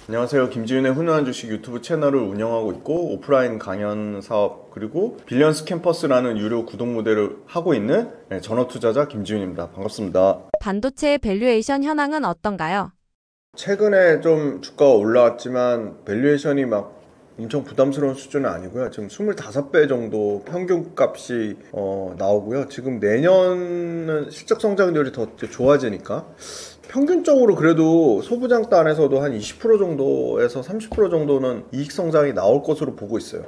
안녕하세요. 김지윤의 훈훈한 주식 유튜브 채널을 운영하고 있고 오프라인 강연 사업 그리고 빌리언스 캠퍼스라는 유료 구독 모델을 하고 있는 전업투자자 김지윤입니다. 반갑습니다. 반도체의 밸류에이션 현황은 어떤가요? 최근에 좀 주가가 올라왔지만 밸류에이션이 막 엄청 부담스러운 수준은 아니고요. 지금 25배 정도 평균 값이 나오고요. 지금 내년은 실적 성장률이 더 좋아지니까 평균적으로 그래도 소부장단에서도 한 20% 정도에서 30% 정도는 이익 성장이 나올 것으로 보고 있어요.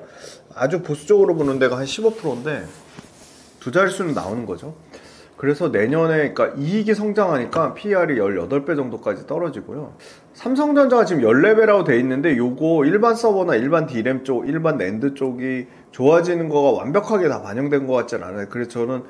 아주 보수적으로 보는 데가 한 15%인데 두 자릿수는 나오는 거죠. 그래서 내년에 그러니까 이익이 성장하니까 PER이 18배 정도까지 떨어지고요. 삼성전자가 지금 14배라고 돼 있는데 요거 일반 서버나 일반 D램 쪽, 일반 낸드 쪽이 좋아지는 거가 완벽하게 다 반영된 것 같진 않아요. 그래서 저는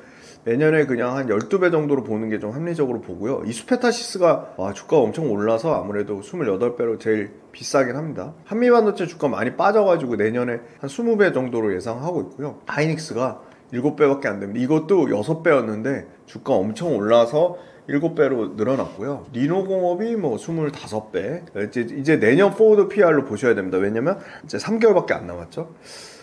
내년에 그냥 한 12배 정도로 보는 게 좀 합리적으로 보고요. 이수페타시스가 주가가 엄청 올라서 아무래도 28배로 제일 비싸긴 합니다. 한미반도체 주가 많이 빠져가지고 내년에 한 20배 정도로 예상하고 있고요. 하이닉스가 7배밖에 안 됩니다. 이것도 6배였는데 주가 엄청 올라서 7배로 늘어났고요. 리노공업이 뭐 25배. 이제 내년 포워드 PR로 보셔야 됩니다. 왜냐면 이제 3개월밖에 안 남았죠.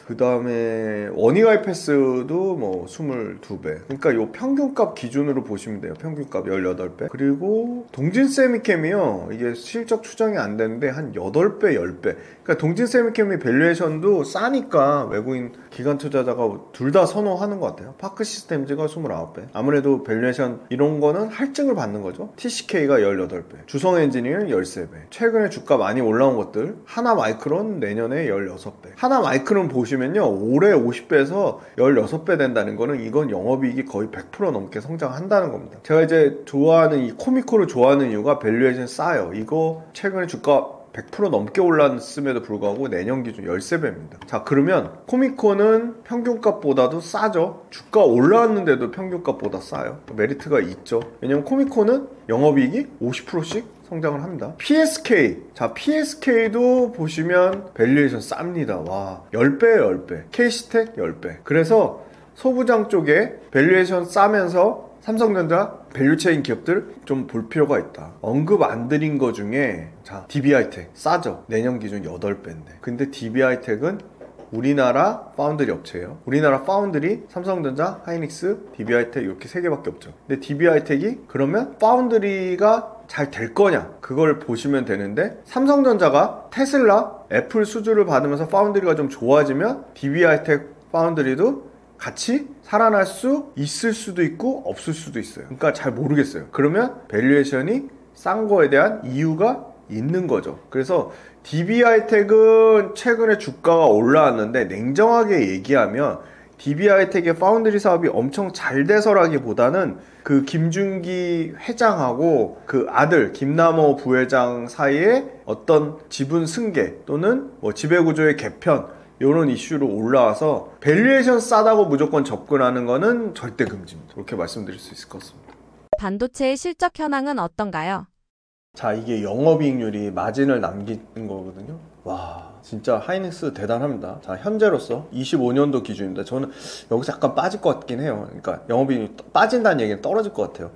그 다음에 원이가이패스도 뭐 22배. 그러니까 요 평균값 기준으로 보시면 돼요. 평균값 18배. 그리고 동진세미캠이요. 이게 실적 추정이 안 되는데 한 8배, 10배. 그러니까 동진세미캠이 밸류에이션도 싸니까 외국인 기관 투자자가 둘 다 선호하는 것 같아요. 파크시스템즈가 29배. 아무래도 밸류에이션 이런 거는 할증을 받는 거죠. TCK가 18배. 주성엔지니어는 13배. 최근에 주가 많이 올라온 것들. 하나마이크론 내년에 16배. 하나마이크론 보시면요. 올해 50배에서 16배 된다는 거는 이건 영업이익이 거의 100% 넘게 성장한다는 겁니다. 제가 이제 좋아하는 이 코미코를 좋아하는 이유가 밸류에이션 싸요. 이거 최근에 주가 100% 넘게 올랐음에도 불구하고 내년 기준 13배입니다. 자, 그러면 코미코는 평균값보다도 싸죠. 주가 올라왔는데도 평균값보다 싸요. 메리트가 있죠. 왜냐면 코미코는 영업이익이 50%씩 성장을 합니다. PSK. 자, PSK도 보시면 밸류에이션 쌉니다. 와, 10배에요, 10배. K시텍 10배. 그래서 소부장 쪽에 밸류에이션 싸면서 삼성전자 밸류체인 기업들 좀 볼 필요가 있다. 언급 안 드린 거 중에 자, DB하이텍 싸죠. 내년 기준 8배인데. 근데 DB하이텍은 우리나라 파운드리 업체예요. 우리나라 파운드리, 삼성전자, 하이닉스, DB하이텍 이렇게 3개밖에 없죠. 근데 DB하이텍이 그러면 파운드리가 잘 될 거냐? 그걸 보시면 되는데 삼성전자가 테슬라, 애플 수주를 받으면서 파운드리가 좀 좋아지면 DB하이텍 파운드리도 같이 살아날 수 있을 수도 있고 없을 수도 있어요. 그러니까 잘 모르겠어요. 그러면 밸류에이션이 싼 거에 대한 이유가 있는 거죠. 그래서 DB하이텍은 최근에 주가가 올라왔는데 냉정하게 얘기하면 DB하이텍의 파운드리 사업이 엄청 잘 돼서라기보다는 그 김준기 회장하고 그 아들 김남호 부회장 사이에 어떤 지분 승계 또는 뭐 지배구조의 개편 이런 이슈로 올라와서 밸류에이션 싸다고 무조건 접근하는 거는 절대 금지입니다. 그렇게 말씀드릴 수 있을 것 같습니다. 반도체의 실적 현황은 어떤가요? 자, 이게 영업이익률이 마진을 남기는 거거든요. 와, 진짜 하이닉스 대단합니다. 자, 현재로서 25년도 기준입니다. 저는 여기서 약간 빠질 것 같긴 해요. 그러니까 영업이익률이 빠진다는 얘기는 떨어질 것 같아요.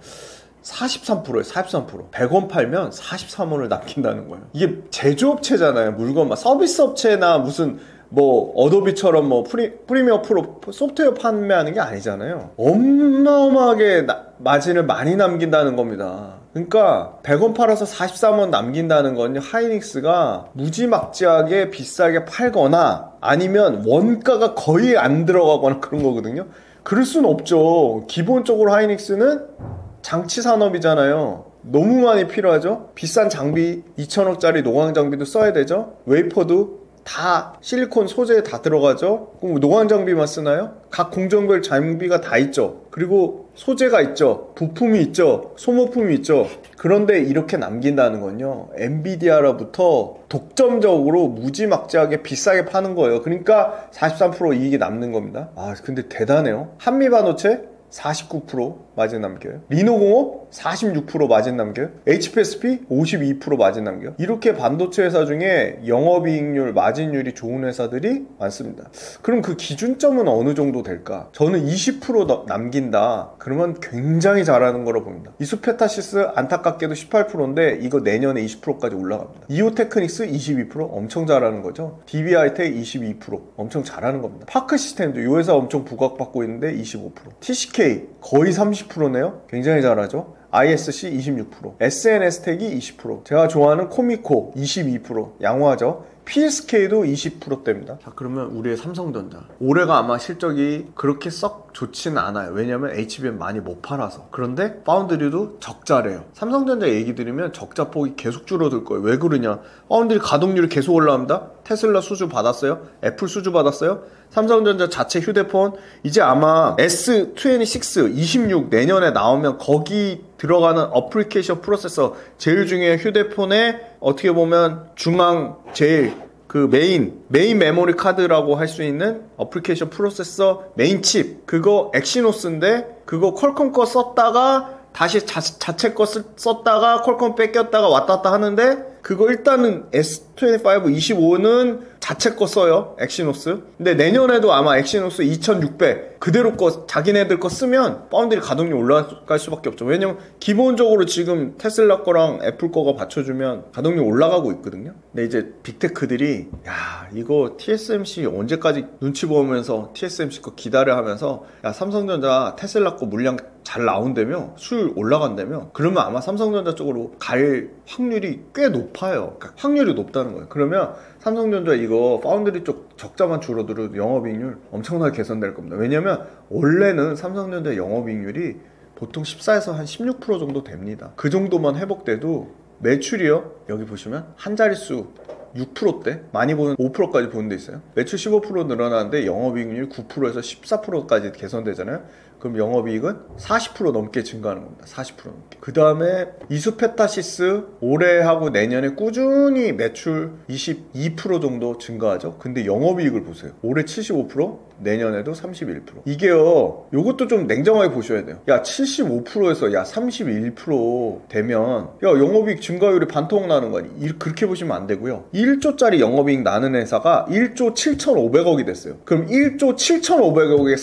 43%예요. 43%. 100원 팔면 43원을 남긴다는 거예요. 이게 제조업체잖아요. 물건 서비스 업체나 무슨 뭐 어도비처럼 뭐 프리미어 프로 소프트웨어 판매하는 게 아니잖아요. 어마어마하게 마진을 많이 남긴다는 겁니다. 그러니까 100원 팔아서 43원 남긴다는 건 하이닉스가 무지막지하게 비싸게 팔거나 아니면 원가가 거의 안 들어가거나 그런 거거든요. 그럴 수는 없죠. 기본적으로 하이닉스는 장치 산업이잖아요. 너무 많이 필요하죠. 비싼 장비 2천억짜리 노광 장비도 써야 되죠. 웨이퍼도 다 실리콘 소재에 다 들어가죠. 그럼 노광 장비만 쓰나요? 각 공정별 장비가 다 있죠. 그리고 소재가 있죠. 부품이 있죠. 소모품이 있죠. 그런데 이렇게 남긴다는 건요, 엔비디아로부터 독점적으로 무지막지하게 비싸게 파는 거예요. 그러니까 43% 이익이 남는 겁니다. 아, 근데 대단해요. 한미반도체 49% 마진 남겨요. 리노공업 46% 마진 남겨요. HPSP 52% 마진 남겨요. 이렇게 반도체 회사 중에 영업이익률, 마진율이 좋은 회사들이 많습니다. 그럼 그 기준점은 어느 정도 될까? 저는 20% 남긴다. 그러면 굉장히 잘하는 거로 봅니다. 이수페타시스 안타깝게도 18%인데 이거 내년에 20%까지 올라갑니다. 이오테크닉스 22% 엄청 잘하는 거죠. DB하이텍 22% 엄청 잘하는 겁니다. 파크시스템도 이 회사 엄청 부각받고 있는데 25%. TCK 거의 30%네요. 굉장히 잘하죠. ISC 26%, SNS텍이 20%, 제가 좋아하는 코미코 22%, 양호하죠. PSK도 20%대입니다. 자, 그러면 우리의 삼성전자. 올해가 아마 실적이 그렇게 썩 좋지는 않아요. 왜냐면 HBM 많이 못 팔아서. 그런데 파운드리도 적자래요. 삼성전자 얘기 들으면 적자 폭이 계속 줄어들 거예요. 왜 그러냐? 파운드리 가동률이 계속 올라갑니다. 테슬라 수주 받았어요? 애플 수주 받았어요? 삼성전자 자체 휴대폰 이제 아마 S26, 26 내년에 나오면 거기 들어가는 어플리케이션 프로세서 제일 중요한 휴대폰에 어떻게 보면 중앙 제일 그 메인 메모리 카드라고 할 수 있는 어플리케이션 프로세서 메인 칩 그거 엑시노스인데 그거 퀄컴 거 썼다가 다시 자체 거 썼다가 퀄컴 뺏겼다가 왔다 갔다 하는데 그거 일단은 S25, 25는 자체 거 써요. 엑시노스. 근데 내년에도 아마 엑시노스 2600 그대로 거 자기네들 거 쓰면 파운드리 가동률 올라갈 수밖에 없죠. 왜냐면 기본적으로 지금 테슬라 거랑 애플 거가 받쳐주면 가동률 올라가고 있거든요. 근데 이제 빅테크들이 야 이거 TSMC 언제까지 눈치 보면서 TSMC 거 기다려 하면서 야 삼성전자 테슬라 거 물량 잘 나온다며 수율 올라간다며 그러면 아마 삼성전자 쪽으로 갈 확률이 꽤 높아요. 그러니까 확률이 높다는 거예요. 그러면 삼성전자 이거 파운드리 쪽 적자만 줄어들어도 영업이익률 엄청나게 개선될 겁니다. 왜냐면 원래는 삼성전자 영업이익률이 보통 14에서 한 16% 정도 됩니다. 그 정도만 회복돼도 매출이요 여기 보시면 한 자릿수 6%대 많이 보는 5%까지 보는 데 있어요. 매출 15% 늘어나는데 영업이익률 9%에서 14%까지 개선되잖아요. 그럼 영업이익은 40% 넘게 증가하는 겁니다. 40% 넘게. 그 다음에 이수페타시스 올해하고 내년에 꾸준히 매출 22% 정도 증가하죠. 근데 영업이익을 보세요. 올해 75%, 내년에도 31%. 이게요, 요것도 좀 냉정하게 보셔야 돼요. 야, 75%에서 야, 31% 되면 야, 영업이익 증가율이 반토막 나는 거 아니에요? 그렇게 보시면 안 되고요. 1조짜리 영업이익 나는 회사가 1조 7,500억이 됐어요. 그럼 1조 7,500억에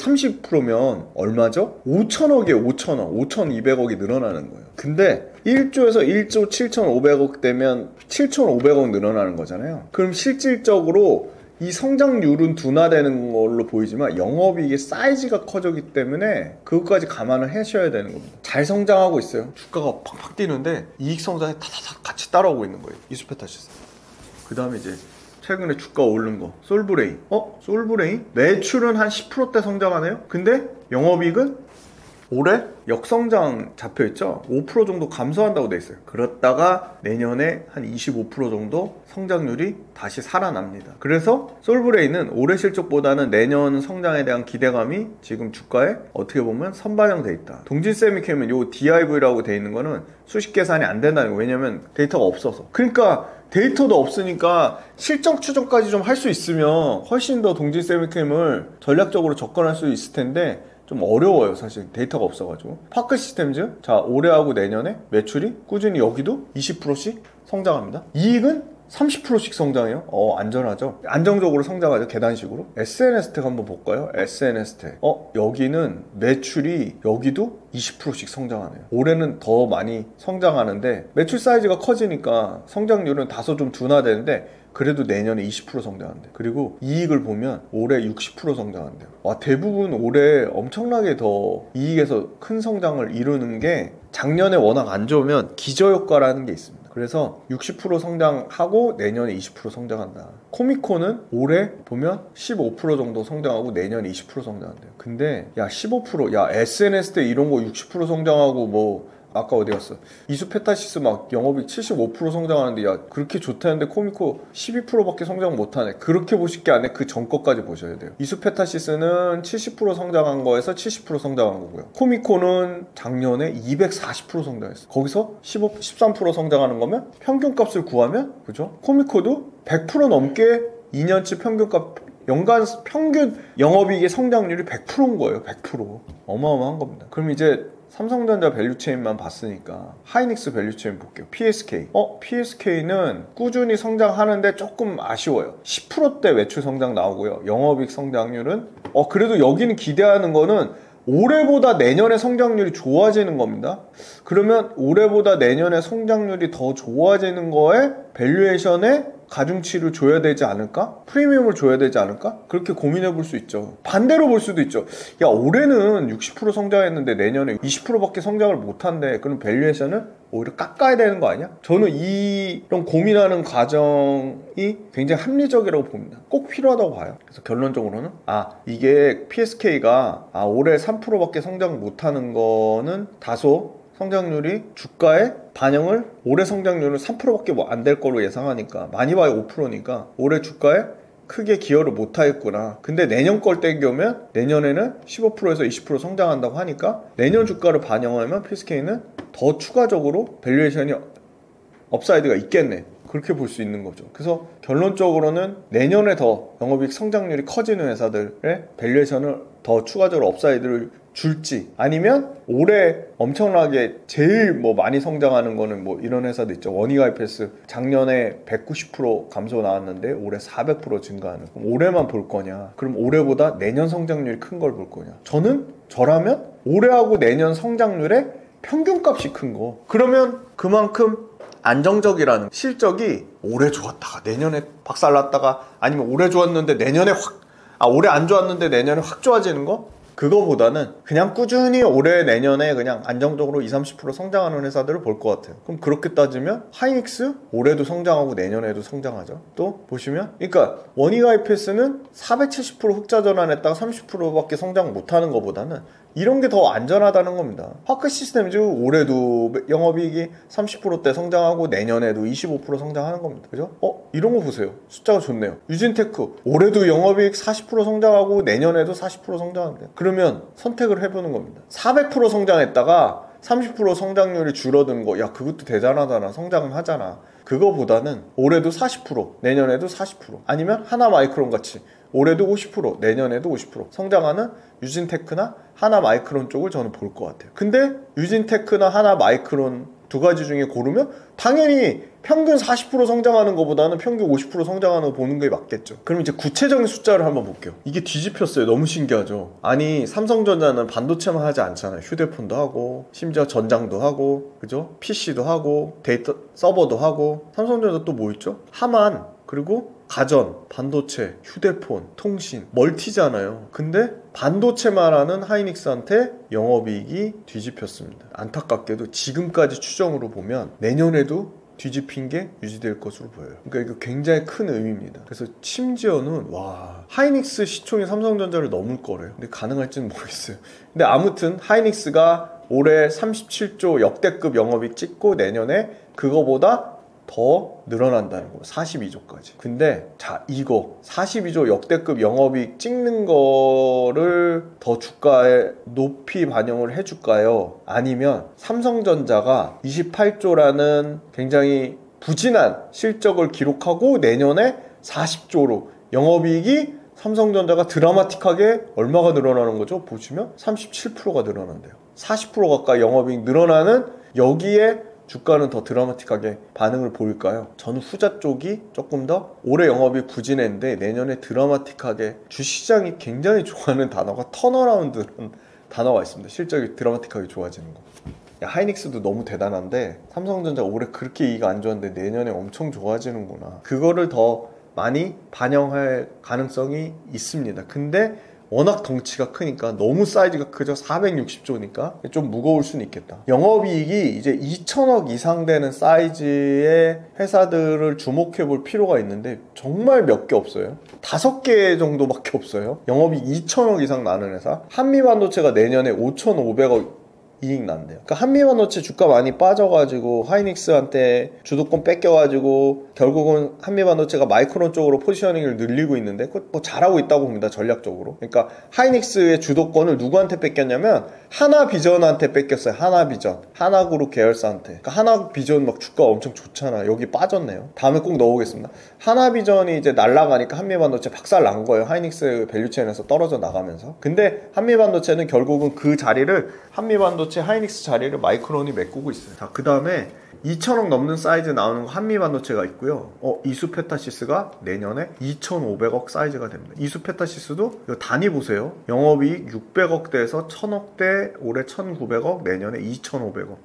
30%면 얼마죠? 5천억에 5천억, 5,200억이 늘어나는 거예요. 근데 1조에서 1조 7,500억 되면 7,500억 늘어나는 거잖아요. 그럼 실질적으로 이 성장률은 둔화되는 걸로 보이지만 영업이익의 사이즈가 커졌기 때문에 그것까지 감안을 하셔야 되는 겁니다. 잘 성장하고 있어요. 주가가 팍팍 뛰는데 이익 성장에 타타타 같이 따라오고 있는 거예요. 이수페타시스. 그 다음에 이제 최근에 주가 오른 거 솔브레인. 솔브레인? 매출은 한 10%대 성장하네요. 근데 영업이익은 올해 역성장 잡혀있죠. 5% 정도 감소한다고 돼 있어요. 그렇다가 내년에 한 25% 정도 성장률이 다시 살아납니다. 그래서 솔브레인은 올해 실적보다는 내년 성장에 대한 기대감이 지금 주가에 어떻게 보면 선반영돼 있다. 동진세미캠은 요 DIV라고 돼 있는 거는 수식 계산이 안 된다는 거예요. 왜냐면 데이터가 없어서. 그러니까 데이터도 없으니까 실적 추정까지 좀 할 수 있으면 훨씬 더 동진세미캠을 전략적으로 접근할 수 있을 텐데 좀 어려워요. 사실 데이터가 없어가지고. 파크시스템즈 자 올해하고 내년에 매출이 꾸준히 여기도 20%씩 성장합니다. 이익은 30%씩 성장해요. 안전하죠. 안정적으로 성장하죠. 계단식으로. SNS텍 한번 볼까요? SNS텍 여기는 매출이 여기도 20%씩 성장하네요. 올해는 더 많이 성장하는데 매출 사이즈가 커지니까 성장률은 다소 좀 둔화되는데 그래도 내년에 20% 성장한대요. 그리고 이익을 보면 올해 60% 성장한대요. 와, 대부분 올해 엄청나게 더 이익에서 큰 성장을 이루는 게 작년에 워낙 안 좋으면 기저효과라는 게 있습니다. 그래서 60% 성장하고 내년에 20% 성장한다. 코미코는 올해 보면 15% 정도 성장하고 내년에 20% 성장한대요. 근데 야 15% 야 SNS 때 이런 거 60% 성장하고 뭐 아까 어디 갔어? 이수페타시스 막 영업이익 75% 성장하는데 야 그렇게 좋다는데 코미코 12%밖에 성장 못하네. 그렇게 보실 게 아니라 그 전 거까지 보셔야 돼요. 이수페타시스는 70% 성장한 거에서 70% 성장한 거고요. 코미코는 작년에 240% 성장했어. 거기서 13% 성장하는 거면 평균값을 구하면 그죠? 코미코도 100% 넘게 2년치 평균값 연간 평균 영업이익의 성장률이 100%인 거예요. 100%. 어마어마한 겁니다. 그럼 이제 삼성전자 밸류체인만 봤으니까 하이닉스 밸류체인 볼게요. PSK. PSK는 꾸준히 성장하는데 조금 아쉬워요. 10%대 매출 성장 나오고요. 영업이익 성장률은 그래도 여기는 기대하는 거는 올해보다 내년에 성장률이 좋아지는 겁니다. 그러면 올해보다 내년에 성장률이 더 좋아지는 거에 밸류에이션에 가중치를 줘야 되지 않을까? 프리미엄을 줘야 되지 않을까? 그렇게 고민해 볼 수 있죠. 반대로 볼 수도 있죠. 야, 올해는 60% 성장했는데 내년에 20%밖에 성장을 못한대. 그럼 밸류에이션을 오히려 깎아야 되는 거 아니야? 저는 이런 고민하는 과정이 굉장히 합리적이라고 봅니다. 꼭 필요하다고 봐요. 그래서 결론적으로는 이게 PSK가 올해 3%밖에 성장 못하는 거는 다소 성장률이 주가에 반영을 올해 성장률은 3%밖에 안 될 거로 예상하니까 많이 봐야 5%니까 올해 주가에 크게 기여를 못하겠구나. 근데 내년 걸 땡겨오면 내년에는 15%에서 20% 성장한다고 하니까 내년 주가를 반영하면 PSK는 더 추가적으로 밸류에이션이 업사이드가 있겠네. 그렇게 볼 수 있는 거죠. 그래서 결론적으로는 내년에 더 영업이익 성장률이 커지는 회사들의 밸류에이션을 더 추가적으로 업사이드를 줄지, 아니면 올해 엄청나게 제일 많이 성장하는 거는 이런 회사도 있죠. 원익아이패스 작년에 190% 감소 나왔는데 올해 400% 증가하는. 그럼 올해만 볼 거냐? 그럼 올해보다 내년 성장률이 큰 걸 볼 거냐? 저라면 올해하고 내년 성장률의 평균값이 큰 거. 그러면 그만큼 안정적이라는 실적이 올해 좋았다가 내년에 박살났다가, 아니면 올해 좋았는데 내년에 올해 안 좋았는데 내년에 확 좋아지는 거? 그거보다는 그냥 꾸준히 올해 내년에 그냥 안정적으로 20-30% 성장하는 회사들을 볼 것 같아요. 그럼 그렇게 따지면 하이닉스 올해도 성장하고 내년에도 성장하죠. 또 보시면 그러니까 원익아이패스는 470% 흑자 전환했다가 30%밖에 성장 못하는 것보다는 이런 게 더 안전하다는 겁니다. 화크시스템즈 올해도 영업이익이 30%대 성장하고 내년에도 25% 성장하는 겁니다. 그죠? 이런 거 보세요. 숫자가 좋네요. 유진테크 올해도 영업이익 40% 성장하고 내년에도 40% 성장합니다. 그러면 선택을 해보는 겁니다. 400% 성장했다가 30% 성장률이 줄어든 거, 야, 그것도 대단하잖아. 성장은 하잖아. 그거보다는 올해도 40%, 내년에도 40%, 아니면 하나마이크론 같이 올해도 50%, 내년에도 50% 성장하는 유진테크나 하나마이크론 쪽을 저는 볼 것 같아요. 근데 유진테크나 하나마이크론 두 가지 중에 고르면 당연히 평균 40% 성장하는 것보다는 평균 50% 성장하는 거 보는 게 맞겠죠. 그럼 이제 구체적인 숫자를 한번 볼게요. 이게 뒤집혔어요. 너무 신기하죠. 아니, 삼성전자는 반도체만 하지 않잖아요. 휴대폰도 하고, 심지어 전장도 하고, 그죠? PC도 하고, 데이터 서버도 하고. 삼성전자 또 뭐 있죠? 하만, 그리고 가전, 반도체, 휴대폰, 통신, 멀티잖아요. 근데 반도체만 하는 하이닉스한테 영업이익이 뒤집혔습니다. 안타깝게도 지금까지 추정으로 보면 내년에도 뒤집힌 게 유지될 것으로 보여요. 그러니까 이거 굉장히 큰 의미입니다. 그래서 심지어는 하이닉스 시총이 삼성전자를 넘을 거래요. 근데 가능할지는 모르겠어요. 근데 아무튼 하이닉스가 올해 37조 역대급 영업이익 찍고 내년에 그거보다 더 늘어난다는 거예요. 42조까지. 근데 이거 42조 역대급 영업이익 찍는 거를 더 주가에 높이 반영을 해줄까요? 아니면 삼성전자가 28조라는 굉장히 부진한 실적을 기록하고 내년에 40조로 영업이익이 삼성전자가 드라마틱하게 얼마가 늘어나는 거죠? 보시면 37%가 늘어난대요. 40% 가까이 영업이익 늘어나는 여기에 주가는 더 드라마틱하게 반응을 보일까요? 저는 후자 쪽이 조금 더 올해 영업이 부진했는데 내년에 드라마틱하게 주시장이 굉장히 좋아하는 단어가 턴어라운드라는 단어가 있습니다. 실적이 드라마틱하게 좋아지는 거. 하이닉스도 너무 대단한데 삼성전자 올해 그렇게 이익 안 좋았는데 내년에 엄청 좋아지는구나. 그거를 더 많이 반영할 가능성이 있습니다. 근데 워낙 덩치가 크니까 너무 사이즈가 크죠. 460조니까 좀 무거울 수는 있겠다. 영업이익이 이제 2천억 이상 되는 사이즈의 회사들을 주목해 볼 필요가 있는데 정말 몇 개 없어요. 5개 정도밖에 없어요. 영업이익 2천억 이상 나는 회사. 한미반도체가 내년에 5,500억 이익 난대요. 그러니까 한미반도체 주가 많이 빠져가지고 하이닉스한테 주도권 뺏겨가지고 결국은 한미반도체가 마이크론 쪽으로 포지셔닝을 늘리고 있는데 그거 뭐 잘하고 있다고 봅니다. 전략적으로. 그러니까 하이닉스의 주도권을 누구한테 뺏겼냐면 하나비전한테 뺏겼어요. 하나비전, 하나그룹 계열사한테. 그러니까 하나비전 막 주가 엄청 좋잖아. 여기 빠졌네요. 다음에 꼭 넣어보겠습니다. 하나비전이 이제 날아가니까 한미반도체 박살 난 거예요. 하이닉스 밸류체인에서 떨어져 나가면서. 근데 한미반도체는 결국은 그 자리를 한미반도체 하이닉스 자리를 마이크론이 메꾸고 있어요. 자, 그 다음에 2천억 넘는 사이즈 나오는 거 한미반도체가 있고요. 이수페타시스가 내년에 2,500억 사이즈가 됩니다. 이수페타시스도 이거 단위 보세요. 영업이익 600억대에서 1,000억대, 올해 1,900억, 내년에 2,500억.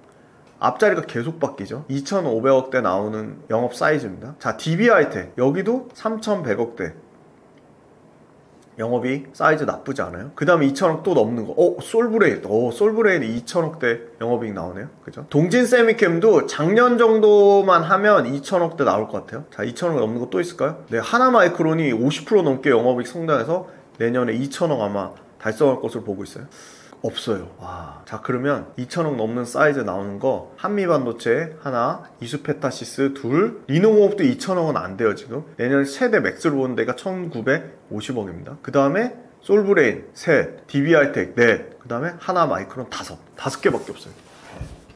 앞자리가 계속 바뀌죠. 2,500억대 나오는 영업 사이즈입니다. 자, DB하이텍 여기도 3,100억대. 영업이 사이즈 나쁘지 않아요. 그 다음에 2천억 또 넘는 거. 솔브레인. 솔브레인이 2천억대 영업이익 나오네요. 그죠? 동진 세미캠도 작년 정도만 하면 2천억대 나올 것 같아요. 자, 2천억 넘는 거 또 있을까요? 네, 하나마이크론이 50% 넘게 영업이익 성장해서 내년에 2천억 아마 달성할 것으로 보고 있어요. 없어요. 와. 자, 그러면 2천억 넘는 사이즈 나오는 거 한미반도체 하나, 이수페타시스 둘, 리노공업도 2천억은 안 돼요 지금. 내년 최대 맥스로 보는 데가 1,950억입니다. 그 다음에 솔브레인 셋, DB하이텍 넷, 그 다음에 하나 마이크론 다섯 개밖에 없어요.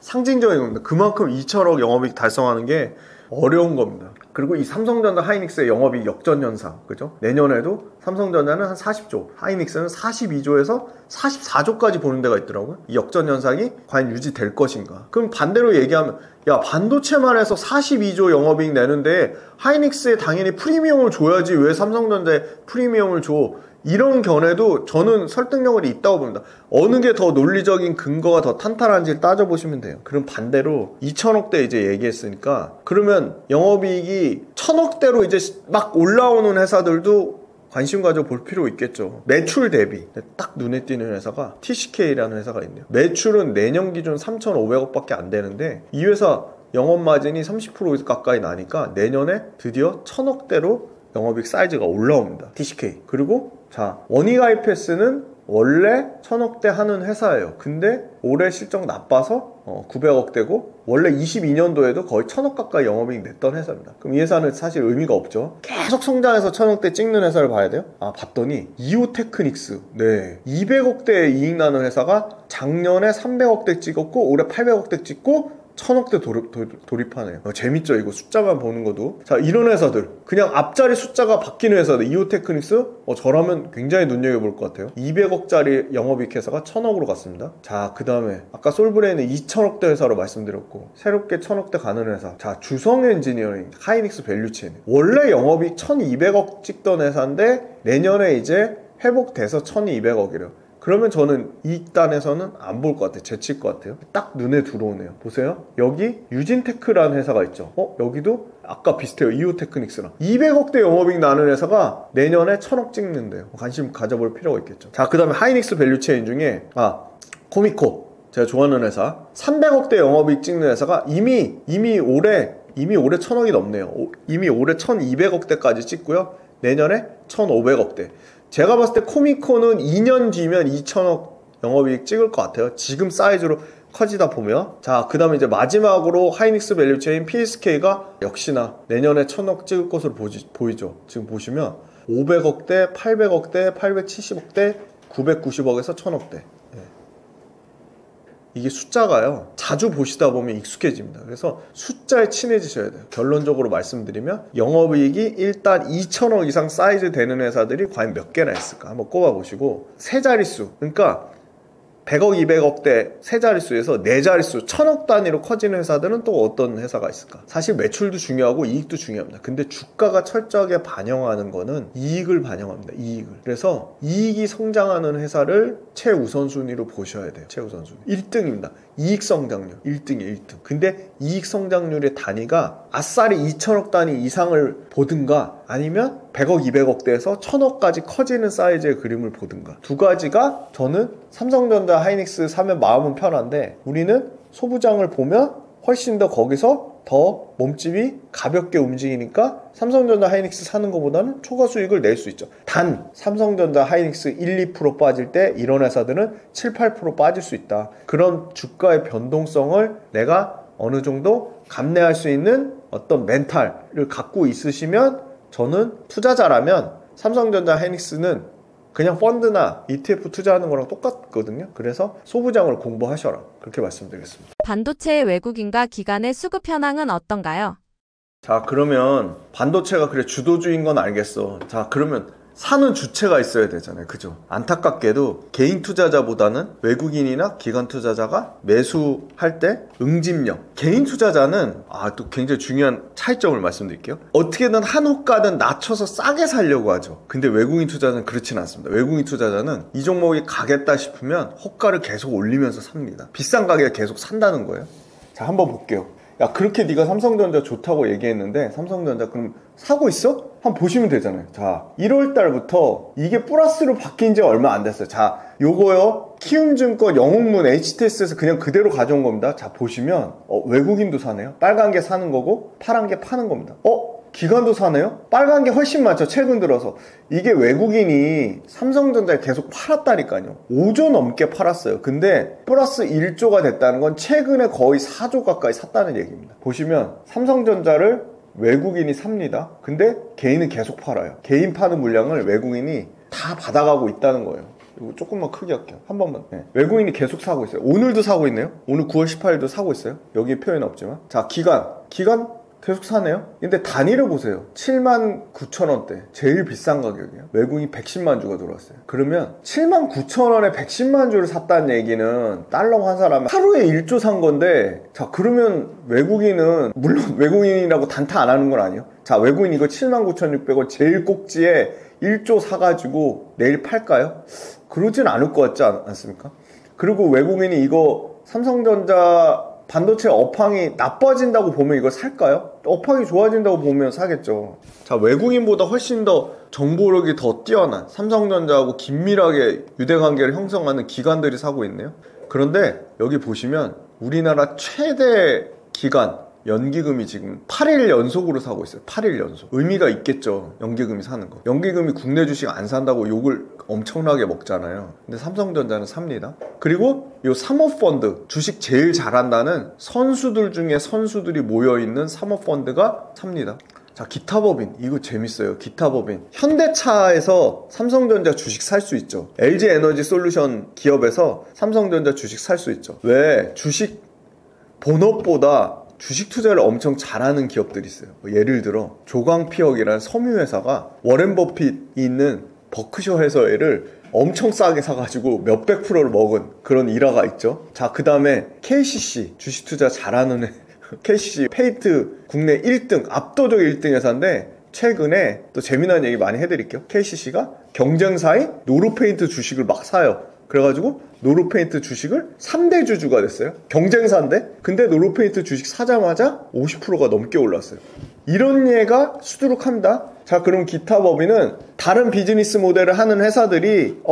상징적인 겁니다. 그만큼 2천억 영업이익 달성하는 게 어려운 겁니다. 그리고 이 삼성전자 하이닉스의 영업이익 역전 현상, 그죠? 내년에도 삼성전자는 한 40조, 하이닉스는 42조에서 44조까지 보는 데가 있더라고요. 이 역전 현상이 과연 유지될 것인가? 그럼 반대로 얘기하면, 야, 반도체만 해서 42조 영업이익 내는데 하이닉스에 당연히 프리미엄을 줘야지 왜 삼성전자에 프리미엄을 줘? 이런 견해도 저는 설득력이 있다고 봅니다. 어느 게 더 논리적인 근거가 더 탄탄한지 따져보시면 돼요. 그럼 반대로 2천억대 이제 얘기했으니까 그러면 영업이익이 1,000억대로 이제 막 올라오는 회사들도 관심 가져볼 필요 있겠죠. 매출 대비 딱 눈에 띄는 회사가 TCK라는 회사가 있네요. 매출은 내년 기준 3,500억밖에 안 되는데 이 회사 영업 마진이 30% 가까이 나니까 내년에 드디어 1,000억대로 영업이익 사이즈가 올라옵니다. TCK. 그리고 자, 원익아이패스는 원래 1,000억대 하는 회사예요. 근데 올해 실적 나빠서 900억대고 원래 22년도에도 거의 1,000억 가까이 영업이익 냈던 회사입니다. 그럼 이 회사는 사실 의미가 없죠. 계속 성장해서 1,000억대 찍는 회사를 봐야 돼요. 봤더니 이오테크닉스, 네, 200억대 이익 나는 회사가 작년에 300억대 찍었고 올해 800억대 찍고 1,000억대 돌입하네요. 재밌죠? 이거 숫자만 보는 것도. 자, 이런 회사들 그냥 앞자리 숫자가 바뀌는 회사들. 이오테크닉스 저라면 굉장히 눈여겨볼 것 같아요. 200억짜리 영업이익 회사가 1,000억으로 갔습니다. 자, 그 다음에 아까 솔브레인은 2,000억대 회사로 말씀드렸고 새롭게 1,000억대 가는 회사. 자, 주성엔지니어링 하이닉스 밸류체인 원래 영업이익 1,200억 찍던 회사인데 내년에 이제 회복돼서 1,200억이래요. 그러면 저는 이익단에서는 안 볼 것 같아요. 제칠 것 같아요. 딱 눈에 들어오네요. 보세요. 여기 유진테크라는 회사가 있죠. 여기도 아까 비슷해요. 이오테크닉스랑 200억대 영업이익 나는 회사가 내년에 1,000억 찍는데요. 관심 가져볼 필요가 있겠죠. 자, 그 다음에 하이닉스 밸류체인 중에 코미코, 제가 좋아하는 회사. 300억대 영업이익 찍는 회사가 이미 올해 1,000억이 넘네요. 이미 올해 1,200억대까지 찍고요. 내년에 1,500억대. 제가 봤을 때 코미코는 2년 뒤면 2,000억 영업이익 찍을 것 같아요. 지금 사이즈로 커지다 보면. 자, 그 다음에 이제 마지막으로 하이닉스 밸류체인 PSK가 역시나 내년에 1,000억 찍을 것으로 보이죠. 지금 보시면 500억대, 800억대, 870억대, 990억에서 1,000억대. 이게 숫자가요, 자주 보시다 보면 익숙해집니다. 그래서 숫자에 친해지셔야 돼요. 결론적으로 말씀드리면 영업이익이 일단 2,000억 이상 사이즈 되는 회사들이 과연 몇 개나 있을까 한번 꼽아보시고, 세 자릿수, 그러니까 100억, 200억대 세 자릿수에서 네 자릿수, 1,000억 단위로 커지는 회사들은 또 어떤 회사가 있을까? 사실 매출도 중요하고 이익도 중요합니다. 근데 주가가 철저하게 반영하는 거는 이익을 반영합니다. 이익을. 그래서 이익이 성장하는 회사를 최우선순위로 보셔야 돼요. 최우선순위. 1등입니다. 이익 성장률 1등이 1등. 근데 이익 성장률의 단위가 아싸리 2,000억 단위 이상을 보든가 아니면 100억, 200억대에서 1,000억까지 커지는 사이즈의 그림을 보든가. 두 가지가 저는 삼성전자 하이닉스 사면 마음은 편한데 우리는 소부장을 보면 훨씬 더 거기서 더 몸집이 가볍게 움직이니까 삼성전자 하이닉스 사는 것보다는 초과 수익을 낼 수 있죠. 단 삼성전자 하이닉스 1, 2% 빠질 때 이런 회사들은 7, 8% 빠질 수 있다. 그런 주가의 변동성을 내가 어느 정도 감내할 수 있는 어떤 멘탈을 갖고 있으시면, 저는 투자자라면 삼성전자 하이닉스는 그냥 펀드나 ETF 투자하는 거랑 똑같거든요. 그래서 소부장을 공부하셔라, 그렇게 말씀드리겠습니다. 반도체의 외국인과 기관의 수급 현황은 어떤가요? 자, 그러면 반도체가 그래 주도주인 건 알겠어. 자, 그러면 사는 주체가 있어야 되잖아요. 그죠? 안타깝게도 개인 투자자보다는 외국인이나 기관 투자자가 매수할 때 응집력. 개인 투자자는 또 굉장히 중요한 차이점을 말씀드릴게요. 어떻게든 한 호가는 낮춰서 싸게 사려고 하죠. 근데 외국인 투자자는 그렇진 않습니다. 외국인 투자자는 이 종목이 가겠다 싶으면 호가를 계속 올리면서 삽니다. 비싼 가격에 계속 산다는 거예요. 자, 한번 볼게요. 야, 그렇게 네가 삼성전자 좋다고 얘기했는데 삼성전자 그럼 사고 있어? 한번 보시면 되잖아요. 자, 1월 달부터 이게 플러스로 바뀐 지 얼마 안 됐어요. 자, 요거요, 키움증권 영웅문 HTS에서 그냥 그대로 가져온 겁니다. 자, 보시면 외국인도 사네요. 빨간 게 사는 거고 파란 게 파는 겁니다. 기관도 사네요? 빨간 게 훨씬 많죠, 최근 들어서. 이게 외국인이 삼성전자에 계속 팔았다니까요. 5조 넘게 팔았어요. 근데 플러스 1조가 됐다는 건 최근에 거의 4조 가까이 샀다는 얘기입니다. 보시면 삼성전자를 외국인이 삽니다. 근데 개인은 계속 팔아요. 개인 파는 물량을 외국인이 다 받아가고 있다는 거예요. 이거 조금만 크게 할게요. 한 번만. 네. 외국인이 계속 사고 있어요. 오늘도 사고 있네요. 오늘 9월 18일도 사고 있어요. 여기 표현 없지만. 자, 기관 계속 사네요. 근데 단위를 보세요. 79,000원대 제일 비싼 가격이에요. 외국인 110만 주가 들어왔어요. 그러면 79,000원에 110만 주를 샀다는 얘기는 달러 환산하면 하루에 1조 산 건데, 자, 그러면 외국인은, 물론 외국인이라고 단타 안 하는 건 아니에요. 자, 외국인 이거 79,600원 제일 꼭지에 1조 사가지고 내일 팔까요? 그러진 않을 것 같지 않습니까? 그리고 외국인이 이거 삼성전자 반도체 업황이 나빠진다고 보면 이걸 살까요? 업황이 좋아진다고 보면 사겠죠. 자, 외국인보다 훨씬 더 정보력이 더 뛰어난 삼성전자하고 긴밀하게 유대관계를 형성하는 기관들이 사고 있네요. 그런데 여기 보시면 우리나라 최대 기관 연기금이 지금 8일 연속으로 사고 있어요. 8일 연속. 의미가 있겠죠, 연기금이 사는 거. 연기금이 국내 주식 안 산다고 욕을 엄청나게 먹잖아요. 근데 삼성전자는 삽니다. 그리고 요 사모펀드, 주식 제일 잘한다는 선수들 중에 선수들이 모여있는 사모펀드가 삽니다. 자, 기타법인, 이거 재밌어요. 기타법인, 현대차에서 삼성전자 주식 살 수 있죠. LG에너지솔루션 기업에서 삼성전자 주식 살 수 있죠. 왜? 주식 본업보다 주식 투자를 엄청 잘하는 기업들이 있어요. 예를 들어 조광피혁이라는 섬유회사가 워렌 버핏이 있는 버크셔 해서회를 엄청 싸게 사가지고 몇백 프로를 먹은 그런 일화가 있죠. 자, 그 다음에 KCC, 주식 투자 잘하는 KCC 페인트 국내 1등, 압도적 1등 회사인데 최근에 또 재미난 얘기 많이 해드릴게요. KCC가 경쟁사인 노르페인트 주식을 막 사요. 그래가지고 노르페인트 주식을 3대 주주가 됐어요. 경쟁사인데, 근데 노르페인트 주식 사자마자 50%가 넘게 올랐어요. 이런 예가 수두룩합니다. 자, 그럼 기타 법인은 다른 비즈니스 모델을 하는 회사들이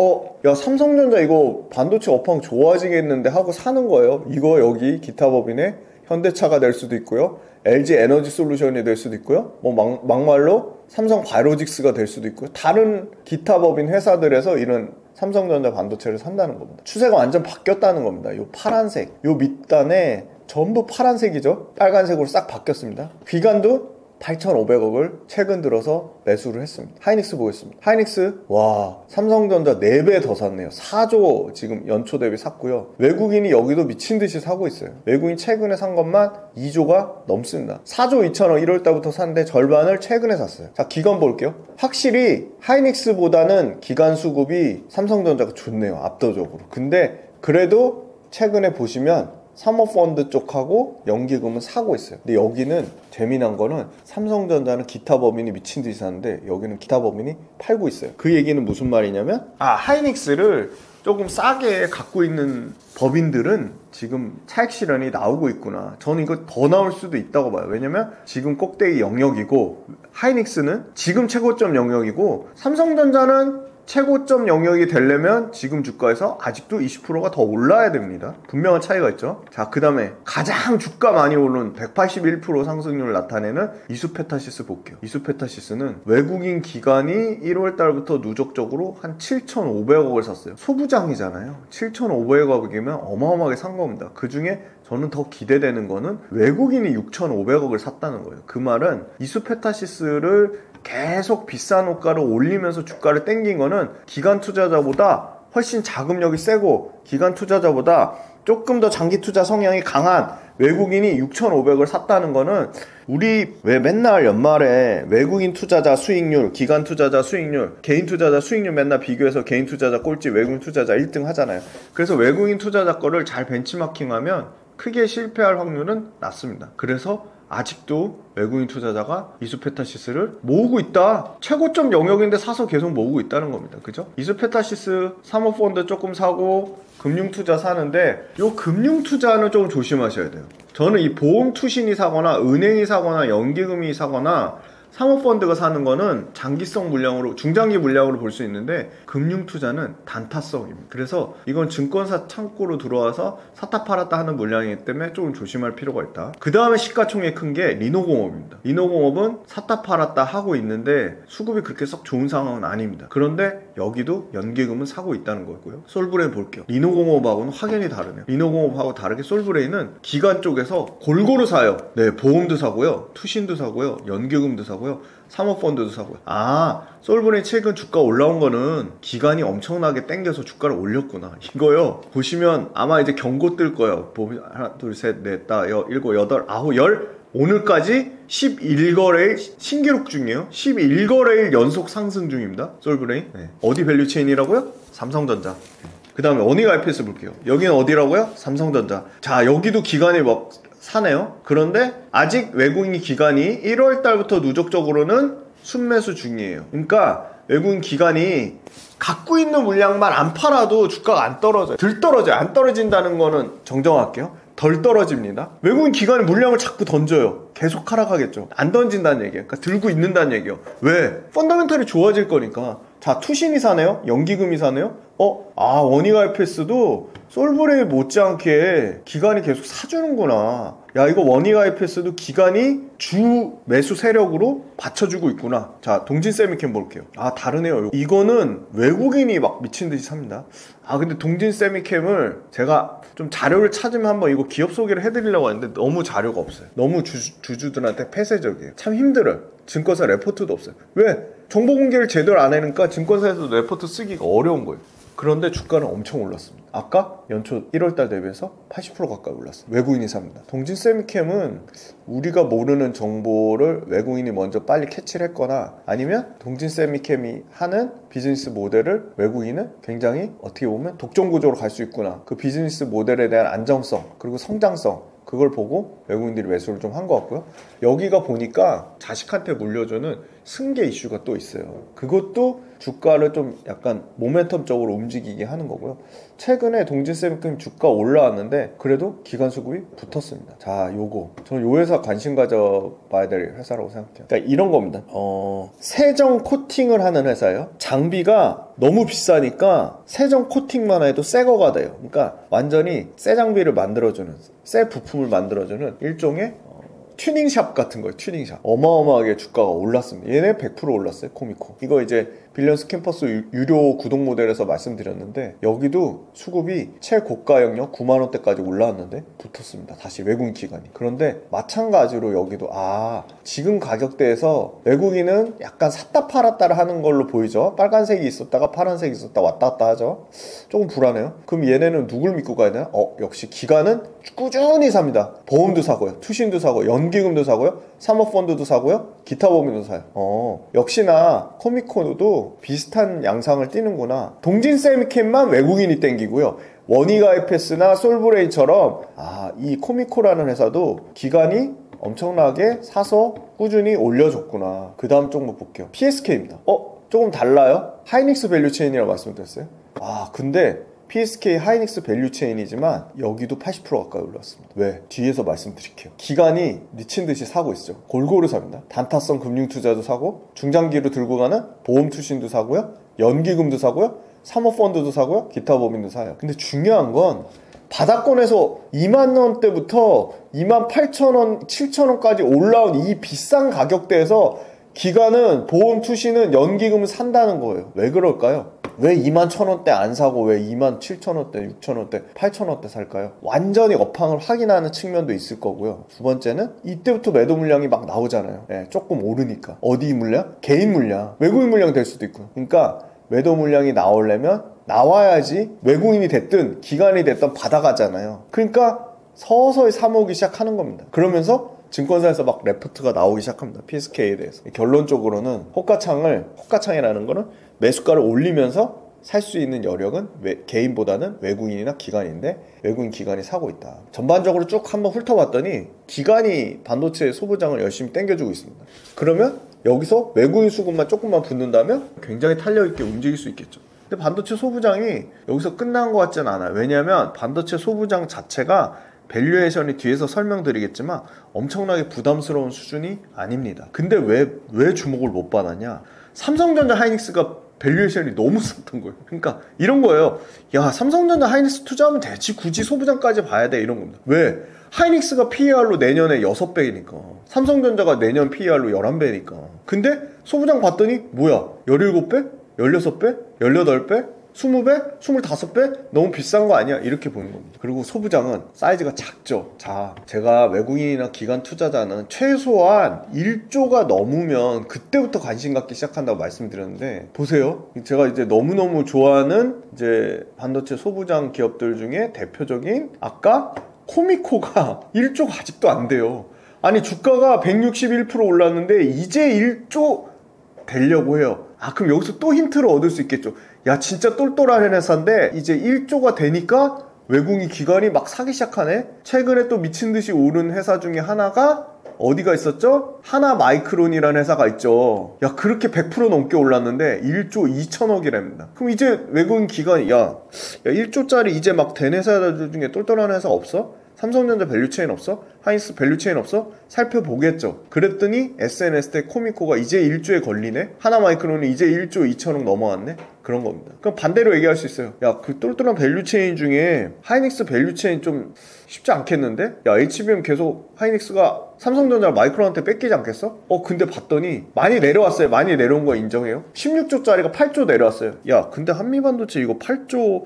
야, 삼성전자 이거 반도체 업황 좋아지겠는데 하고 사는 거예요. 이거 여기 기타 법인의 현대차가 될 수도 있고요, LG 에너지 솔루션이 될 수도 있고요, 뭐 막말로 삼성 바이오로직스가 될 수도 있고요. 다른 기타 법인 회사들에서 이런 삼성전자 반도체를 산다는 겁니다. 추세가 완전 바뀌었다는 겁니다. 요 파란색, 요 밑단에 전부 파란색이죠. 빨간색으로 싹 바뀌었습니다. 기관도 8,500억을 최근 들어서 매수를 했습니다. 하이닉스 보겠습니다. 하이닉스, 와, 삼성전자 4배 더 샀네요. 4조 지금 연초 대비 샀고요. 외국인이 여기도 미친 듯이 사고 있어요. 외국인 최근에 산 것만 2조가 넘습니다. 4조 2천억 1월 달부터 샀는데 절반을 최근에 샀어요. 자, 기관 볼게요. 확실히 하이닉스보다는 기관 수급이 삼성전자가 좋네요, 압도적으로. 근데 그래도 최근에 보시면 사모펀드 쪽하고 연기금은 사고 있어요. 근데 여기는 재미난 거는 삼성전자는 기타 법인이 미친 듯이 사는데 여기는 기타 법인이 팔고 있어요. 그 얘기는 무슨 말이냐면, 하이닉스를 조금 싸게 갖고 있는 법인들은 지금 차익 실현이 나오고 있구나. 저는 이거 더 나올 수도 있다고 봐요. 왜냐면 지금 꼭대기 영역이고 하이닉스는 지금 최고점 영역이고 삼성전자는 최고점 영역이 되려면 지금 주가에서 아직도 20%가 더 올라야 됩니다. 분명한 차이가 있죠. 자, 그 다음에 가장 주가 많이 오른 181% 상승률을 나타내는 이수페타시스 볼게요. 이수페타시스는 외국인 기관이 1월달부터 누적적으로 한 7,500억을 샀어요. 소부장이잖아요. 7,500억이면 어마어마하게 산 겁니다. 그 중에 저는 더 기대되는 거는 외국인이 6,500억을 샀다는 거예요. 그 말은 이수페타시스를 계속 비싼 호가를 올리면서 주가를 땡긴 거는 기관 투자자보다 훨씬 자금력이 세고 기관 투자자보다 조금 더 장기 투자 성향이 강한 외국인이 6,500을 샀다는 거는 우리 왜 맨날 연말에 외국인 투자자 수익률, 기관 투자자 수익률, 개인 투자자 수익률 맨날 비교해서 개인 투자자 꼴찌, 외국인 투자자 1등 하잖아요. 그래서 외국인 투자자 거를 잘 벤치마킹하면 크게 실패할 확률은 낮습니다. 그래서 아직도 외국인 투자자가 이수페타시스를 모으고 있다. 최고점 영역인데 사서 계속 모으고 있다는 겁니다. 그죠? 이수페타시스 사모펀드 조금 사고 금융투자 사는데 요 금융투자는 좀 조심하셔야 돼요. 저는 이 보험투신이 사거나 은행이 사거나 연기금이 사거나 사모펀드가 사는 거는 장기성 물량으로, 중장기 물량으로 볼 수 있는데 금융투자는 단타성입니다. 그래서 이건 증권사 창고로 들어와서 샀다 팔았다 하는 물량이기 때문에 조금 조심할 필요가 있다. 그 다음에 시가총액 큰 게 리노공업입니다. 리노공업은 샀다 팔았다 하고 있는데 수급이 그렇게 썩 좋은 상황은 아닙니다. 그런데 여기도 연기금은 사고 있다는 거고요. 솔브레인 볼게요. 리노공업하고는 확연히 다르네요. 리노공업하고 다르게 솔브레인은 기관 쪽에서 골고루 사요. 네, 보험도 사고요, 투신도 사고요, 연기금도 사고요, 사모펀드도 사고요. 아, 솔브레인 최근 주가 올라온 거는 기관이 엄청나게 땡겨서 주가를 올렸구나, 이거요. 보시면 아마 이제 경고 뜰 거예요. 하나, 둘, 셋, 넷, 다, 일곱, 여덟, 아홉, 열, 오늘까지 11거래일 신기록 중이에요. 11거래일 연속 상승 중입니다, 솔브레인. 네. 어디 밸류체인이라고요? 삼성전자. 그 다음에 어니가 IPS 볼게요. 여기는 어디라고요? 삼성전자. 자, 여기도 기관이 막 사네요. 그런데 아직 외국인 기관이 1월달부터 누적적으로는 순매수 중이에요. 그러니까 외국인 기관이 갖고 있는 물량만 안 팔아도 주가가 안 떨어져요. 덜 떨어져요. 안 떨어진다는 거는 정정할게요. 덜 떨어집니다. 외국인 기관이 물량을 자꾸 던져요. 계속 하락하겠죠. 안 던진다는 얘기예요. 그러니까 들고 있는다는 얘기예요. 왜? 펀더멘털이 좋아질 거니까. 자, 투신이 사네요. 연기금이 사네요. 원익 IPS도 솔브레인 못지않게 기관이 계속 사주는구나. 야, 이거 원익 IPS도 기관이 주 매수 세력으로 받쳐주고 있구나. 자, 동진세미캠 볼게요. 아, 다르네요. 이거는 외국인이 막 미친듯이 삽니다. 아, 근데 동진세미캠을 제가 좀 자료를 찾으면 한번 이거 기업 소개를 해드리려고 하는데 너무 자료가 없어요. 너무 주주들한테 폐쇄적이에요. 참 힘들어요. 증권사 레포트도 없어요. 왜? 정보 공개를 제대로 안 하니까 증권사에서도 레포트 쓰기가 어려운 거예요. 그런데 주가는 엄청 올랐습니다. 아까 연초 1월달 대비해서 80% 가까이 올랐어요. 외국인이 삽니다. 동진세미캠은 우리가 모르는 정보를 외국인이 먼저 빨리 캐치를 했거나 아니면 동진세미캠이 하는 비즈니스 모델을 외국인은 굉장히 어떻게 보면 독점 구조로 갈 수 있구나. 그 비즈니스 모델에 대한 안정성 그리고 성장성, 그걸 보고 외국인들이 매수를 좀 한 것 같고요. 여기가 보니까 자식한테 물려주는 승계 이슈가 또 있어요. 그것도 주가를 좀 약간 모멘텀적으로 움직이게 하는 거고요. 최근에 동진세미캠 주가 올라왔는데 그래도 기관 수급이 붙었습니다. 자, 요거 저는 요 회사 관심 가져봐야 될 회사라고 생각해요. 그러니까 이런 겁니다. 세정 코팅을 하는 회사예요. 장비가 너무 비싸니까 세정 코팅만 해도 새 거가 돼요. 그러니까 완전히 새 장비를 만들어주는, 새 부품을 만들어주는 일종의 튜닝샵 같은 거예요. 튜닝샵. 어마어마하게 주가가 올랐습니다. 얘네 100% 올랐어요. 코미코. 이거 이제 빌리언스 캠퍼스 유료 구독 모델에서 말씀드렸는데 여기도 수급이 최고가 영역 9만원대까지 올라왔는데 붙었습니다. 다시 외국인 기관이. 그런데 마찬가지로 여기도 지금 가격대에서 외국인은 약간 샀다 팔았다를 하는 걸로 보이죠. 빨간색이 있었다가 파란색이 있었다 왔다 갔다 하죠. 조금 불안해요. 그럼 얘네는 누굴 믿고 가야 되나? 역시 기관은 꾸준히 삽니다. 보험도 사고요, 투신도 사고요, 연기금도 사고요, 사모펀드도 사고요, 기타 법인도 사요. 역시나 코미코도 비슷한 양상을 띠는구나. 동진세미캠만 외국인이 땡기고요. 원익 IPS나 솔브레인처럼 이 코미코라는 회사도 기관이 엄청나게 사서 꾸준히 올려줬구나. 그 다음 종목 볼게요. PSK입니다. 조금 달라요? 하이닉스 밸류체인이라고 말씀드렸어요. 근데 PSK 하이닉스 밸류체인이지만 여기도 80% 가까이 올랐습니다. 왜? 뒤에서 말씀드릴게요. 기관이 미친 듯이 사고 있죠. 골고루 삽니다. 단타성 금융투자도 사고, 중장기로 들고 가는 보험투신도 사고요, 연기금도 사고요, 사모펀드도 사고요, 기타 법인도 사요. 근데 중요한 건 바닥권에서 2만 원대부터 2만 8천 원, 7천 원까지 올라온 이 비싼 가격대에서 기관은 보험 투시는 연기금을 산다는 거예요. 왜 그럴까요? 왜 2만 1천 원대 안 사고 왜 2만 7천 원대, 6천 원대, 8천 원대 살까요? 완전히 업황을 확인하는 측면도 있을 거고요. 두 번째는 이때부터 매도 물량이 막 나오잖아요. 조금 오르니까. 어디 물량? 개인 물량. 외국인 물량 될 수도 있고요. 그러니까 매도 물량이 나오려면 나와야지 외국인이 됐든 기관이 됐든 받아가잖아요. 그러니까 서서히 사모으기 시작하는 겁니다. 그러면서 증권사에서 막 레포트가 나오기 시작합니다. PSK에 대해서. 결론적으로는 호가창이라는 거는 매수가를 올리면서 살 수 있는 여력은 개인보다는 외국인이나 기관인데 외국인 기관이 사고 있다. 전반적으로 쭉 한번 훑어봤더니 기관이 반도체 소부장을 열심히 땡겨주고 있습니다. 그러면 여기서 외국인 수급만 조금만 붙는다면 굉장히 탄력있게 움직일 수 있겠죠. 근데 반도체 소부장이 여기서 끝난 것 같지는 않아요. 왜냐하면 반도체 소부장 자체가 밸류에이션이 뒤에서 설명드리겠지만 엄청나게 부담스러운 수준이 아닙니다. 근데 왜 주목을 못 받았냐? 삼성전자 하이닉스가 밸류에이션이 너무 쌌던 거예요. 그러니까 이런 거예요. 야, 삼성전자 하이닉스 투자하면 되지, 굳이 소부장까지 봐야 돼, 이런 겁니다. 왜? 하이닉스가 PER로 내년에 6배니까 삼성전자가 내년 PER로 11배니까. 근데 소부장 봤더니 뭐야? 17배? 16배? 18배? 20배? 25배? 너무 비싼 거 아니야? 이렇게 보는 겁니다. 그리고 소부장은 사이즈가 작죠. 자, 제가 외국인이나 기관 투자자는 최소한 1조가 넘으면 그때부터 관심 갖기 시작한다고 말씀드렸는데, 보세요. 제가 이제 너무너무 좋아하는 이제 반도체 소부장 기업들 중에 대표적인 아까 코미코가 1조가 아직도 안 돼요. 아니, 주가가 161% 올랐는데 이제 1조 되려고 해요. 아, 그럼 여기서 또 힌트를 얻을 수 있겠죠. 야, 진짜 똘똘한 회사인데 이제 1조가 되니까 외국인 기관이 막 사기 시작하네. 최근에 또 미친듯이 오른 회사 중에 하나가 어디가 있었죠? 하나마이크론이라는 회사가 있죠. 야, 그렇게 100% 넘게 올랐는데 1조 2천억이랍니다. 그럼 이제 외국인 기관이 야 1조짜리 이제 막 된 회사들 중에 똘똘한 회사 없어? 삼성전자 밸류체인 없어? 하이닉스 밸류체인 없어? 살펴보겠죠. 그랬더니 SNS 때 코미코가 이제 1조에 걸리네? 하나마이크론이 이제 1조 2천억 넘어왔네? 그런 겁니다. 그럼 반대로 얘기할 수 있어요. 야, 그 똘똘한 밸류체인 중에 하이닉스 밸류체인 좀 쉽지 않겠는데? 야, HBM 계속 하이닉스가 삼성전자를 마이크론한테 뺏기지 않겠어? 근데 봤더니 많이 내려왔어요. 많이 내려온 거 인정해요? 16조짜리가 8조 내려왔어요. 야, 근데 한미반도체 이거 8조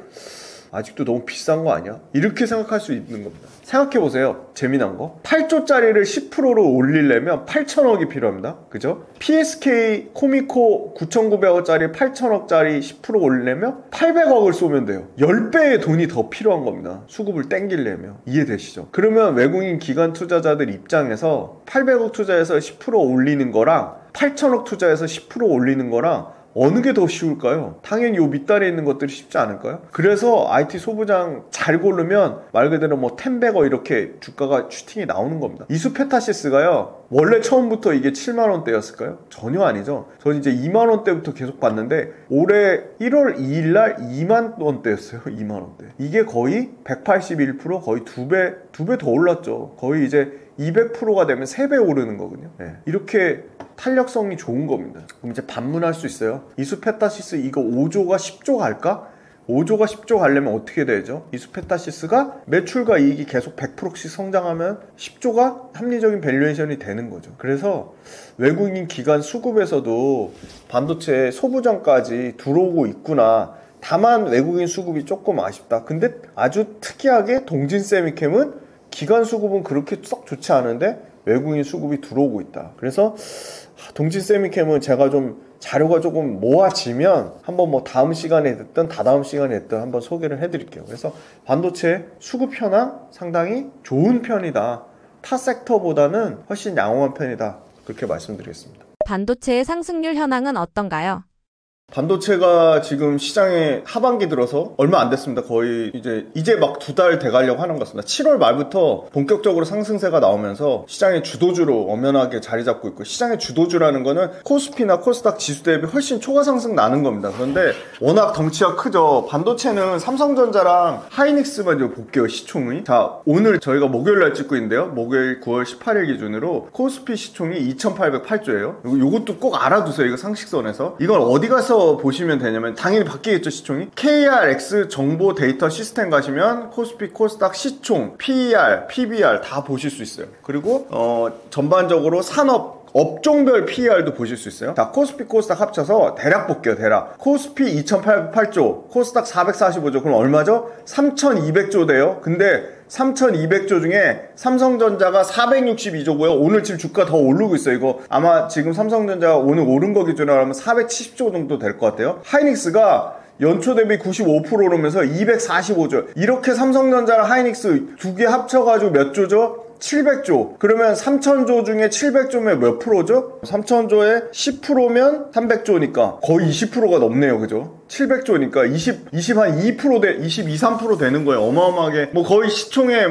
아직도 너무 비싼 거 아니야? 이렇게 생각할 수 있는 겁니다. 생각해보세요. 재미난 거. 8조짜리를 10%로 올리려면 8천억이 필요합니다. 그죠? PSK 코미코 9,900억짜리 8천억짜리 10% 올리려면 800억을 쏘면 돼요. 10배의 돈이 더 필요한 겁니다. 수급을 땡기려면. 이해되시죠? 그러면 외국인 기관 투자자들 입장에서 800억 투자해서 10% 올리는 거랑 8천억 투자해서 10% 올리는 거랑 어느 게 더 쉬울까요? 당연히 요 밑단에 있는 것들이 쉽지 않을까요? 그래서 IT 소부장 잘 고르면 말 그대로 뭐 10배거 이렇게 주가가 슈팅이 나오는 겁니다. 이수페타시스가요, 원래 처음부터 이게 7만원대였을까요? 전혀 아니죠. 저는 이제 2만원대부터 계속 봤는데 올해 1월 2일날 2만원대였어요. 2만원대. 이게 거의 181%, 거의 2배 더 올랐죠. 거의 이제 200%가 되면 3배 오르는 거거든요. 이렇게 탄력성이 좋은 겁니다. 그럼 이제 반문할 수 있어요. 이수페타시스 이거 5조가 10조 갈까? 5조가 10조 가려면 어떻게 되죠? 이수페타시스가 매출과 이익이 계속 100%씩 성장하면 10조가 합리적인 밸류에이션이 되는 거죠. 그래서 외국인 기관 수급에서도 반도체 소부장까지 들어오고 있구나. 다만 외국인 수급이 조금 아쉽다. 근데 아주 특이하게 동진세미캠은 기관 수급은 그렇게 썩 좋지 않은데 외국인 수급이 들어오고 있다. 그래서 동진세미캠은 제가 좀 자료가 조금 모아지면 한번 뭐 다음 시간에 됐든 다다음 시간에 됐든 한번 소개를 해드릴게요. 그래서 반도체 수급 현황 상당히 좋은 편이다. 타 섹터보다는 훨씬 양호한 편이다. 그렇게 말씀드리겠습니다. 반도체의 상승률 현황은 어떤가요? 반도체가 지금 시장에 하반기 들어서 얼마 안 됐습니다. 거의 이제 막 2달 돼가려고 하는 것 같습니다. 7월 말부터 본격적으로 상승세가 나오면서 시장의 주도주로 엄연하게 자리 잡고 있고, 시장의 주도주라는 거는 코스피나 코스닥 지수 대비 훨씬 초과 상승 나는 겁니다. 그런데 워낙 덩치가 크죠. 반도체는 삼성전자랑 하이닉스만 좀 볼게요. 시총이. 자, 오늘 저희가 목요일날 찍고 있는데요. 목요일 9월 18일 기준으로 코스피 시총이 2,808조예요. 요것도 꼭 알아두세요. 이거 상식선에서. 이걸 어디 가서 보시면 되냐면, 당연히 바뀌겠죠, 시총이. KRX 정보 데이터 시스템 가시면 코스피 코스닥 시총, PER, PBR 다 보실 수 있어요. 그리고 전반적으로 산업 업종별 PER도 보실 수 있어요. 자, 코스피 코스닥 합쳐서 대략 볼게요. 대략 코스피 2,808조, 코스닥 445조. 그럼 얼마죠? 3,200조 돼요. 근데 3,200조 중에 삼성전자가 462조고요. 오늘 지금 주가 더 오르고 있어요. 이거 아마 지금 삼성전자가 오늘 오른 거 기준으로 하면 470조 정도 될 것 같아요. 하이닉스가 연초 대비 95% 오르면서 245조. 이렇게 삼성전자랑 하이닉스 두 개 합쳐가지고 몇 조죠? 700조. 그러면 3,000조 중에 700조면 몇 프로죠? 3,000조에 10%면 300조니까 거의 20%가 넘네요. 그죠? 700조니까 22, 3% 되는 거예요. 어마어마하게. 뭐 거의 시총의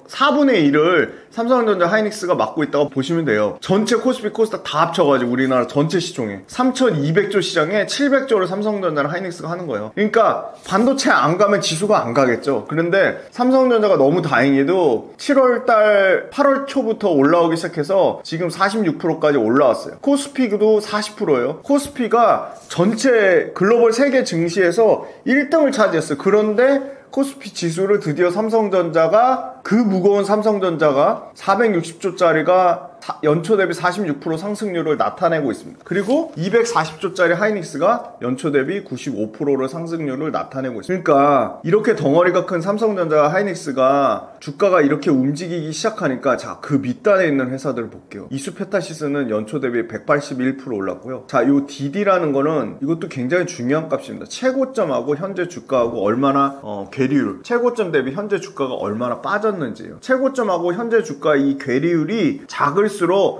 4분의 1을 삼성전자 하이닉스가 맡고 있다고 보시면 돼요. 전체 코스피 코스닥 다 합쳐가지고 우리나라 전체 시총에 3,200조 시장에 700조를 삼성전자랑 하이닉스가 하는 거예요. 그러니까 반도체 안 가면 지수가 안 가겠죠. 그런데 삼성전자가 너무 다행히도 7월달 8월 초부터 올라오기 시작해서 지금 46%까지 올라왔어요. 코스피도 40%예요. 코스피가 전체 글로벌 세계 증시에서 1등을 차지했어요. 그런데 코스피 지수를 드디어 삼성전자가, 그 무거운 삼성전자가 460조짜리가 연초 대비 46% 상승률을 나타내고 있습니다. 그리고 240조짜리 하이닉스가 연초 대비 95%를 상승률을 나타내고 있습니다. 그러니까 이렇게 덩어리가 큰 삼성전자와 하이닉스가 주가가 이렇게 움직이기 시작하니까, 자, 그 밑단에 있는 회사들을 볼게요. 이수페타시스는 연초 대비 181% 올랐고요. 자, 요 DD라는 거는 이것도 굉장히 중요한 값입니다. 최고점하고 현재 주가하고 얼마나 괴리율, 최고점 대비 현재 주가가 얼마나 빠졌는지예요. 최고점하고 현재 주가 이 괴리율이 작을수록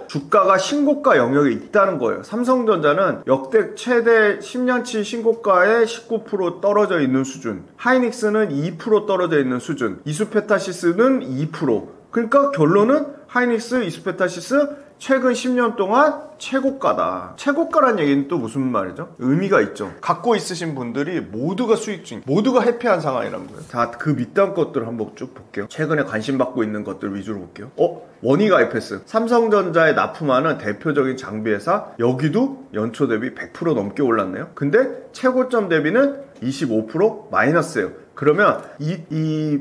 주가가 신고가 영역에 있다는 거예요. 삼성전자는 역대 최대 10년치 신고가에 19% 떨어져 있는 수준, 하이닉스는 2% 떨어져 있는 수준, 이수페타시스는 2%. 그러니까 결론은 하이닉스, 이수페타시스 최근 10년 동안 최고가다. 최고가란 얘기는 또 무슨 말이죠? 의미가 있죠. 갖고 있으신 분들이 모두가 수익 중, 모두가 해피한 상황이라는 거예요. 자, 그 밑단 것들을 한번 쭉 볼게요. 최근에 관심 받고 있는 것들 위주로 볼게요. 원익IPS. 삼성전자에 납품하는 대표적인 장비회사. 여기도 연초 대비 100% 넘게 올랐네요. 근데 최고점 대비는 25% 마이너스예요. 그러면 이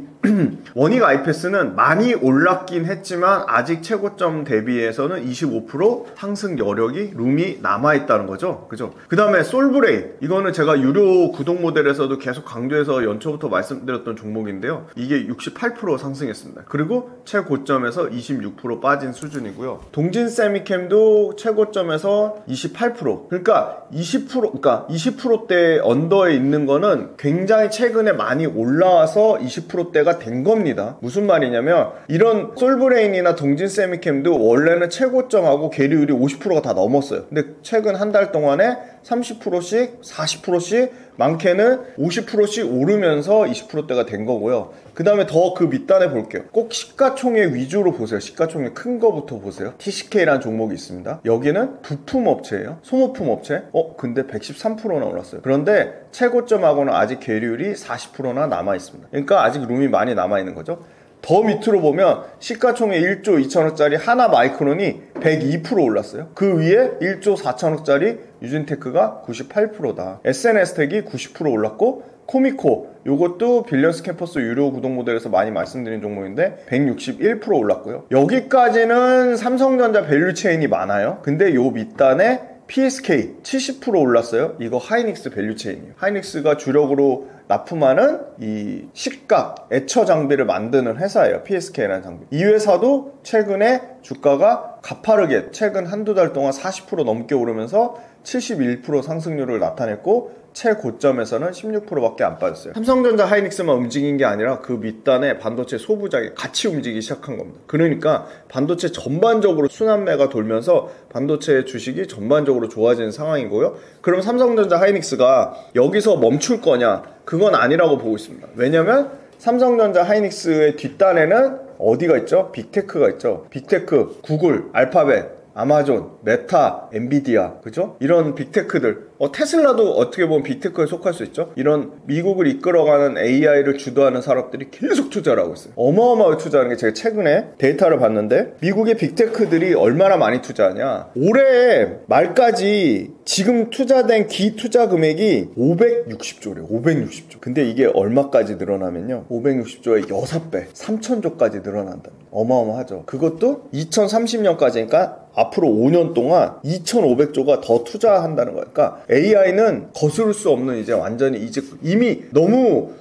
원익IPS는 많이 올랐긴 했지만 아직 최고점 대비해서는 25% 상승 여력이 룸이 남아있다는 거죠. 그죠? 그 다음에 솔브레인. 이거는 제가 유료 구독 모델에서도 계속 강조해서 연초부터 말씀드렸던 종목인데요. 이게 68% 상승했습니다. 그리고 최고점에서 26% 빠진 수준이고요. 동진세미캠도 최고점에서 28%. 그러니까 20%대 언더에 있는 거는 굉장히 최근에 많이 올라와서 20%대가 된 겁니다. 무슨 말이냐면, 이런 솔브레인이나 동진세미캠도 원래는 최고점하고 괴리율이 50%가 다 넘었어요. 근데 최근 한 달 동안에 30%씩 40%씩 많게는 50%씩 오르면서 20%대가 된 거고요. 그 다음에 더 그 밑단에 볼게요. 꼭 시가총액 위주로 보세요. 시가총액 큰 거부터 보세요. TCK라는 종목이 있습니다. 여기는 부품업체예요. 소모품업체. 근데 113%나 올랐어요. 그런데 최고점하고는 아직 괴리율이 40%나 남아있습니다. 그러니까 아직 룸이 많이 남아있는 거죠. 더 밑으로 보면 시가총액 1조 2천억짜리 하나마이크론이 102% 올랐어요. 그 위에 1조 4천억짜리 유진테크가 98%다. SNS텍이 90% 올랐고, 코미코, 요것도 빌리언스 캠퍼스 유료 구독 모델에서 많이 말씀드린 종목인데 161% 올랐고요. 여기까지는 삼성전자 밸류체인이 많아요. 근데 요 밑단에 PSK 70% 올랐어요. 이거 하이닉스 밸류체인이에요. 하이닉스가 주력으로 납품하는 이 식각, 애처 장비를 만드는 회사예요. PSK라는 장비. 이 회사도 최근에 주가가 가파르게 최근 한두 달 동안 40% 넘게 오르면서 71% 상승률을 나타냈고 최고점에서는 16%밖에 안 빠졌어요. 삼성전자 하이닉스만 움직인 게 아니라 그 밑단에 반도체 소부장이 같이 움직이기 시작한 겁니다. 그러니까 반도체 전반적으로 순환매가 돌면서 반도체 주식이 전반적으로 좋아지는 상황이고요. 그럼 삼성전자 하이닉스가 여기서 멈출 거냐? 그건 아니라고 보고 있습니다. 왜냐면 삼성전자 하이닉스의 뒷단에는 어디가 있죠? 빅테크가 있죠. 빅테크, 구글, 알파벳, 아마존, 메타, 엔비디아, 그죠? 이런 빅테크들. 테슬라도 어떻게 보면 빅테크에 속할 수 있죠? 이런 미국을 이끌어가는 AI를 주도하는 사람들이 계속 투자를 하고 있어요. 어마어마하게 투자하는 게 제가 최근에 데이터를 봤는데 미국의 빅테크들이 얼마나 많이 투자하냐? 올해 말까지 지금 투자된 기투자 금액이 560조래요. 560조. 근데 이게 얼마까지 늘어나면요. 560조의 6배, 3천조까지 늘어난답니다. 어마어마하죠. 그것도 2030년까지니까 앞으로 5년 동안 2,500조가 더 투자한다는 거예요. 그러니까 AI는 거스를 수 없는 이제 완전히 이제 이미 너무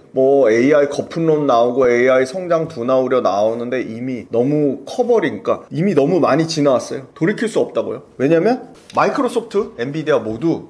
AI 거품론 나오고 AI 성장 둔화우려 나오는데 이미 너무 커버리니까 이미 너무 많이 지나왔어요. 돌이킬 수 없다고요. 왜냐면 마이크로소프트, 엔비디아 모두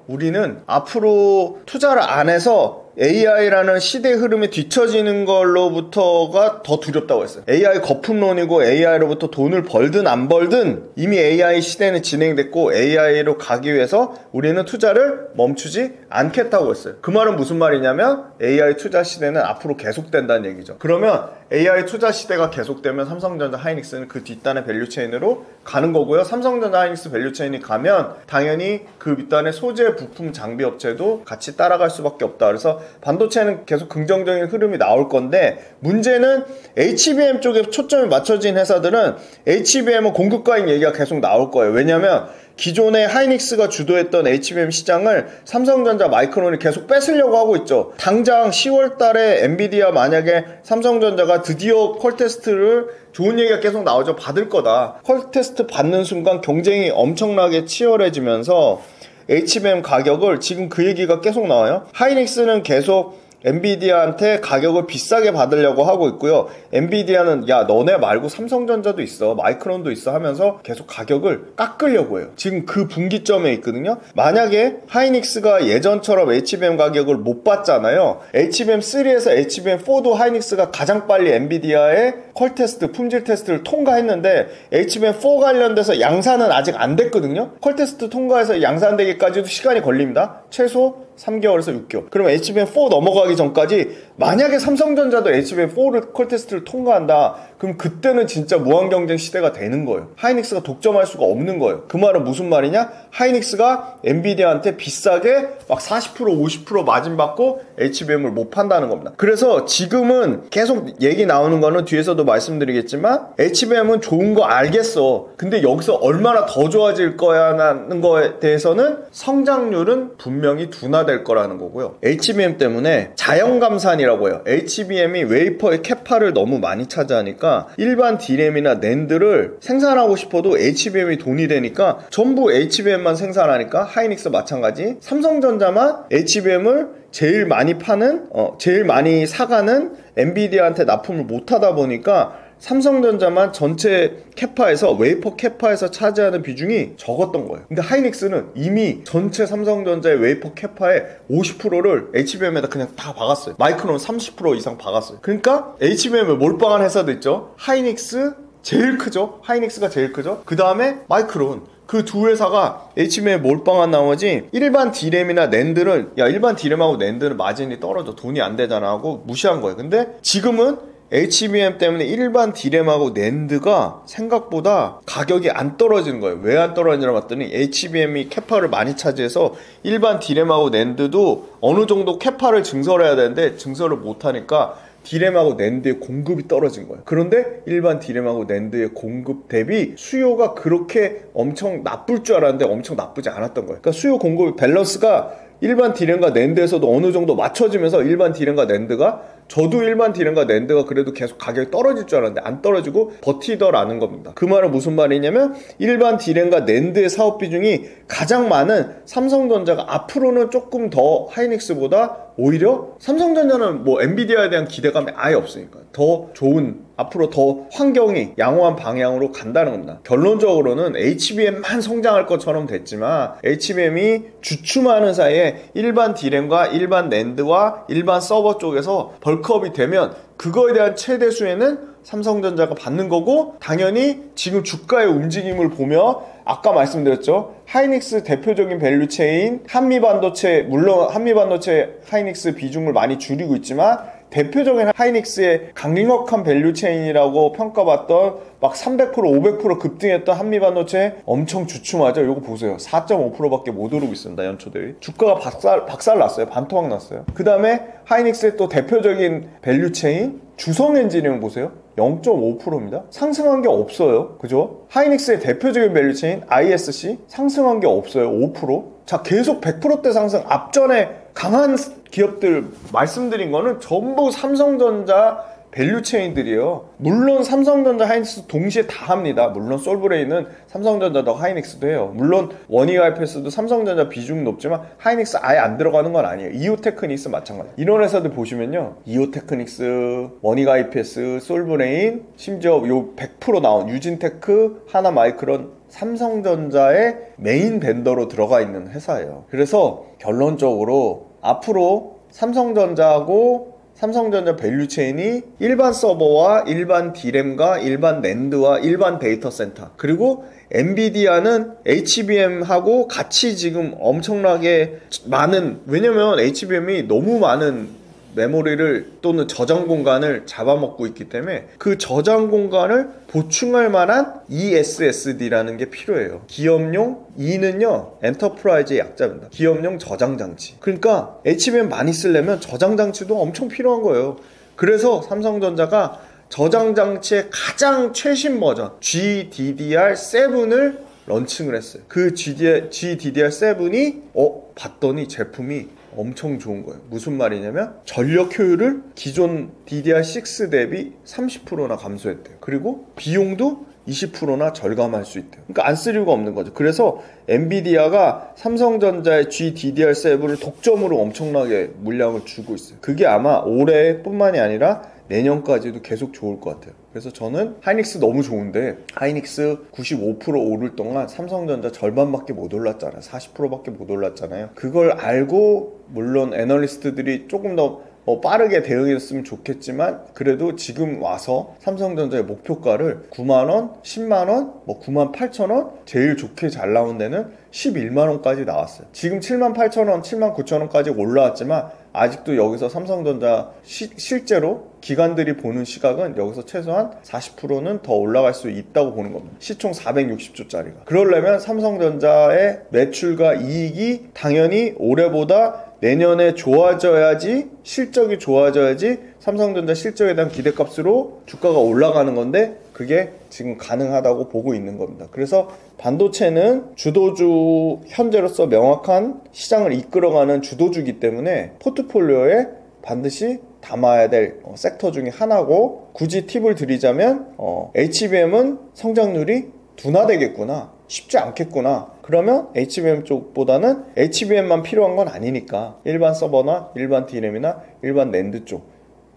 우리는 앞으로 투자를 안 해서 AI라는 시대 흐름에 뒤처지는 걸로부터가 더 두렵다고 했어요. AI 거품론이고 AI로부터 돈을 벌든 안 벌든 이미 AI 시대는 진행됐고 AI로 가기 위해서 우리는 투자를 멈추지 않겠다고 했어요. 그 말은 무슨 말이냐면 AI 투자 시대는 앞으로 계속된다는 얘기죠. 그러면 AI 투자 시대가 계속되면 삼성전자 하이닉스는 그 뒷단의 밸류체인으로 가는 거고요. 삼성전자 하이닉스 밸류체인이 가면 당연히 그 밑단의 소재 부품 장비 업체도 같이 따라갈 수밖에 없다. 그래서 반도체는 계속 긍정적인 흐름이 나올 건데 문제는 HBM 쪽에 초점이 맞춰진 회사들은 HBM은 공급과잉 얘기가 계속 나올 거예요. 왜냐면 기존에 하이닉스가 주도했던 HBM 시장을 삼성전자 마이크론이 계속 뺏으려고 하고 있죠. 당장 10월 달에 엔비디아 만약에 삼성전자가 드디어 퀄테스트를 좋은 얘기가 계속 나오죠. 받을 거다. 퀄테스트 받는 순간 경쟁이 엄청나게 치열해지면서 HBM 가격을 지금 그 얘기가 계속 나와요. 하이닉스는 계속 엔비디아한테 가격을 비싸게 받으려고 하고 있고요. 엔비디아는 야 너네 말고 삼성전자도 있어 마이크론도 있어 하면서 계속 가격을 깎으려고 해요. 지금 그 분기점에 있거든요. 만약에 하이닉스가 예전처럼 HBM 가격을 못 받잖아요. HBM3에서 HBM4도 하이닉스가 가장 빨리 엔비디아의 퀄 테스트, 품질 테스트를 통과했는데 HBM4 관련돼서 양산은 아직 안 됐거든요. 퀄 테스트 통과해서 양산되기까지도 시간이 걸립니다. 최소 3개월에서 6개월. 그럼 HBM4 넘어가기 전까지 만약에 삼성전자도 HBM4를 퀄 테스트를 통과한다. 그럼 그때는 진짜 무한경쟁 시대가 되는 거예요. 하이닉스가 독점할 수가 없는 거예요. 그 말은 무슨 말이냐? 하이닉스가 엔비디아한테 비싸게 막 40% 50% 마진 받고 HBM을 못 판다는 겁니다. 그래서 지금은 계속 얘기 나오는 거는 뒤에서도 말씀드리겠지만 HBM은 좋은 거 알겠어. 근데 여기서 얼마나 더 좋아질 거야라는 거에 대해서는 성장률은 분명히 둔화될 거라는 거고요. HBM 때문에 자연감산이라고 해요. HBM이 웨이퍼의 캐파를 너무 많이 차지하니까 일반 D램이나 낸드를 생산하고 싶어도 HBM이 돈이 되니까 전부 HBM만 생산하니까 하이닉스 마찬가지 삼성전자만 HBM을 제일 많이 파는 제일 많이 사가는 엔비디아한테 납품을 못하다 보니까 삼성전자만 전체 캐파에서 웨이퍼 캐파에서 차지하는 비중이 적었던 거예요. 근데 하이닉스는 이미 전체 삼성전자의 웨이퍼 캐파의 50%를 HBM에다 그냥 다 박았어요. 마이크론 30% 이상 박았어요. 그러니까 HBM을 몰빵한 회사도 있죠. 하이닉스 제일 크죠. 하이닉스가 제일 크죠. 그 다음에 마이크론. 그 두 회사가 HBM에 몰빵한 나머지 일반 D램이나 낸드를 일반 D램하고 낸드는 마진이 떨어져 돈이 안 되잖아 하고 무시한 거예요. 근데 지금은 HBM 때문에 일반 D램하고 낸드가 생각보다 가격이 안 떨어지는 거예요. 왜 안 떨어지나 봤더니 HBM이 캐파를 많이 차지해서 일반 D램하고 낸드도 어느 정도 캐파를 증설해야 되는데 증설을 못하니까 D램하고 낸드의 공급이 떨어진 거예요. 그런데 일반 D램하고 낸드의 공급 대비 수요가 그렇게 엄청 나쁠 줄 알았는데 엄청 나쁘지 않았던 거예요. 그러니까 수요 공급 밸런스가 일반 D램과 낸드에서도 어느 정도 맞춰지면서 일반 D램과 낸드가 저도 일반 D램과 낸드가 그래도 계속 가격이 떨어질 줄 알았는데 안 떨어지고 버티더라는 겁니다. 그 말은 무슨 말이냐면 일반 D램과 낸드의 사업 비중이 가장 많은 삼성전자가 앞으로는 조금 더 하이닉스보다 오히려 삼성전자는 뭐 엔비디아에 대한 기대감이 아예 없으니까 더 좋은 앞으로 더 환경이 양호한 방향으로 간다는 겁니다. 결론적으로는 HBM만 성장할 것처럼 됐지만 HBM이 주춤하는 사이에 일반 D램과 일반 낸드와 일반 서버 쪽에서 벌크업이 되면 그거에 대한 최대 수혜는 삼성전자가 받는 거고 당연히 지금 주가의 움직임을 보며 아까 말씀드렸죠. 하이닉스 대표적인 밸류체인 한미반도체 물론 한미반도체 하이닉스 비중을 많이 줄이고 있지만 대표적인 하이닉스의 강력한 밸류체인이라고 평가받던 막 300% 500% 급등했던 한미반도체 엄청 주춤하죠. 이거 보세요. 4.5%밖에 못 오르고 있습니다. 연초 대비. 주가가 박살 났어요. 반토막 났어요. 그 다음에 하이닉스의 또 대표적인 밸류체인 주성엔지니어링 보세요. 0.5%입니다. 상승한 게 없어요. 그죠? 하이닉스의 대표적인 밸류체인 ISC 상승한 게 없어요. 5%. 자, 계속 100%대 상승 앞전에 강한 기업들 말씀드린 거는 전부 삼성전자 밸류체인들이에요. 물론 삼성전자 하이닉스 동시에 다 합니다. 물론 솔브레인은 삼성전자도 하이닉스도 해요. 물론 원익IPS도 삼성전자 비중이 높지만 하이닉스 아예 안 들어가는 건 아니에요. 이오테크닉스 마찬가지. 이런 회사들 보시면요. 이오테크닉스, 원익IPS, 솔브레인, 심지어 요 100% 나온 유진테크, 하나마이크론 삼성전자의 메인 벤더로 들어가 있는 회사예요. 그래서 결론적으로 앞으로 삼성전자하고 삼성전자 밸류체인이 일반 서버와 일반 D램과 일반 낸드와 일반 데이터 센터 그리고 엔비디아는 HBM하고 같이 지금 엄청나게 많은 왜냐면 HBM이 너무 많은 메모리를 또는 저장 공간을 잡아먹고 있기 때문에 그 저장 공간을 보충할 만한 ESSD라는 게 필요해요. 기업용 E는요 엔터프라이즈의 약자입니다. 기업용 저장 장치. 그러니까 HBM 많이 쓰려면 저장 장치도 엄청 필요한 거예요. 그래서 삼성전자가 저장 장치의 가장 최신 버전 GDDR7을 런칭을 했어요. 그 GDDR7이 봤더니 제품이 엄청 좋은 거예요. 무슨 말이냐면 전력 효율을 기존 DDR6 대비 30%나 감소했대요. 그리고 비용도 20%나 절감할 수 있대요. 그러니까 안 쓸 이유가 없는 거죠. 그래서 엔비디아가 삼성전자의 GDDR7을 독점으로 엄청나게 물량을 주고 있어요. 그게 아마 올해뿐만이 아니라 내년까지도 계속 좋을 것 같아요. 그래서 저는 하이닉스 너무 좋은데 하이닉스 95% 오를 동안 삼성전자 절반밖에 못 올랐잖아요. 40%밖에 못 올랐잖아요. 그걸 알고 물론 애널리스트들이 조금 더 빠르게 대응했으면 좋겠지만 그래도 지금 와서 삼성전자의 목표가를 9만원, 10만원, 98,000원 제일 좋게 잘 나온 데는 11만원까지 나왔어요. 지금 78,000원, 79,000원까지 올라왔지만 아직도 여기서 삼성전자 실제로 기관들이 보는 시각은 여기서 최소한 40%는 더 올라갈 수 있다고 보는 겁니다. 시총 460조짜리가. 그러려면 삼성전자의 매출과 이익이 당연히 올해보다 내년에 좋아져야지 실적이 좋아져야지 삼성전자 실적에 대한 기대값으로 주가가 올라가는 건데 그게 지금 가능하다고 보고 있는 겁니다. 그래서 반도체는 주도주 현재로서 명확한 시장을 이끌어가는 주도주기 때문에 포트폴리오에 반드시 담아야 될 섹터 중에 하나고 굳이 팁을 드리자면 HBM은 성장률이 둔화되겠구나 쉽지 않겠구나 그러면 HBM 쪽보다는 HBM만 필요한 건 아니니까 일반 서버나 일반 D램이나 일반 낸드 쪽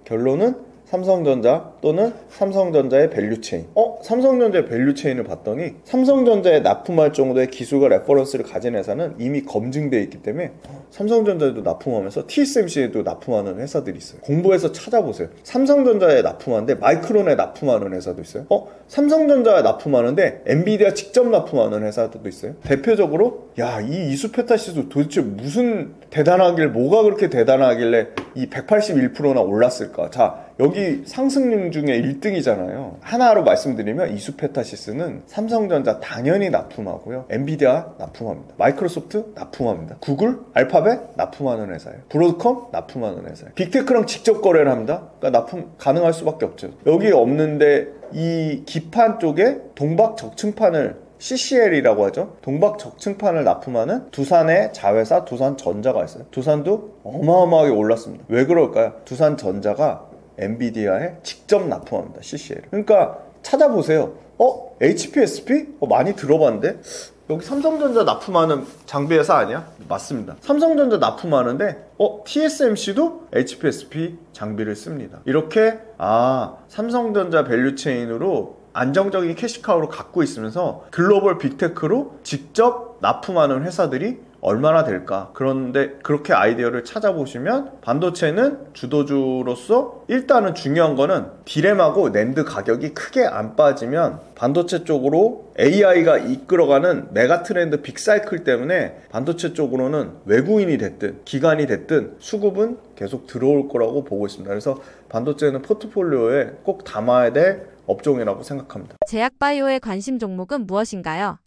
결론은 삼성전자 또는 삼성전자의 밸류체인 삼성전자의 밸류체인을 봤더니 삼성전자에 납품할 정도의 기술과 레퍼런스를 가진 회사는 이미 검증되어 있기 때문에 삼성전자에도 납품하면서 TSMC에도 납품하는 회사들이 있어요. 공부해서 찾아보세요. 삼성전자에 납품하는데 마이크론에 납품하는 회사도 있어요. 삼성전자에 납품하는데 엔비디아 직접 납품하는 회사들도 있어요. 대표적으로 이 이수페타시스 도대체 무슨 대단하길래 뭐가 그렇게 대단하길래 이 181%나 올랐을까. 자 여기 상승률 중에 1등이잖아요. 하나로 말씀드리면 이수페타시스는 삼성전자 당연히 납품하고요. 엔비디아 납품합니다. 마이크로소프트 납품합니다. 구글, 알파벳 납품하는 회사예요. 브로드컴 납품하는 회사예요. 빅테크랑 직접 거래를 합니다. 그러니까 납품 가능할 수밖에 없죠. 여기 없는데 이 기판 쪽에 동박 적층판을 CCL이라고 하죠. 동박 적층판을 납품하는 두산의 자회사 두산전자가 있어요. 두산도 어마어마하게 올랐습니다. 왜 그럴까요? 두산전자가 엔비디아에 직접 납품합니다. CCL. 그러니까 찾아보세요. HPSP? 많이 들어봤는데? 여기 삼성전자 납품하는 장비 회사 아니야? 맞습니다. 삼성전자 납품하는데 TSMC도 HPSP 장비를 씁니다. 이렇게 삼성전자 밸류체인으로 안정적인 캐시카우를 갖고 있으면서 글로벌 빅테크로 직접 납품하는 회사들이 얼마나 될까? 그런데 그렇게 아이디어를 찾아보시면 반도체는 주도주로서 일단은 중요한 거는 디램하고 낸드 가격이 크게 안 빠지면 반도체 쪽으로 AI가 이끌어가는 메가 트렌드 빅사이클 때문에 반도체 쪽으로는 외국인이 됐든 기관이 됐든 수급은 계속 들어올 거라고 보고 있습니다. 그래서 반도체는 포트폴리오에 꼭 담아야 될 업종이라고 생각합니다. 제약바이오의 관심 종목은 무엇인가요?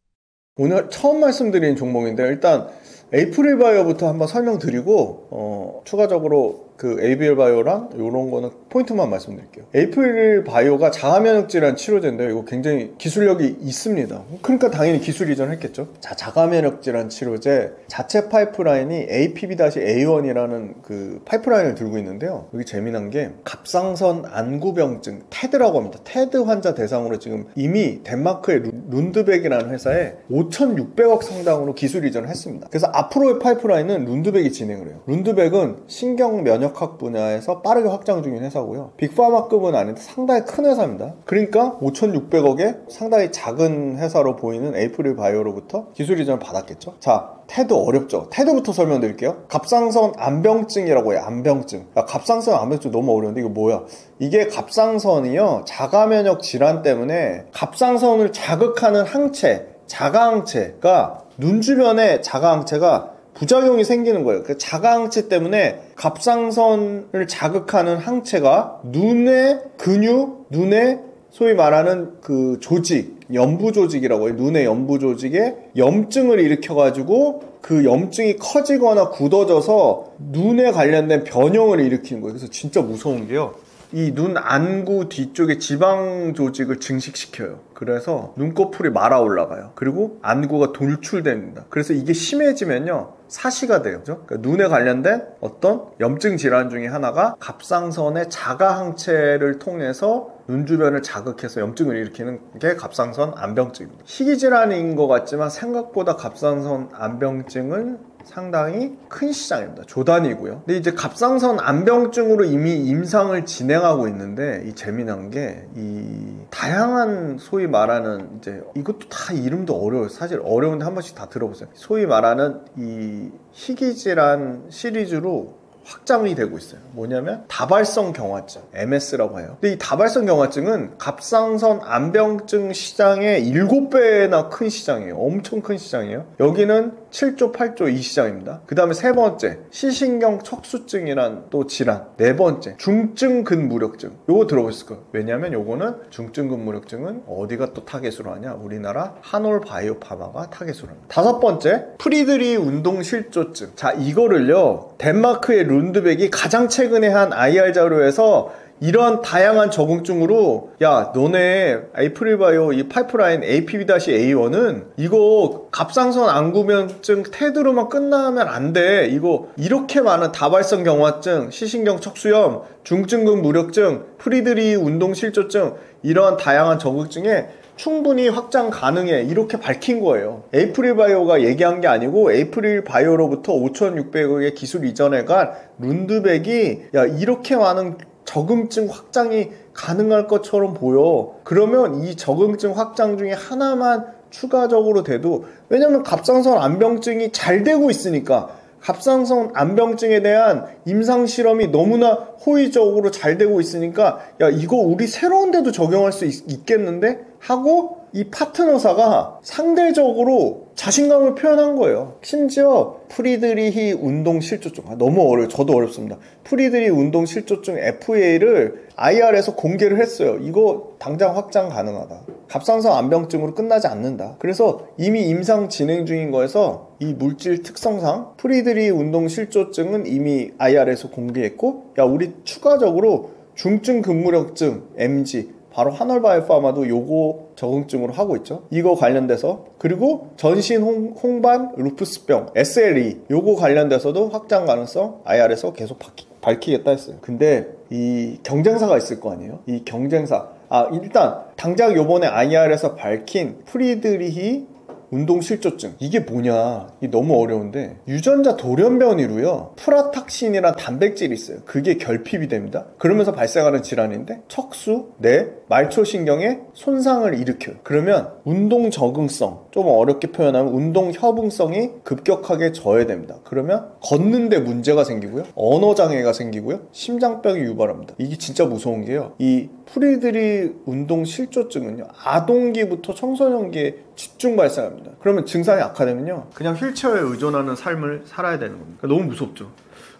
오늘 처음 말씀드린 종목인데 일단 에이프릴바이오부터 한번 설명드리고 추가적으로 그 ABL바이오랑 이런 거는 포인트만 말씀드릴게요. 에이프릴바이오가 자가면역 질환 치료제인데요. 이거 굉장히 기술력이 있습니다. 그러니까 당연히 기술 이전했겠죠. 자, 자가면역 질환 치료제 자체 파이프라인이 APB-A1이라는 그 파이프라인을 들고 있는데요. 여기 재미난 게 갑상선 안구병증 테드라고 합니다. 테드 환자 대상으로 지금 이미 덴마크의 룬드백이라는 회사에 5,600억 상당으로 기술 이전을 했습니다. 그래서 앞으로의 파이프라인은 룬드백이 진행을 해요. 룬드백은 신경면역학 분야에서 빠르게 확장 중인 회사고요. 빅파마급은 아닌데 상당히 큰 회사입니다. 그러니까 5,600억의 상당히 작은 회사로 보이는 에이프릴바이오로부터 기술 이전을 받았겠죠. 자, 테드 어렵죠. 테드부터 설명드릴게요. 갑상선 안병증이라고 해요. 안병증. 갑상선 안병증 너무 어려운데 이거 뭐야? 이게 갑상선이요, 자가면역 질환 때문에 갑상선을 자극하는 항체, 자가항체가 눈 주변에 자가항체가 부작용이 생기는 거예요. 그 자가항체 때문에 갑상선을 자극하는 항체가 눈의 근육, 눈의 소위 말하는 그 조직, 연부 조직이라고 해요. 눈의 연부 조직에 염증을 일으켜가지고 그 염증이 커지거나 굳어져서 눈에 관련된 변형을 일으키는 거예요. 그래서 진짜 무서운 게요, 이 눈 안구 뒤쪽에 지방 조직을 증식시켜요. 그래서 눈꺼풀이 말아 올라가요. 그리고 안구가 돌출됩니다. 그래서 이게 심해지면요, 사시가 돼요. 그죠? 그러니까 눈에 관련된 어떤 염증 질환 중에 하나가 갑상선의 자가항체를 통해서 눈 주변을 자극해서 염증을 일으키는 게 갑상선 안병증입니다. 희귀질환인 것 같지만 생각보다 갑상선 안병증은 상당히 큰 시장입니다. 조단위고요. 근데 이제 갑상선 안병증으로 이미 임상을 진행하고 있는데 이 재미난 게 이 다양한 소위 말하는 이제 이것도 다 이름도 어려워요. 사실 어려운데 한 번씩 다 들어보세요. 소위 말하는 이 희귀질환 시리즈로 확장이 되고 있어요. 뭐냐면 다발성 경화증, MS라고 해요. 근데 이 다발성 경화증은 갑상선 안병증 시장의 7배나 큰 시장이에요. 엄청 큰 시장이에요. 여기는 7조, 8조 이 시장입니다. 그 다음에 세 번째, 시신경 척수증이란 또 질환. 네 번째, 중증근무력증. 요거 들어보셨을 거예요. 왜냐면 요거는 중증근무력증은 어디가 또 타겟으로 하냐? 우리나라 한올바이오파마가 타겟으로 합니다. 다섯 번째, 프리드리 운동실조증. 자, 이거를요, 덴마크의 룬드백이 가장 최근에 한 IR 자료에서 이런 다양한 적응증으로, 야, 너네 에이프릴바이오 이 파이프라인 APB-A1은 이거 갑상선 안구병증 테드로만 끝나면 안 돼. 이거 이렇게 많은 다발성 경화증, 시신경 척수염, 중증근 무력증, 프리드리 운동실조증, 이런 다양한 적응증에 충분히 확장 가능해, 이렇게 밝힌 거예요. 에이프릴바이오가 얘기한 게 아니고 에이프릴바이오로부터 5,600억의 기술 이전에 간 룬드백이 야, 이렇게 많은 적응증 확장이 가능할 것처럼 보여. 그러면 이 적응증 확장 중에 하나만 추가적으로 돼도, 왜냐면 갑상선 안병증이 잘 되고 있으니까, 갑상선 안병증에 대한 임상실험이 너무나 호의적으로 잘 되고 있으니까, 야, 이거 우리 새로운 데도 적용할 수 있겠는데? 하고 이 파트너사가 상대적으로 자신감을 표현한 거예요. 심지어 프리드리히 운동실조증, 너무 어려워요. 저도 어렵습니다. 프리드리히 운동실조증 FA를 IR에서 공개를 했어요. 이거 당장 확장 가능하다. 갑상선 안병증으로 끝나지 않는다. 그래서 이미 임상 진행 중인 거에서 이 물질 특성상 프리드리히 운동실조증은 이미 IR에서 공개했고, 야, 우리 추가적으로 중증근무력증 MG 바로 한올바이오파마도 요거 적응증으로 하고 있죠. 이거 관련돼서 그리고 전신 홍반 루푸스병 SLE 요거 관련돼서도 확장 가능성 IR에서 계속 밝히겠다 했어요. 근데 이 경쟁사가 있을 거 아니에요. 이 경쟁사 일단 당장 요번에 IR에서 밝힌 프리드리히 운동실조증 이게 뭐냐, 이게 너무 어려운데 유전자 돌연변이로요 프라탁신이란 단백질이 있어요. 그게 결핍이 됩니다. 그러면서 발생하는 질환인데 척수, 뇌, 말초신경에 손상을 일으켜요. 그러면 운동 적응성, 좀 어렵게 표현하면 운동 협응성이 급격하게 저해됩니다. 그러면 걷는데 문제가 생기고요, 언어장애가 생기고요, 심장병이 유발합니다. 이게 진짜 무서운 게요, 이 프리드리 운동 실조증은요 아동기부터 청소년기에 집중 발생합니다. 그러면 증상이 악화되면요 그냥 휠체어에 의존하는 삶을 살아야 되는 겁니다. 그러니까 너무 무섭죠.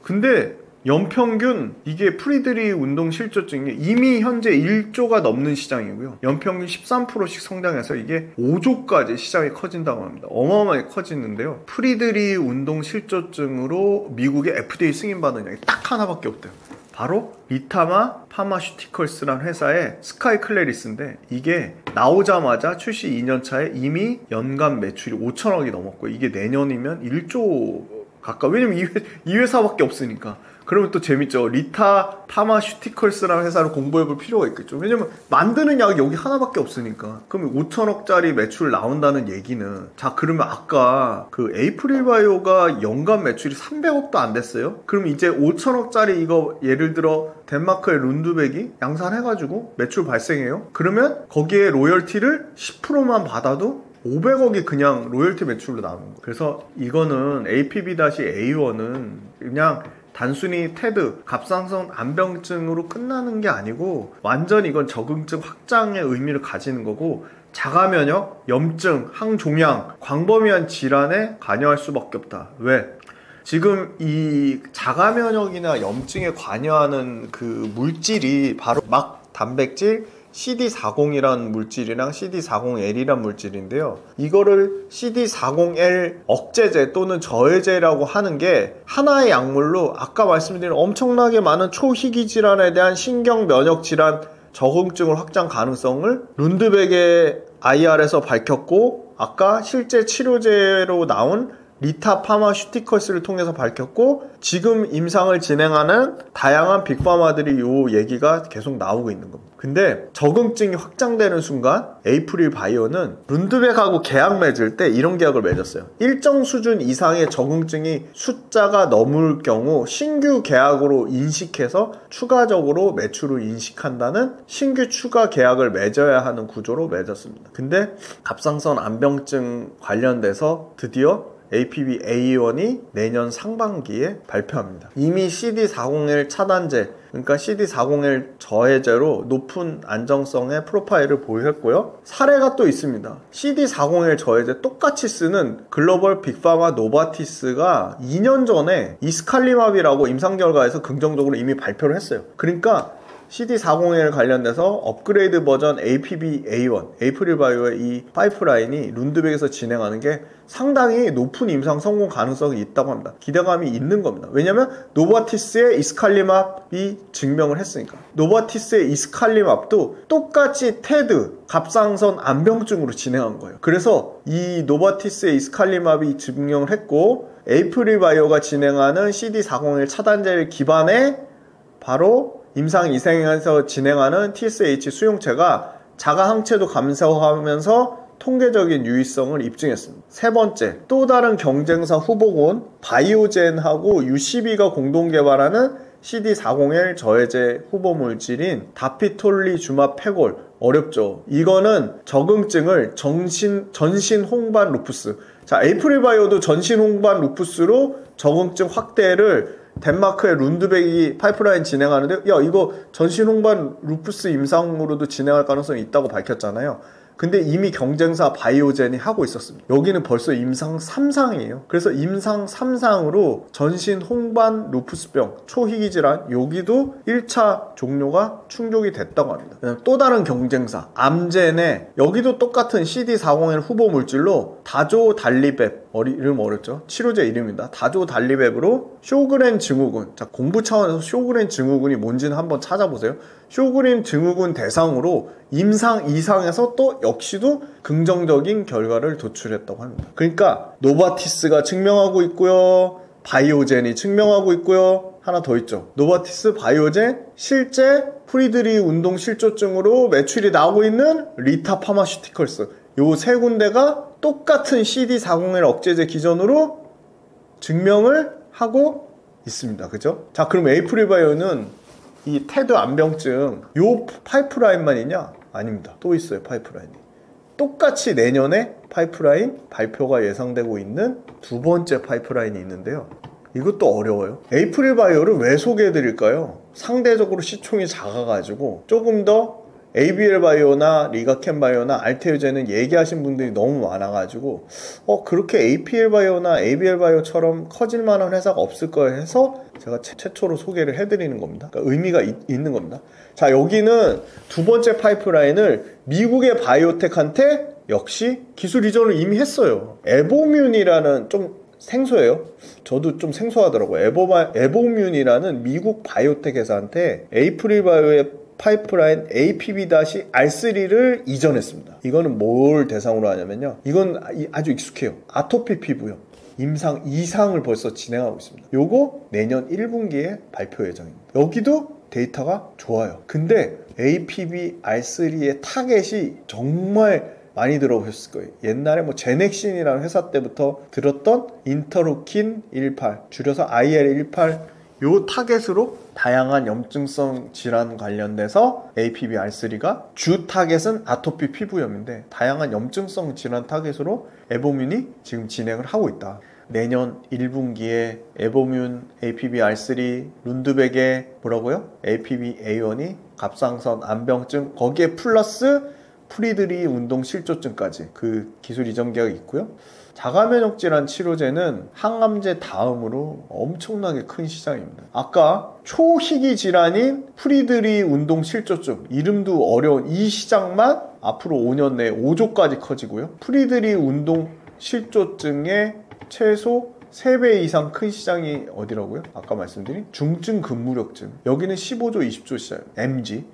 근데 연평균 이게 프리드리 운동 실조증이 이미 현재 1조가 넘는 시장이고요, 연평균 13%씩 성장해서 이게 5조까지 시장이 커진다고 합니다. 어마어마하게 커지는데요, 프리드리 운동 실조증으로 미국의 FDA 승인받은 약이 딱 하나밖에 없대요. 바로 리타마 파마슈티컬스라는 회사의 스카이클래리스인데 이게 나오자마자 출시 2년차에 이미 연간 매출이 5천억이 넘었고 이게 내년이면 1조 가까워. 왜냐면 이 회사밖에 없으니까. 그러면 또 재밌죠. 리타 파마슈티컬스라는 회사를 공부해볼 필요가 있겠죠. 왜냐면 만드는 약이 여기 하나밖에 없으니까. 그러면 5천억짜리 매출 나온다는 얘기는, 자 그러면 아까 그 에이프릴바이오가 연간 매출이 300억도 안 됐어요. 그럼 이제 5천억짜리 이거 예를 들어 덴마크의 룬드백이 양산해가지고 매출 발생해요. 그러면 거기에 로열티를 10%만 받아도 500억이 그냥 로열티 매출로 나오는 거예요. 그래서 이거는 APB-A1은 그냥 단순히 테드, 갑상선 암병증으로 끝나는 게 아니고 완전 이건 적응증 확장의 의미를 가지는 거고, 자가면역, 염증, 항종양, 광범위한 질환에 관여할 수밖에 없다. 왜? 지금 이 자가면역이나 염증에 관여하는 그 물질이 바로 막 단백질 CD40이라는 물질이랑 CD40L이란 물질인데요, 이거를 CD40L 억제제 또는 저해제라고 하는 게 하나의 약물로 아까 말씀드린 엄청나게 많은 초희귀 질환에 대한 신경 면역 질환 적응증을 확장 가능성을 룬드백의 IR에서 밝혔고, 아까 실제 치료제로 나온 리타 파마슈티컬스를 통해서 밝혔고, 지금 임상을 진행하는 다양한 빅파마들이 이 얘기가 계속 나오고 있는 겁니다. 근데 적응증이 확장되는 순간 에이프릴 바이오는 룬드백하고 계약 맺을 때 이런 계약을 맺었어요. 일정 수준 이상의 적응증이 숫자가 넘을 경우 신규 계약으로 인식해서 추가적으로 매출을 인식한다는 신규 추가 계약을 맺어야 하는 구조로 맺었습니다. 근데 갑상선 암병증 관련돼서 드디어 APB-A1이 내년 상반기에 발표합니다. 이미 CD40L 차단제, 그러니까 CD40L 저해제로 높은 안정성의 프로파일을 보였고요. 사례가 또 있습니다. CD40L 저해제 똑같이 쓰는 글로벌 빅파마 노바티스가 2년 전에 이스칼리맙이라고 임상 결과에서 긍정적으로 이미 발표를 했어요. 그러니까 CD40L 관련돼서 업그레이드 버전 APB-A1, 에이프릴바이오의 이 파이프라인이 룬드백에서 진행하는 게 상당히 높은 임상 성공 가능성이 있다고 합니다. 기대감이 있는 겁니다. 왜냐면 노바티스의 이스칼리맙이 증명을 했으니까. 노바티스의 이스칼리맙도 똑같이 테드, 갑상선 암병증으로 진행한 거예요. 그래서 이 노바티스의 이스칼리맙이 증명을 했고, 에이프릴바이오가 진행하는 CD40L 차단제를 기반에 바로 임상 이생에서 진행하는 TSH 수용체가 자가 항체도 감소하면서 통계적인 유의성을 입증했습니다. 세 번째, 또 다른 경쟁사 후보군 바이오젠하고 UCB가 공동 개발하는 CD40L 저해제 후보 물질인 다피톨리주맙 페골. 어렵죠. 이거는 적응증을 전신 홍반 루푸스. 자, 에이프릴바이오도 전신 홍반 루푸스로 적응증 확대를 덴마크의 룬드백이 파이프라인 진행하는데, 야 이거 전신 홍반 루푸스 임상으로도 진행할 가능성이 있다고 밝혔잖아요. 근데 이미 경쟁사 바이오젠이 하고 있었습니다. 여기는 벌써 임상 3상이에요. 그래서 임상 3상으로 전신 홍반 루푸스병 초희귀 질환 여기도 1차 종료가 충족이 됐다고 합니다. 또 다른 경쟁사 암젠의 여기도 똑같은 CD40L 후보 물질로 다조달리벳 이름 어렵죠? 치료제 이름입니다. 다조달리베브로 쇼그렌 증후군. 자, 공부 차원에서 쇼그렌 증후군이 뭔지는 한번 찾아보세요. 쇼그렌 증후군 대상으로 임상 이상에서 또 역시도 긍정적인 결과를 도출했다고 합니다. 그러니까 노바티스가 증명하고 있고요. 바이오젠이 증명하고 있고요. 하나 더 있죠. 노바티스, 바이오젠, 실제 프리드리 운동 실조증으로 매출이 나오고 있는 리타 파마슈티컬스. 요 세 군데가 똑같은 CD401 억제제 기전으로 증명을 하고 있습니다. 그죠? 자, 그럼 에이프릴바이오는 이 테드 암병증 요 파이프라인만 있냐? 아닙니다. 또 있어요, 파이프라인이. 똑같이 내년에 파이프라인 발표가 예상되고 있는 두 번째 파이프라인이 있는데요. 이것도 어려워요. 에이프릴바이오를 왜 소개해드릴까요? 상대적으로 시총이 작아가지고 조금 더 ABL바이오나 리가켄바이오나 알테오젠은 얘기하신 분들이 너무 많아가지고 그렇게 APL바이오나 ABL바이오처럼 커질 만한 회사가 없을 거예요 해서 제가 최초로 소개를 해드리는 겁니다. 그러니까 의미가 있는 겁니다. 자, 여기는 두 번째 파이프라인을 미국의 바이오텍한테 역시 기술 이전을 이미 했어요. 에보뮨이라는 좀 생소해요. 저도 좀 생소하더라고요. 에보뮨이라는 미국 바이오텍 회사한테 에이프릴바이오의 파이프라인 APB-R3를 이전했습니다. 이거는 뭘 대상으로 하냐면요. 이건 아주 익숙해요. 아토피 피부요. 임상 2상을 벌써 진행하고 있습니다. 요거 내년 1분기에 발표 예정입니다. 여기도 데이터가 좋아요. 근데 APB-R3의 타겟이 정말 많이 들어보셨을 거예요. 옛날에 뭐 제넥신이라는 회사 때부터 들었던 인터루킨 18, 줄여서 IL18 요 타겟으로 다양한 염증성 질환 관련돼서 APB-R3가 주 타겟은 아토피 피부염인데 다양한 염증성 질환 타겟으로 에보뮨이 지금 진행을 하고 있다. 내년 1분기에 에보뮨, APB-R3, 룬드백의 뭐라고요? APB-A1이 갑상선 암병증 거기에 플러스 프리드리 운동 실조증까지 그 기술 이전 계약이 있고요. 자가면역 질환 치료제는 항암제 다음으로 엄청나게 큰 시장입니다. 아까 초희귀 질환인 프리드리 운동 실조증 이름도 어려운 이 시장만 앞으로 5년 내에 5조까지 커지고요. 프리드리 운동 실조증의 최소 3배 이상 큰 시장이 어디라고요? 아까 말씀드린 중증 근무력증 여기는 15조 20조 시장 MG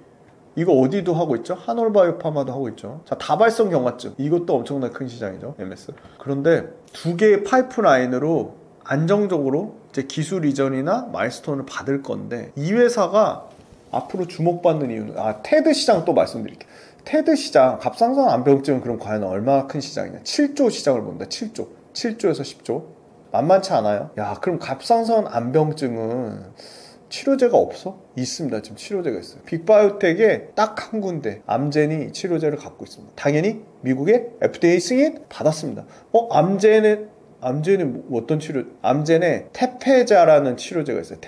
이거 어디도 하고 있죠? 한올바이오파마도 하고 있죠. 자, 다발성 경화증 이것도 엄청나게 큰 시장이죠. MS. 그런데 두 개의 파이프라인으로 안정적으로 이제 기술 이전이나 마일스톤을 받을 건데 이 회사가 앞으로 주목받는 이유는 테드 시장 또 말씀드릴게요. 테드 시장 갑상선 암병증은 그럼 과연 얼마나 큰 시장이냐? 7조 시장을 본다. 7조에서 10조 만만치 않아요. 야, 그럼 갑상선 암병증은 치료제가 없어? 있습니다. 지금 치료제가 있어요. 빅바이오텍에 딱 한 군데 암젠이 치료제를 갖고 있습니다. 당연히 미국의 FDA 승인 받았습니다. 암젠은 어떤 치료? 암젠에 테페자라는 치료제가 있어요.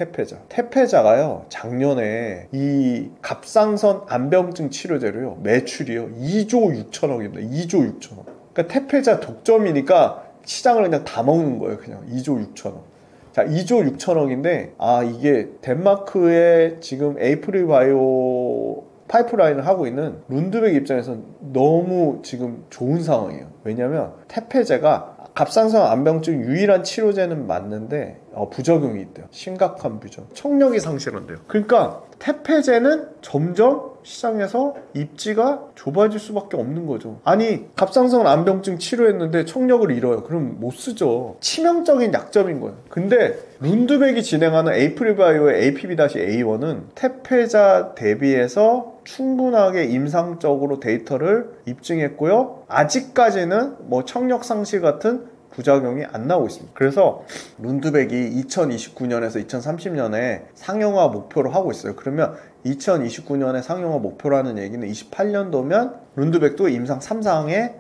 테페자가요 작년에 이 갑상선 암병증 치료제로요 매출이요 2조 6천억입니다. 2조 6천억. 그러니까 테페자 독점이니까 시장을 그냥 다 먹는 거예요. 그냥 2조 6천억. 자, 2조 6천억인데 이게 덴마크에 지금 에이프릴바이오 파이프라인을 하고 있는 룬드백 입장에서는 너무 지금 좋은 상황이에요. 왜냐면 테페제가 갑상선 암병증 유일한 치료제는 맞는데 부작용이 있대요. 심각한 부작용. 청력이 상실한대요. 그러니까 테페제는 점점 시장에서 입지가 좁아질 수밖에 없는 거죠. 아니 갑상선 암병증 치료했는데 청력을 잃어요. 그럼 못 쓰죠. 치명적인 약점인 거예요. 근데 룬드백이 진행하는 에이프릴바이오의 APB-A1은 테페자 대비해서 충분하게 임상적으로 데이터를 입증했고요. 아직까지는 뭐 청력 상실 같은 부작용이 안 나오고 있습니다. 그래서 룬드백이 2029년에서 2030년에 상용화 목표로 하고 있어요. 그러면 2029년에 상용화 목표라는 얘기는 28년도면 룬드백도 임상 3상에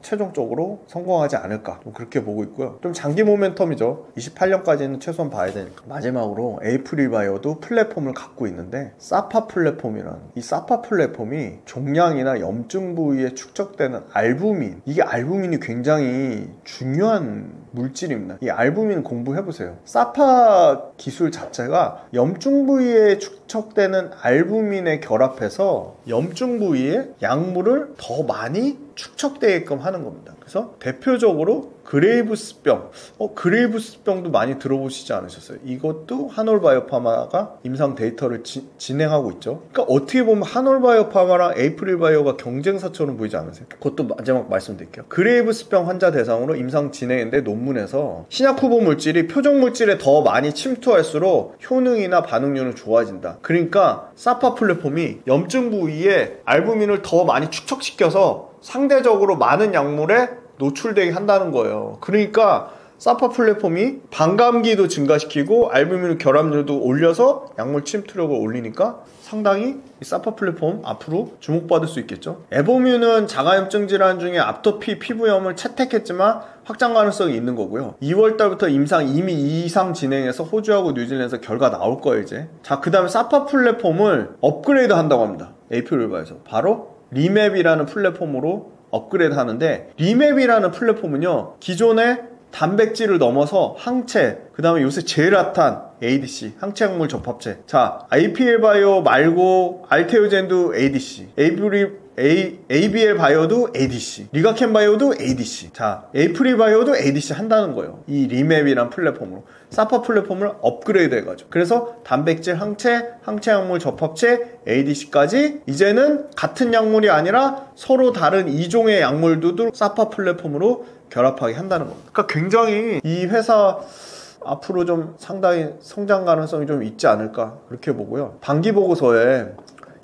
최종적으로 성공하지 않을까 그렇게 보고 있고요. 좀 장기 모멘텀이죠. 28년까지는 최소한 봐야 되니까. 마지막으로 에이프릴바이오도 플랫폼을 갖고 있는데 사파 플랫폼이라는 이 사파 플랫폼이 종양이나 염증 부위에 축적되는 알부민 이게 알부민이 굉장히 중요한 물질입니다. 이 알부민 공부해보세요. 사파 기술 자체가 염증 부위에 축적되는 알부민에 결합해서 염증 부위에 약물을 더 많이 축적되게끔 하는 겁니다. 그래서 대표적으로 그레이브스병, 그레이브스병도 많이 들어보시지 않으셨어요? 이것도 한올바이오파마가 임상 데이터를 진행하고 있죠. 그러니까 어떻게 보면 한올바이오파마랑 에이프릴바이오가 경쟁사처럼 보이지 않으세요? 그것도 마지막 말씀드릴게요. 그레이브스병 환자 대상으로 임상 진행인데 논문에서 신약 후보 물질이 표적 물질에 더 많이 침투할수록 효능이나 반응률은 좋아진다. 그러니까 사파 플랫폼이 염증 부위에 알부민을 더 많이 축적시켜서 상대적으로 많은 약물에 노출되게 한다는 거예요. 그러니까 사파 플랫폼이 반감기도 증가시키고 알부민 결합률도 올려서 약물 침투력을 올리니까 상당히 이 사파 플랫폼 앞으로 주목받을 수 있겠죠. 에보뮤는 자가염증 질환 중에 아토피 피부염을 채택했지만 확장 가능성이 있는 거고요. 2월달부터 이미 이상 진행해서 호주하고 뉴질랜드에서 결과 나올 거예요 이제. 자, 그 다음에 사파 플랫폼을 업그레이드 한다고 합니다. 에이프릴바이오에서 바로 리맵이라는 플랫폼으로 업그레이드 하는데, 리맵이라는 플랫폼은요 기존의 단백질을 넘어서 항체, 그 다음에 요새 제일 핫한 ADC, 항체약물 접합체. 자, APL-바이오 말고 알테오젠도 ADC, ABL-바이오도 ADC, 리가켄-바이오도 ADC. 자, 에이프릴-바이오도 ADC 한다는 거예요. 이 리맵이란 플랫폼으로. 사파 플랫폼을 업그레이드 해가지고. 그래서 단백질 항체, 항체약물 접합체, ADC까지 이제는 같은 약물이 아니라 서로 다른 이종의 약물도 사파 플랫폼으로 결합하게 한다는 겁니다. 그러니까 굉장히 이 회사 앞으로 좀 상당히 성장 가능성이 좀 있지 않을까 그렇게 보고요. 반기 보고서에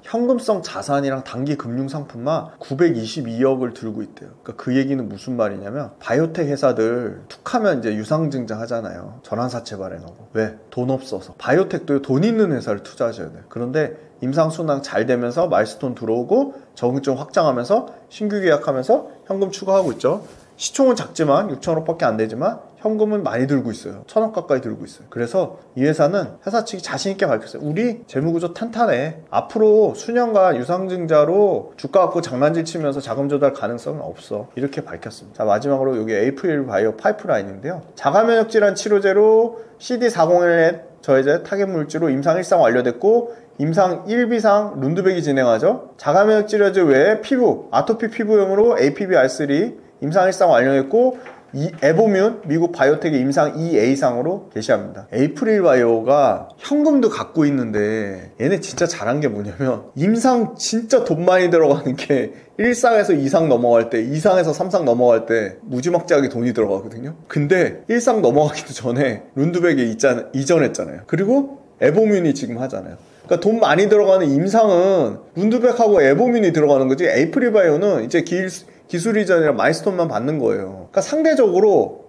현금성 자산이랑 단기 금융상품만 922억을 들고 있대요. 그러니까 그 얘기는 무슨 말이냐면 바이오텍 회사들 툭하면 이제 유상증자 하잖아요. 전환사채 발행하고. 왜? 돈 없어서. 바이오텍도 돈 있는 회사를 투자하셔야 돼요. 그런데 임상순항 잘 되면서 마일스톤 들어오고 적응증 확장하면서 신규 계약하면서 현금 추가하고 있죠. 시총은 작지만 6천억밖에 안 되지만 현금은 많이 들고 있어요. 1,000억 가까이 들고 있어요. 그래서 이 회사는 회사 측이 자신있게 밝혔어요. 우리 재무구조 탄탄해. 앞으로 수년간 유상증자로 주가 갖고 장난질 치면서 자금 조달 가능성은 없어. 이렇게 밝혔습니다. 자, 마지막으로 여기 에이프릴 바이오 파이프라인인데요. 자가면역 질환 치료제로 CD401 저해제 타겟 물질로 임상 1상 완료됐고 임상 1비상 룬드백이 진행하죠. 자가면역 치료제 외에 피부, 아토피 피부염으로 APB-R3 임상 1상 완료했고 에보뮤 미국 바이오텍의 임상 2A상으로 게시합니다. 에이프릴 바이오가 현금도 갖고 있는데 얘네 진짜 잘한 게 뭐냐면 임상 진짜 돈 많이 들어가는 게 1상에서 2상 넘어갈 때, 2상에서 3상 넘어갈 때 무지막지하게 돈이 들어가거든요. 근데 1상 넘어가기도 전에 룬드백에 이전했잖아요. 그리고 에보뮤이 지금 하잖아요. 그러니까 돈 많이 들어가는 임상은 룬드백하고 에보뮤이 들어가는 거지, 에이프릴 바이오는 이제 기술 이전이라 마일스톤만 받는 거예요. 그러니까 상대적으로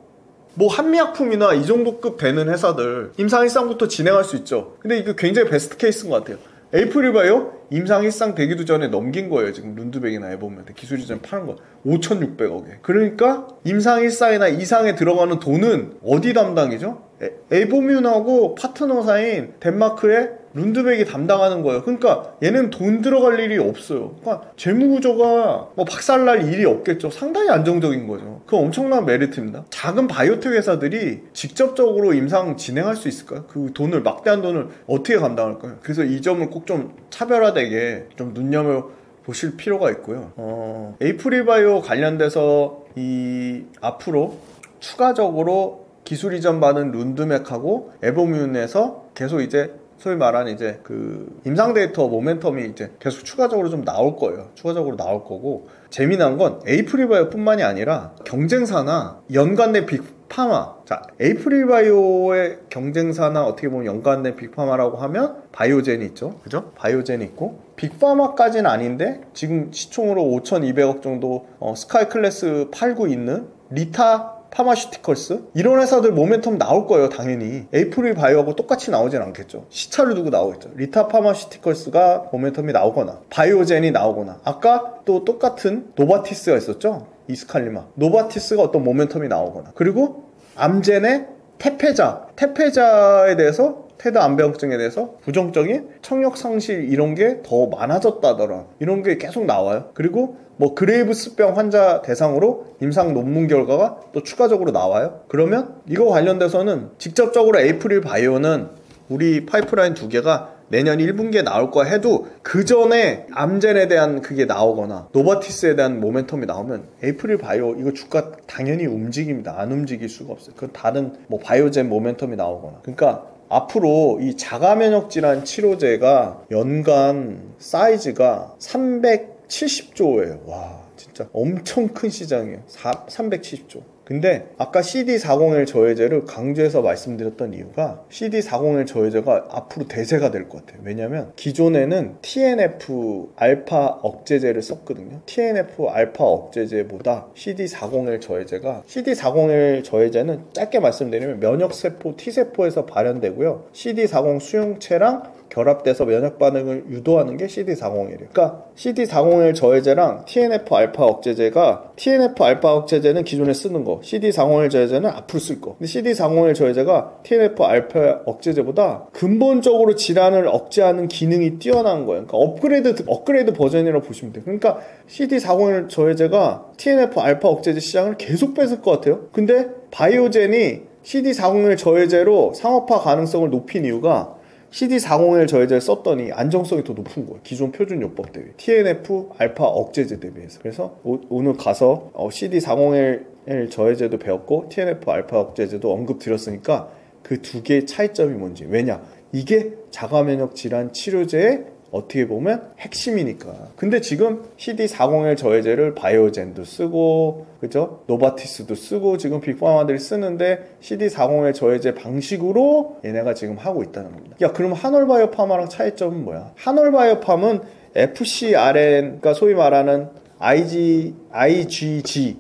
뭐 한미약품이나 이 정도급 되는 회사들 임상 1상부터 진행할 수 있죠. 근데 이거 굉장히 베스트 케이스인 것 같아요. 에이프릴바이오 임상 1상 되기도 전에 넘긴 거예요. 지금 룬드백이나 에보뮤한테 기술 이전 파는 거 5,600억에. 그러니까 임상 1상이나 2상에 들어가는 돈은 어디 담당이죠? 에보뮤하고 파트너사인 덴마크의 룬드백이 담당하는 거예요. 그러니까 얘는 돈 들어갈 일이 없어요. 그러니까 재무구조가 뭐 박살날 일이 없겠죠. 상당히 안정적인 거죠. 그건 엄청난 메리트입니다. 작은 바이오텍 회사들이 직접적으로 임상 진행할 수 있을까요? 그 돈을, 막대한 돈을 어떻게 감당할까요? 그래서 이 점을 꼭 좀 차별화되게 좀 눈여겨보실 필요가 있고요. 에이프릴바이오 관련돼서 이 앞으로 추가적으로 기술 이전 받은 룬드맥하고 에보뮤에서 계속 이제 소위 말하는 이제 그 임상 데이터 모멘텀이 이제 계속 추가적으로 좀 나올 거예요. 추가적으로 나올 거고, 재미난 건 에이프릴바이오 뿐만이 아니라 경쟁사나 연관된 빅파마. 자, 에이프릴바이오의 경쟁사나 어떻게 보면 연관된 빅파마라고 하면 바이오젠이 있죠. 그죠? 바이오젠이 있고, 빅파마까지는 아닌데 지금 시총으로 5,200억 정도 스카이 클래스 팔고 있는 리타 파마슈티컬스, 이런 회사들 모멘텀 나올 거예요. 당연히 에이프릴 바이오하고 똑같이 나오진 않겠죠. 시차를 두고 나오겠죠. 리타 파마슈티컬스가 모멘텀이 나오거나 바이오젠이 나오거나, 아까 또 똑같은 노바티스가 있었죠. 이스칼리마 노바티스가 어떤 모멘텀이 나오거나, 그리고 암젠의 테페자에 대해서, 테드 암배경증에 대해서 부정적인 청력 상실 이런 게 더 많아졌다더라, 이런 게 계속 나와요. 그리고 뭐 그레이브스병 환자 대상으로 임상 논문 결과가 또 추가적으로 나와요. 그러면 이거 관련돼서는 직접적으로 에이프릴 바이오는 우리 파이프라인 두 개가 내년 1분기에 나올 거야 해도 그 전에 암젠에 대한 그게 나오거나 노바티스에 대한 모멘텀이 나오면 에이프릴 바이오 이거 주가 당연히 움직입니다. 안 움직일 수가 없어요. 그건 다른 뭐 바이오젠 모멘텀이 나오거나. 그러니까 앞으로 이 자가면역 질환 치료제가 연간 사이즈가 370조예요. 와, 진짜 엄청 큰 시장이에요. 370조. 근데 아까 CD401 저해제를 강조해서 말씀드렸던 이유가 CD401 저해제가 앞으로 대세가 될 것 같아요. 왜냐면 기존에는 TNF 알파 억제제를 썼거든요. TNF 알파 억제제보다 CD401 저해제가 CD401 저해제는 짧게 말씀드리면 면역세포 T세포에서 발현되고요. CD40 수용체랑 결합돼서 면역 반응을 유도하는 게 CD401이에요. 그러니까 CD401 저해제랑 TNF 알파 억제제가 TNF 알파 억제제는 기존에 쓰는 거, CD401 저해제는 앞으로 쓸 거. 근데 CD401 저해제가 TNF 알파 억제제보다 근본적으로 질환을 억제하는 기능이 뛰어난 거예요. 그러니까 업그레이드 버전이라고 보시면 돼요. 그러니까 CD401 저해제가 TNF 알파 억제제 시장을 계속 뺏을 것 같아요. 근데 바이오젠이 CD401 저해제로 상업화 가능성을 높인 이유가 CD401 저해제를 썼더니 안정성이 더 높은 거예요. 기존 표준 요법 대비 TNF 알파 억제제 대비해서. 그래서 오늘 가서 CD401 저해제도 배웠고 TNF 알파 억제제도 언급 드렸으니까 그 두 개의 차이점이 뭔지. 왜냐? 이게 자가면역 질환 치료제의 어떻게 보면 핵심이니까. 근데 지금 CD401 저해제를 바이오젠도 쓰고, 그죠? 노바티스도 쓰고, 지금 빅파마들이 쓰는데 CD401 저해제 방식으로 얘네가 지금 하고 있다는 겁니다. 야, 그럼 한올바이오파마랑 차이점은 뭐야? 한올바이오팜은 FcRn, 그러니까 소위 말하는 IgG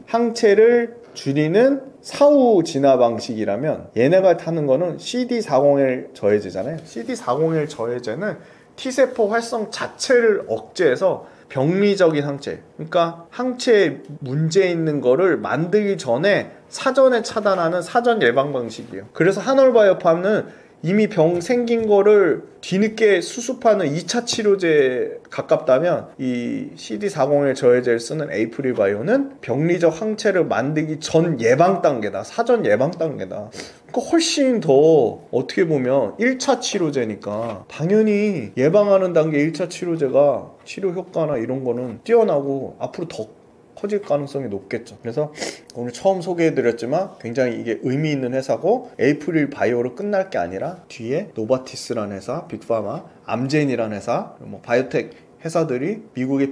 항체를 줄이는 사후 진화 방식이라면 얘네가 타는 거는 CD401 저해제잖아요. CD401 저해제는 T세포 활성 자체를 억제해서 병리적인 항체, 그러니까 항체에 문제 있는 거를 만들기 전에 사전에 차단하는 사전 예방 방식이에요. 그래서 한올바이오팜은 이미 병 생긴 거를 뒤늦게 수습하는 2차 치료제에 가깝다면 이 CD401 저해제를 쓰는 에이프릴 바이오는 병리적 항체를 만들기 전 예방 단계다. 사전 예방 단계다. 그러니까 훨씬 더 어떻게 보면 1차 치료제니까 당연히 예방하는 단계 1차 치료제가 치료 효과나 이런 거는 뛰어나고 앞으로 더 커질 가능성이 높겠죠. 그래서 오늘 처음 소개해드렸지만 굉장히 이게 의미 있는 회사고 에이프릴 바이오로 끝날 게 아니라 뒤에 노바티스라는 회사, 빅파마, 암젠이라는 회사, 뭐 바이오텍 회사들이 미국의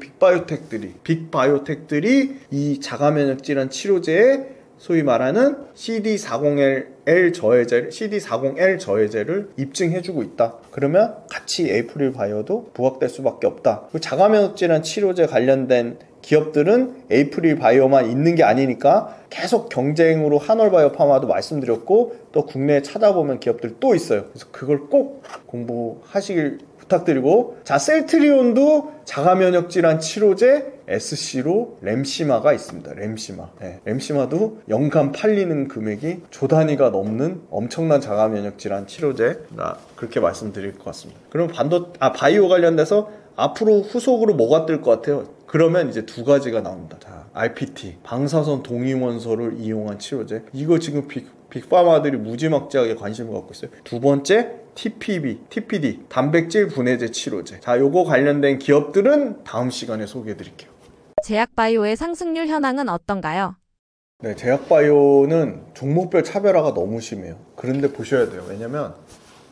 빅바이오텍들이 이 자가면역 질환 치료제에 소위 말하는 CD401 저해제를 입증해주고 있다. 그러면 같이 에이프릴 바이오도 부각될 수밖에 없다. 자가면역 질환 치료제 관련된 기업들은 에이프릴 바이오만 있는 게 아니니까 계속 경쟁으로 한올바이오 파마도 말씀드렸고 또 국내에 찾아보면 기업들이 또 있어요. 그래서 그걸 꼭 공부하시길 부탁드리고, 자, 셀트리온도 자가면역 질환 치료제 SC로 램시마가 있습니다. 램시마. 네, 램시마도 연간 팔리는 금액이 조 단위가 넘는 엄청난 자가면역 질환 치료제. 그렇게 말씀드릴 것 같습니다. 그럼 바이오 관련돼서 앞으로 후속으로 뭐가 뜰 것 같아요? 그러면 이제 두 가지가 나옵니다. 자, RPT, 방사선 동위원소를 이용한 치료제. 이거 지금 빅파마들이 무지막지하게 관심을 갖고 있어요. 두 번째, TPD, 단백질 분해제 치료제. 자, 요거 관련된 기업들은 다음 시간에 소개해드릴게요. 제약바이오의 상승률 현황은 어떤가요? 네, 제약바이오는 종목별 차별화가 너무 심해요. 그런데 보셔야 돼요. 왜냐면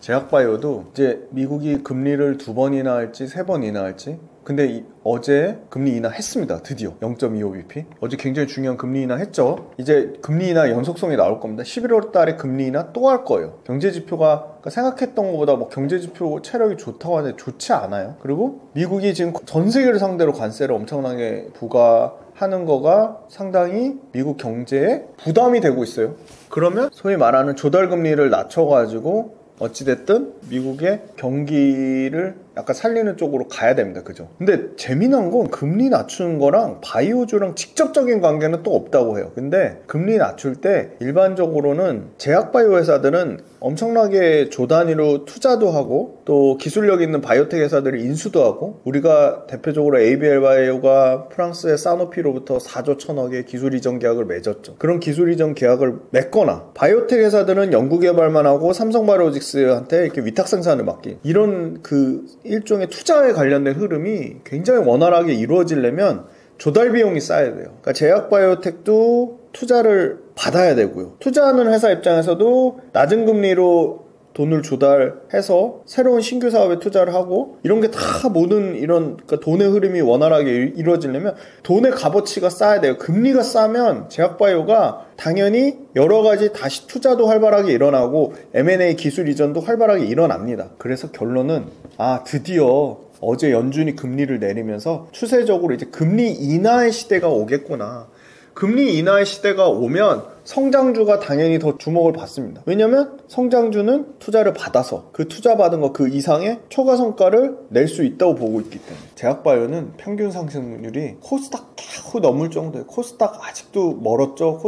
제약바이오도 이제 미국이 금리를 2번이나 할지 3번이나 할지, 근데 어제 금리 인하했습니다. 드디어 0.25bp. 어제 굉장히 중요한 금리 인하했죠. 이제 금리 인하 연속성이 나올 겁니다. 11월 달에 금리 인하 또 할 거예요. 경제지표가 생각했던 것보다 뭐 경제지표 체력이 좋다고 하는데 좋지 않아요. 그리고 미국이 지금 전 세계를 상대로 관세를 엄청나게 부과하는 거가 상당히 미국 경제에 부담이 되고 있어요. 그러면 소위 말하는 조달금리를 낮춰가지고 어찌됐든 미국의 경기를 약간 살리는 쪽으로 가야 됩니다. 그죠? 근데 재미난 건 금리 낮추는 거랑 바이오주랑 직접적인 관계는 또 없다고 해요. 근데 금리 낮출 때 일반적으로는 제약바이오 회사들은 엄청나게 조 단위로 투자도 하고 또 기술력 있는 바이오텍 회사들을 인수도 하고 우리가 대표적으로 ABL 바이오가 프랑스의 사노피로부터 4조 1천억의 기술 이전 계약을 맺었죠. 그런 기술 이전 계약을 맺거나 바이오텍 회사들은 연구개발만 하고 삼성바이오로직스한테 이렇게 위탁 생산을 맡긴 이런 그 일종의 투자에 관련된 흐름이 굉장히 원활하게 이루어지려면 조달 비용이 쌓여야 돼요. 그러니까 제약 바이오텍도 투자를 받아야 되고요. 투자하는 회사 입장에서도 낮은 금리로 돈을 조달해서 새로운 신규 사업에 투자를 하고 이런 게 다 모든 이런 그러니까 돈의 흐름이 원활하게 이루어지려면 돈의 값어치가 쌓여야 돼요. 금리가 싸면 제약바이오가 당연히 여러 가지 다시 투자도 활발하게 일어나고 M&A 기술 이전도 활발하게 일어납니다. 그래서 결론은 드디어 어제 연준이 금리를 내리면서 추세적으로 이제 금리 인하의 시대가 오겠구나. 금리 인하의 시대가 오면 성장주가 당연히 더 주목을 받습니다. 왜냐면 성장주는 투자를 받아서 그 투자받은 거 그 이상의 초과 성과를 낼 수 있다고 보고 있기 때문에 제약바이오는 평균 상승률이 코스닥 겨우 넘을 정도예요. 코스닥 아직도 멀었죠.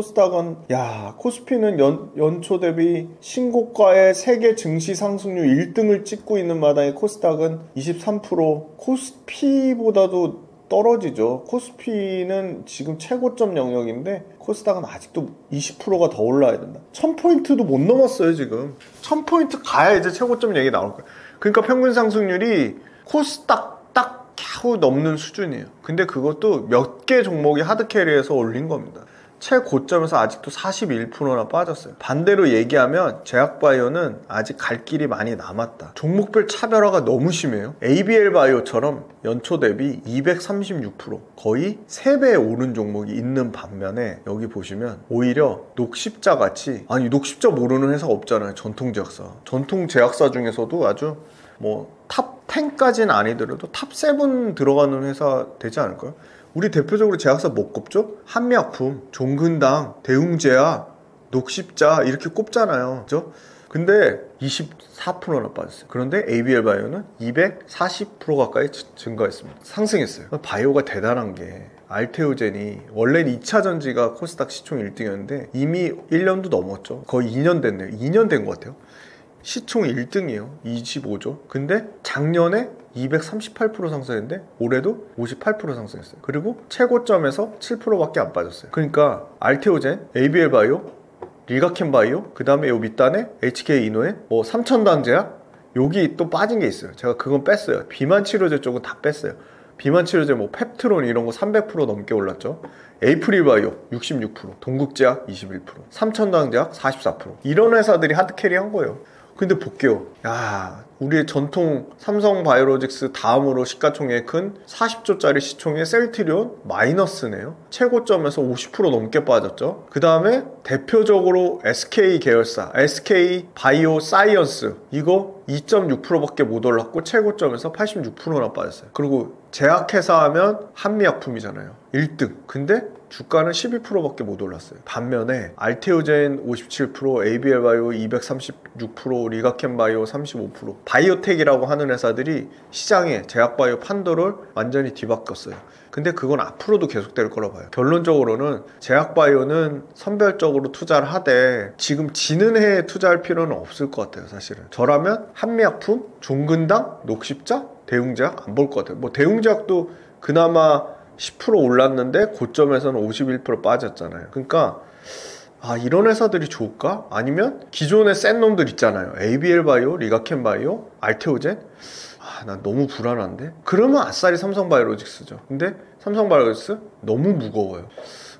코스피는 연초 대비 신고가의 세계 증시 상승률 1등을 찍고 있는 마당에 코스닥은 23% 코스피보다도 떨어지죠. 코스피는 지금 최고점 영역인데 코스닥은 아직도 20%가 더 올라야 된다. 1000포인트도 못 넘었어요. 지금 1000포인트 가야 이제 최고점 얘기 나올 거예요. 그러니까 평균 상승률이 코스닥 딱 겨우 넘는 수준이에요. 근데 그것도 몇 개 종목이 하드캐리해서 올린 겁니다. 최고점에서 아직도 41%나 빠졌어요. 반대로 얘기하면 제약바이오는 아직 갈 길이 많이 남았다. 종목별 차별화가 너무 심해요. ABL 바이오처럼 연초 대비 236% 거의 3배 오른 종목이 있는 반면에 여기 보시면 오히려 녹십자 같이 녹십자 모르는 회사가 없잖아요. 전통 제약사 중에서도 아주 탑 10까지는 아니더라도 탑 7 들어가는 회사 되지 않을까요? 우리 대표적으로 제약사 못 꼽죠? 한미약품, 종근당, 대웅제약, 녹십자 이렇게 꼽잖아요. 그죠? 근데 24%나 빠졌어요. 그런데 ABL 바이오는 240% 가까이 증가했습니다. 상승했어요. 바이오가 대단한 게 알테오젠이 원래는 2차 전지가 코스닥 시총 1등이었는데 이미 1년도 넘었죠. 거의 2년 됐네요. 2년 된 것 같아요. 시총 1등이에요. 25조. 근데 작년에 238% 상승했는데 올해도 58% 상승했어요. 그리고 최고점에서 7%밖에 안 빠졌어요. 그러니까 알테오젠, ABL 바이오, 리가켄 바이오, 그 다음에 요 밑단에 HK 이노에 삼천당제약 여기 또 빠진 게 있어요. 제가 그건 뺐어요. 비만 치료제 쪽은 다 뺐어요. 비만 치료제 펩트론 이런 거 300% 넘게 올랐죠. 에이프릴 바이오 66%, 동국제약 21%, 삼천당제약 44%. 이런 회사들이 하드캐리 한 거예요. 근데 볼게요. 우리의 전통 삼성바이오로직스 다음으로 시가총액 큰 40조짜리 시총의 셀트리온 마이너스네요. 최고점에서 50% 넘게 빠졌죠. 그 다음에 대표적으로 SK 계열사 SK 바이오 사이언스 이거 2.6%밖에 못 올랐고 최고점에서 86%나 빠졌어요. 그리고 제약회사 하면 한미약품이잖아요. 1등. 근데 주가는 12%밖에 못 올랐어요. 반면에 알테오젠 57%, ABL 바이오 236%, 리가켄 바이오 35%, 바이오텍이라고 하는 회사들이 시장에 제약바이오 판도를 완전히 뒤바꿨어요. 근데 그건 앞으로도 계속될 거라 봐요. 결론적으로는 제약바이오는 선별적으로 투자를 하되 지금 지는 해에 투자할 필요는 없을 것 같아요. 사실은 저라면 한미약품, 종근당, 녹십자, 대웅제약 안 볼 것 같아요. 대웅제약도 그나마 10% 올랐는데 고점에서는 51% 빠졌잖아요. 그러니까 이런 회사들이 좋을까? 아니면 기존의 센 놈들 있잖아요. ABL 바이오, 리가켄 바이오, 알테오젠? 난 너무 불안한데? 그러면 아싸리 삼성바이오로직스죠. 근데 삼성바이오로직스 너무 무거워요.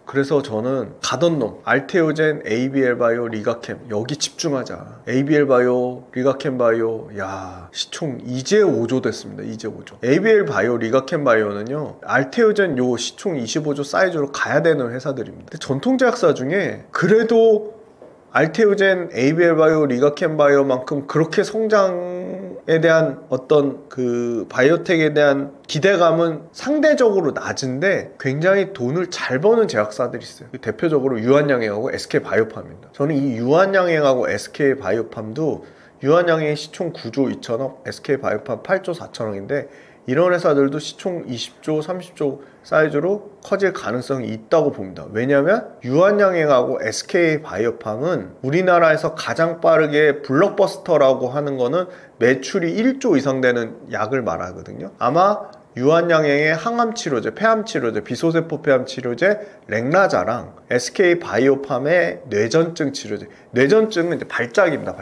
그래서 저는 가던 놈 알테오젠, ABL 바이오, 리가캠 여기 집중하자. ABL 바이오, 리가캠 바이오 시총 이제 5조 됐습니다. 이제 5조. ABL 바이오, 리가캠 바이오는요 알테오젠 요 시총 25조 사이즈로 가야 되는 회사들입니다. 근데 전통제약사 중에 그래도 알테오젠, ABL 바이오, 리가켄 바이오만큼 그렇게 성장에 대한 어떤 그 바이오텍에 대한 기대감은 상대적으로 낮은데 굉장히 돈을 잘 버는 제약사들이 있어요. 대표적으로 유한양행하고 SK바이오팜입니다. 저는 이 유한양행하고 SK바이오팜도 유한양행 시총 9조 2천억, SK바이오팜 8조 4천억인데 이런 회사들도 시총 20조, 30조 사이즈로 커질 가능성이 있다고 봅니다. 왜냐하면 유한양행하고 SK바이오팜은 우리나라에서 가장 빠르게 블록버스터라고 하는 거는 매출이 1조 이상 되는 약을 말하거든요. 아마 유한양행의 항암치료제, 폐암치료제, 비소세포 폐암치료제 렉나자랑 SK바이오팜의 뇌전증 치료제, 뇌전증은 이제 발작입니다.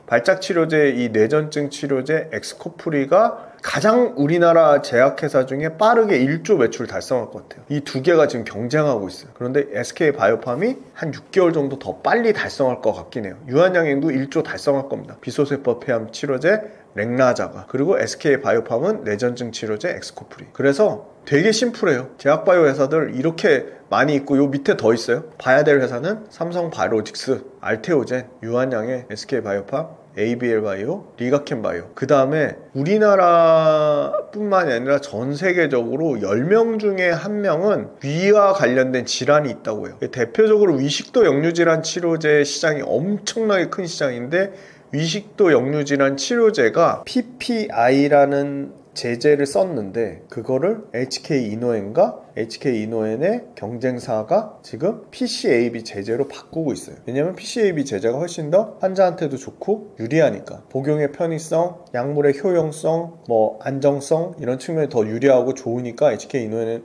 발작 치료제, 이 뇌전증 치료제 엑스코프리가 가장 우리나라 제약회사 중에 빠르게 1조 매출 달성할 것 같아요. 이 두 개가 지금 경쟁하고 있어요. 그런데 SK바이오팜이 한 6개월 정도 더 빨리 달성할 것 같긴 해요. 유한양행도 1조 달성할 겁니다. 비소세포 폐암 치료제 렉나자가, 그리고 SK바이오팜은 뇌전증 치료제 엑스코프리. 그래서 되게 심플해요. 제약바이오 회사들 이렇게 많이 있고, 요 밑에 더 있어요. 봐야 될 회사는 삼성바이오로직스, 알테오젠, 유한양행, SK바이오팜, ABL바이오, 리가켄바이오. 그 다음에 우리나라뿐만이 아니라 전 세계적으로 10명 중에 1명은 위와 관련된 질환이 있다고 해요. 대표적으로 위식도 역류질환 치료제 시장이 엄청나게 큰 시장인데, 위식도 역류질환 치료제가 PPI라는 제제를 썼는데, 그거를 HK-이노엔과 HK-이노엔의 경쟁사가 지금 PCAB 제제로 바꾸고 있어요. 왜냐면 PCAB 제제가 훨씬 더 환자한테도 좋고 유리하니까. 복용의 편의성, 약물의 효용성, 안정성 이런 측면이 더 유리하고 좋으니까 HK-이노엔의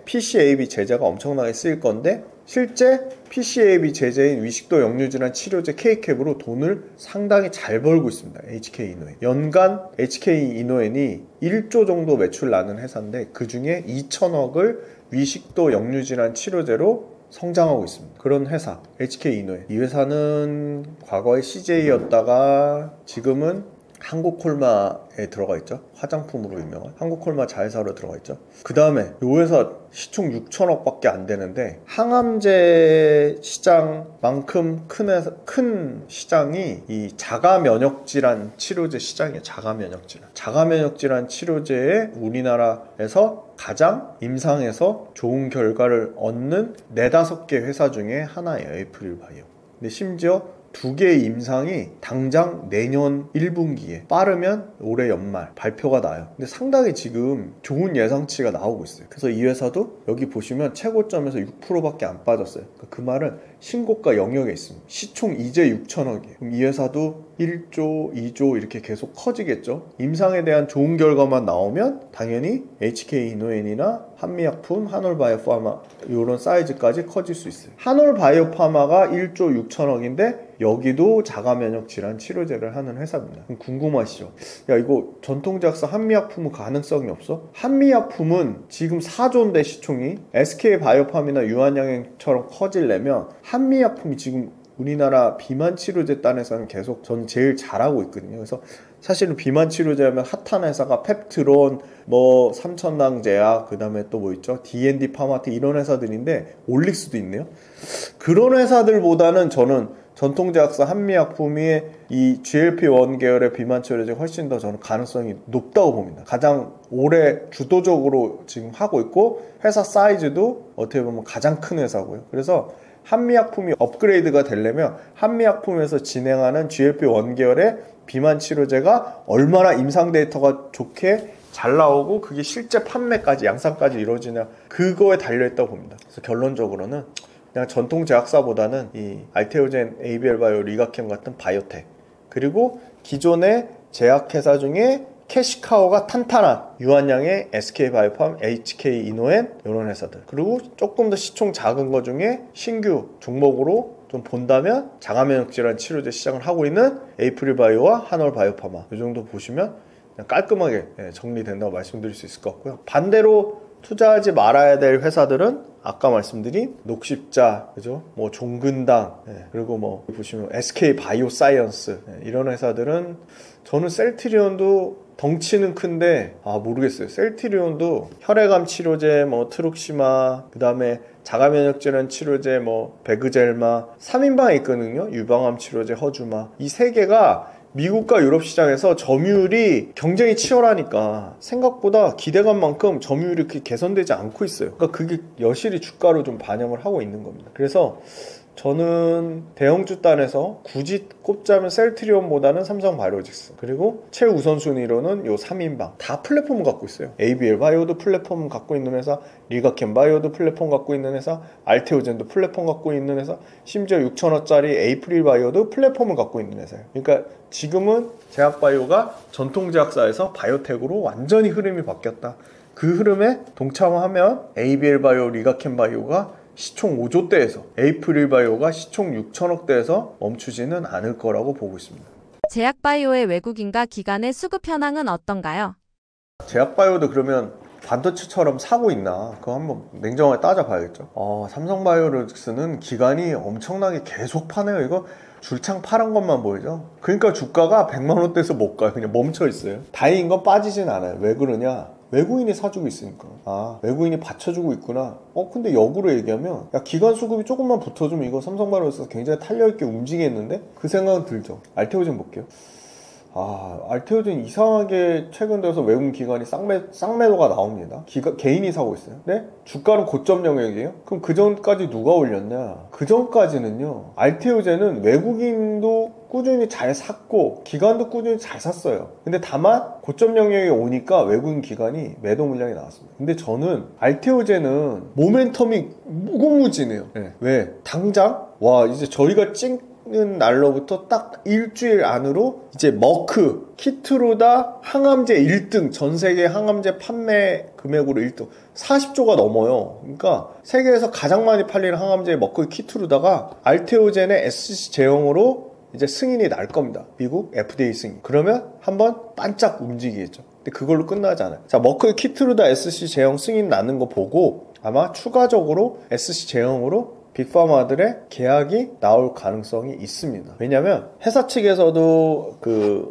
PCAB 제제가 엄청나게 쓰일 건데, 실제 PCAB 제제인 위식도 역류질환 치료제 K캡으로 돈을 상당히 잘 벌고 있습니다. HK-이노엔. 연간 HK-이노엔이 1조 정도 매출 나는 회사인데, 그 중에 2천억을 위식도 역류질환 치료제로 성장하고 있습니다. 그런 회사 HK-이노엔. 이 회사는 과거에 CJ였다가 지금은 한국콜마에 들어가 있죠. 화장품으로 유명한 한국콜마 자회사로 들어가 있죠. 그 다음에 이 회사 시총 6천억 밖에 안 되는데, 항암제 시장만큼 큰 시장이 이 자가면역질환 치료제 시장이에요. 자가면역질환 치료제에 우리나라에서 가장 임상에서 좋은 결과를 얻는 4-5개 회사 중에 하나예요. 에이프릴바이오. 근데 심지어 2개의 임상이 당장 내년 1분기에, 빠르면 올해 연말 발표가 나요. 근데 상당히 지금 좋은 예상치가 나오고 있어요. 그래서 이 회사도 여기 보시면 최고점에서 6%밖에 안 빠졌어요. 그 말은 신고가 영역에 있습니다. 시총 이제 6천억이에요. 그럼 이 회사도 1조, 2조 이렇게 계속 커지겠죠. 임상에 대한 좋은 결과만 나오면 당연히 HK-이노엔이나 한미약품, 한올바이오파마 이런 사이즈까지 커질 수 있어요. 한올바이오파마가 1조 6천억인데 여기도 자가면역 질환 치료제를 하는 회사입니다. 그럼 궁금하시죠? 야, 이거 전통제약사 한미약품은 가능성이 없어? 한미약품은 지금 4조인데 시총이 SK바이오팜이나 유한양행처럼 커지려면 한미약품이 지금 우리나라 비만 치료제 딴에서는 계속 전 제일 잘하고 있거든요. 그래서 사실은 비만 치료제 하면 핫한 회사가 펩트론, 삼천낭제약, 그 다음에 또 뭐 있죠? D&D 파마트 이런 회사들인데, 올릭스도 있네요. 그런 회사들보다는 저는 전통제약사 한미약품이 이 GLP-1 계열의 비만 치료제 훨씬 더 저는 가능성이 높다고 봅니다. 가장 오래 주도적으로 지금 하고 있고, 회사 사이즈도 어떻게 보면 가장 큰 회사고요. 그래서 한미약품이 업그레이드가 되려면 한미약품에서 진행하는 GLP-1 계열의 비만 치료제가 얼마나 임상 데이터가 좋게 잘 나오고 그게 실제 판매까지, 양산까지 이루어지냐, 그거에 달려있다고 봅니다. 그래서 결론적으로는 그냥 전통 제약사보다는 이 알테오젠, ABL바이오, 리가캠 같은 바이오텍, 그리고 기존의 제약회사 중에 캐시카우가 탄탄한 유한양의 SK바이오팜, HK-이노엔 이런 회사들, 그리고 조금 더 시총 작은 거 중에 신규 종목으로 좀 본다면 자가면역질환 치료제 시장을 하고 있는 에이프릴바이오와 한올바이오파마, 이 정도 보시면 그냥 깔끔하게 정리된다고 말씀드릴 수 있을 것 같고요. 반대로 투자하지 말아야 될 회사들은 아까 말씀드린 녹십자, 그죠? 종근당, 그리고 보시면 SK바이오사이언스, 이런 회사들은 저는 셀트리온도 덩치는 큰데 모르겠어요. 셀트리온도 혈액암 치료제, 트룩시마, 그 다음에 자가면역질환 치료제, 베그젤마, 3인방에 있거든요. 유방암 치료제 허주마. 이 3개가 미국과 유럽 시장에서 점유율이 경쟁이 치열하니까 생각보다 기대감만큼 점유율이 그렇게 개선되지 않고 있어요. 그러니까 그게 여실히 주가로 좀 반영을 하고 있는 겁니다. 그래서 저는 대형주단에서 굳이 꼽자면 셀트리온보다는 삼성바이오로직스, 그리고 최우선순위로는 요 3인방 다 플랫폼을 갖고 있어요. ABL 바이오도 플랫폼 갖고 있는 회사, 리가캠 바이오도 플랫폼 갖고 있는 회사, 알테오젠도 플랫폼 갖고 있는 회사, 심지어 6천원짜리 에이프릴 바이오도 플랫폼을 갖고 있는 회사예요. 그러니까 지금은 제약바이오가 전통제약사에서 바이오텍으로 완전히 흐름이 바뀌었다. 그 흐름에 동참하면 ABL 바이오, 리가캠 바이오가 시총 5조대에서 에이프릴 바이오가 시총 6천억대에서 멈추지는 않을 거라고 보고 있습니다. 제약바이오의 외국인과 기관의 수급 현황은 어떤가요? 제약바이오도 그러면 반도체처럼 사고 있나? 그거 한번 냉정하게 따져봐야겠죠. 삼성바이오로직스는 기관이 엄청나게 계속 파네요. 이거 줄창 파란 것만 보이죠? 그러니까 주가가 100만원대에서 못 가요. 그냥 멈춰 있어요. 다행인 건 빠지진 않아요. 왜 그러냐? 외국인이 사주고 있으니까. 외국인이 받쳐주고 있구나. 근데 역으로 얘기하면 야, 기관 수급이 조금만 붙어주면 이거 삼성바이오로직스 굉장히 탄력있게 움직이겠는데? 그 생각은 들죠. 알테오젠 볼게요. 알테오젠 이상하게 최근 들어서 외국 기관이 쌍매도가 나옵니다. 개인이 사고 있어요. 네? 주가는 고점 영역이에요? 그럼 그 전까지 누가 올렸냐? 그 전까지는요, 알테오젠은 외국인도 꾸준히 잘 샀고 기관도 꾸준히 잘 샀어요. 근데 다만 고점 영역에 오니까 외국인 기관이 매도 물량이 나왔습니다. 근데 저는 알테오젠은 모멘텀이 무궁무진해요. 네. 왜? 당장 이제 저희가 찍는 날로부터 딱 일주일 안으로 이제 머크, 키트루다 항암제 1등, 전 세계 항암제 판매 금액으로 1등 40조가 넘어요. 그러니까 세계에서 가장 많이 팔리는 항암제 머크, 키트루다가 알테오젠의 SC 제형으로 이제 승인이 날 겁니다. 미국 FDA 승인. 그러면 한번 반짝 움직이겠죠. 근데 그걸로 끝나지 않아요. 자, 머크 키트루다 SC 제형 승인 나는 거 보고 아마 추가적으로 SC 제형으로 빅파마들의 계약이 나올 가능성이 있습니다. 왜냐면 회사 측에서도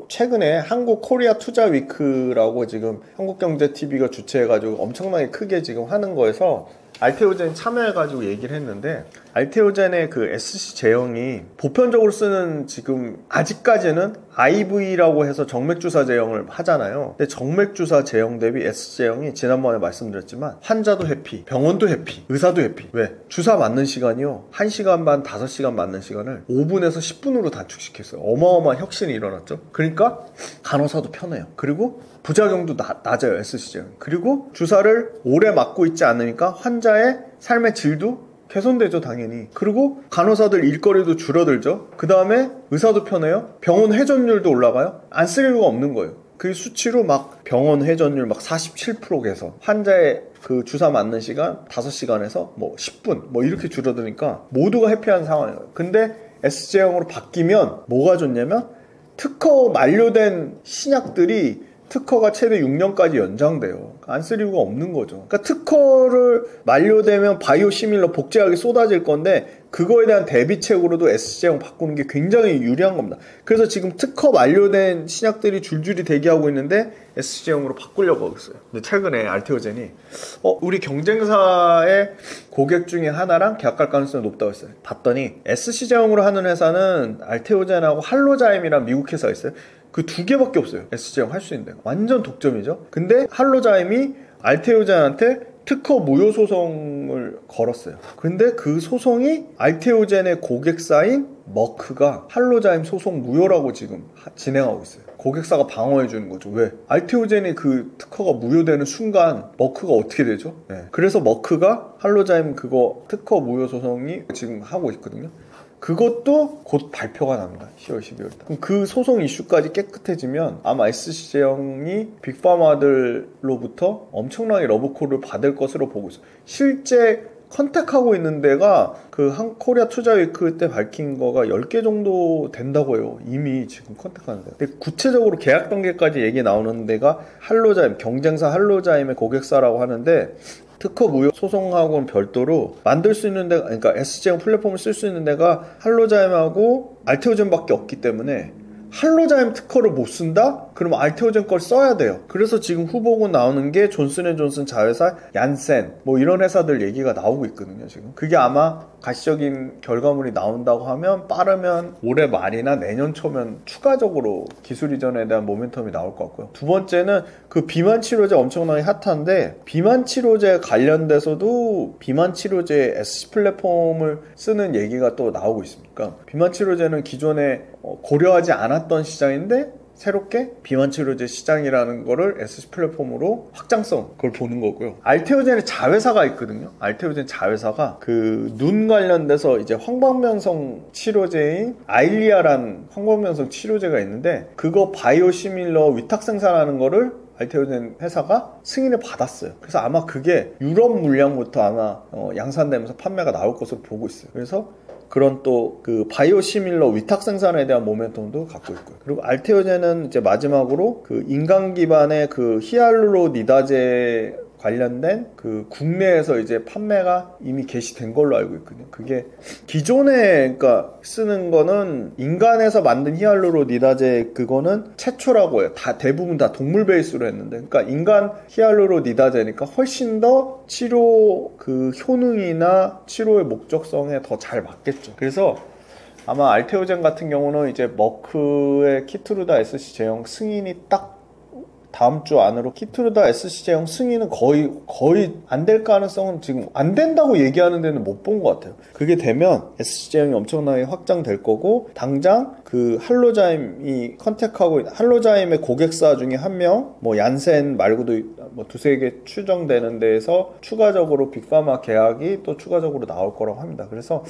최근에 한국 코리아 투자 위크라고 지금 한국경제TV가 주최해가지고 엄청나게 크게 지금 하는 거에서 알테오젠 참여해가지고 얘기를 했는데, 알테오젠의 그 SC 제형이 보편적으로 쓰는 지금 아직까지는 IV라고 해서 정맥주사 제형을 하잖아요. 근데 정맥주사 제형 대비 SC 제형이 지난번에 말씀드렸지만 환자도 해피, 병원도 해피, 의사도 해피. 왜? 주사 맞는 시간이요 1시간 반, 5시간 맞는 시간을 5분에서 10분으로 단축시켰어요. 어마어마한 혁신이 일어났죠. 그러니까 간호사도 편해요. 그리고 부작용도 낮아요, SC 제형. 그리고 주사를 오래 맞고 있지 않으니까 환자의 삶의 질도 개선되죠, 당연히. 그리고 간호사들 일거리도 줄어들죠. 그 다음에 의사도 편해요. 병원 회전율도 올라가요. 안 쓸 이유가 없는 거예요. 그 수치로 막 병원 회전율 막 47% 개선, 환자의 그 주사 맞는 시간 5시간에서 뭐 10분 뭐 이렇게 줄어드니까 모두가 해피한 상황이에요. 근데 SC형으로 바뀌면 뭐가 좋냐면 특허 만료된 신약들이 특허가 최대 6년까지 연장돼요. 안 쓸 이유가 없는 거죠. 그러니까 특허를 만료되면 바이오 시밀러 복제약이 쏟아질 건데 그거에 대한 대비책으로도 SC형 바꾸는 게 굉장히 유리한 겁니다. 그래서 지금 특허 만료된 신약들이 줄줄이 대기하고 있는데 SC형으로 바꾸려고 하고 있어요. 근데 최근에 알테오젠이 우리 경쟁사의 고객 중에 하나랑 계약할 가능성이 높다고 했어요. 봤더니 SC형으로 하는 회사는 알테오젠하고 할로자임이란 미국 회사가 있어요. 그 두 개밖에 없어요. SC형 할 수 있는 데가. 완전 독점이죠. 근데 할로자임이 알테오젠한테 특허 무효 소송을 걸었어요. 근데 그 소송이 알테오젠의 고객사인 머크가 할로자임 소송 무효라고 지금 진행하고 있어요. 고객사가 방어해 주는 거죠. 왜? 알테오젠의 그 특허가 무효되는 순간 머크가 어떻게 되죠? 네. 그래서 머크가 할로자임 그거 특허 무효 소송이 지금 하고 있거든요. 그것도 곧 발표가 납니다. 10월, 12월. 그럼 그 소송 이슈까지 깨끗해지면 아마 SC형이 빅파마들로부터 엄청나게 러브콜을 받을 것으로 보고 있어요. 실제 컨택하고 있는 데가 그 코리아 투자 위크 때 밝힌 거가 10개 정도 된다고 해요. 이미 지금 컨택하는 데. 근데 구체적으로 계약 단계까지 얘기 나오는 데가 할로자임, 경쟁사 할로자임의 고객사라고 하는데 특허 무효 소송하고는 별도로 만들 수 있는 데가, 그러니까 SC형 플랫폼을 쓸 수 있는 데가 할로자임하고 알테오젠밖에 없기 때문에 할로자임 특허를 못 쓴다? 그럼 알테오젠 걸 써야 돼요. 그래서 지금 후보군 나오는 게 존슨앤존슨 자회사, 얀센 뭐 이런 회사들 얘기가 나오고 있거든요. 지금 그게 아마 가시적인 결과물이 나온다고 하면 빠르면 올해 말이나 내년 초면 추가적으로 기술 이전에 대한 모멘텀이 나올 것 같고요. 두 번째는 그 비만 치료제 엄청나게 핫한데, 비만 치료제 관련돼서도 비만 치료제 SC 플랫폼을 쓰는 얘기가 또 나오고 있습니다. 그러니까 비만 치료제는 기존에 고려하지 않았던 시장인데 새롭게 비만 치료제 시장이라는 거를 SC 플랫폼으로 확장성, 그걸 보는 거고요. 알테오젠의 자회사가 있거든요. 알테오젠 자회사가 그 눈 관련돼서 이제 황방면성 치료제인 아일리아란 황방면성 치료제가 있는데, 그거 바이오시밀러 위탁 생산하는 거를 알테오젠 회사가 승인을 받았어요. 그래서 아마 그게 유럽 물량부터 아마 양산되면서 판매가 나올 것으로 보고 있어요. 그래서 그런 또 그 바이오시밀러 위탁 생산에 대한 모멘텀도 갖고 있고요. 그리고 알테오젠은 이제 마지막으로 그 인간 기반의 그 히알루로니다제 관련된 그 국내에서 이제 판매가 이미 개시된 걸로 알고 있거든요. 그게 기존에 그러니까 쓰는 거는 인간에서 만든 히알루로니다제, 그거는 최초라고 해요. 다 대부분 다 동물 베이스로 했는데, 그러니까 인간 히알루로니다제니까 훨씬 더 치료 그 효능이나 치료의 목적성에 더 잘 맞겠죠. 그래서 아마 알테오젠 같은 경우는 이제 머크의 키트루다 SC 제형 승인이 딱 다음 주 안으로, 키트루다 SC 제형 승인은 거의 안 될 가능성은 지금 안 된다고 얘기하는 데는 못 본 것 같아요. 그게 되면 SC 제형이 엄청나게 확장될 거고, 당장 그 할로자임이 컨택하고 있는 할로자임의 고객사 중에 한 명, 뭐 얀센 말고도 뭐 두세 개 추정되는 데에서 추가적으로 빅파마 계약이 또 추가적으로 나올 거라고 합니다. 그래서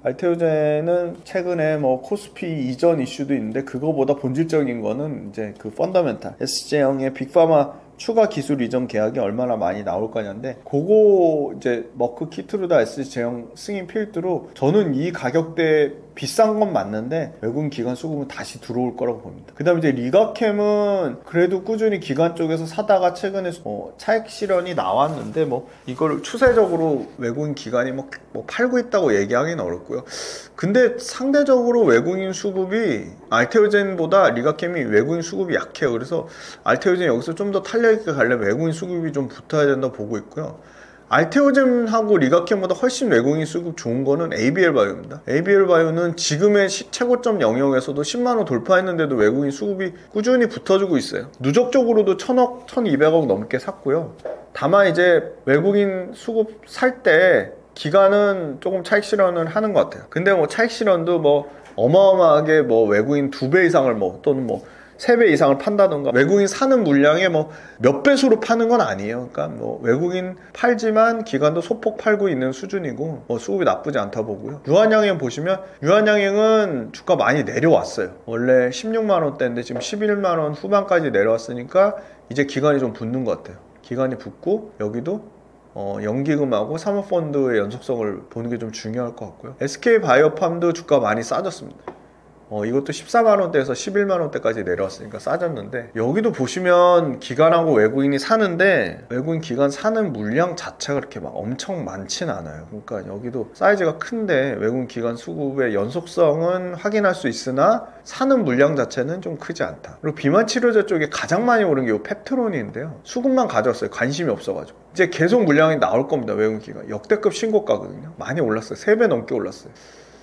알테오젠은 최근에 뭐 코스피 이전 이슈도 있는데, 그거보다 본질적인 거는 이제 그 펀더멘탈 SC형의 빅파마 추가 기술 이전 계약이 얼마나 많이 나올 거냐인데, 그거 이제 머크 키트루다 SC 제형 승인 필두로 저는 이 가격대에 비싼 건 맞는데 외국인 기관 수급은 다시 들어올 거라고 봅니다. 그 다음에 이제 리가캠은 그래도 꾸준히 기관 쪽에서 사다가 최근에 차익 실현이 나왔는데, 뭐 이걸 추세적으로 외국인 기관이 뭐 팔고 있다고 얘기하기는 어렵고요. 근데 상대적으로 외국인 수급이 알테오젠보다 리가캠이 외국인 수급이 약해요. 그래서 알테오젠이 여기서 좀 더 탄력있게 가려면 외국인 수급이 좀 붙어야 된다고 보고 있고요. 알테오젠하고 리가캠보다 훨씬 외국인 수급 좋은 거는 ABL 바이오입니다. ABL 바이오는 지금의 최고점 영역에서도 10만원 돌파했는데도 외국인 수급이 꾸준히 붙어주고 있어요. 누적적으로도 1000억, 1200억 넘게 샀고요. 다만 이제 외국인 수급 살 때 기간은 조금 차익 실현을 하는 것 같아요. 근데 뭐 차익 실현도 뭐 어마어마하게 뭐 외국인 2배 이상을 뭐 또는 뭐 3배 이상을 판다던가, 외국인 사는 물량에 뭐 몇 배수로 파는 건 아니에요. 그러니까 뭐 외국인 팔지만 기관도 소폭 팔고 있는 수준이고, 뭐 수급이 나쁘지 않다 보고요. 유한양행 보시면 유한양행은 주가 많이 내려왔어요. 원래 16만원대인데 지금 11만원 후반까지 내려왔으니까 이제 기관이 좀 붙는 것 같아요. 기관이 붙고 여기도 연기금하고 사모펀드의 연속성을 보는 게 좀 중요할 것 같고요. SK바이오팜도 주가 많이 싸졌습니다. 이것도 14만원대에서 11만원대까지 내려왔으니까 싸졌는데, 여기도 보시면 기관하고 외국인이 사는데 외국인 기관 사는 물량 자체가 그렇게 막 엄청 많진 않아요. 그러니까 여기도 사이즈가 큰데 외국인 기관 수급의 연속성은 확인할 수 있으나 사는 물량 자체는 좀 크지 않다. 그리고 비만 치료제 쪽에 가장 많이 오른 게 이 펩트론인데요. 수급만 가져왔어요. 관심이 없어가지고. 이제 계속 물량이 나올 겁니다. 외국인 기관 역대급 신고가거든요. 많이 올랐어요. 3배 넘게 올랐어요.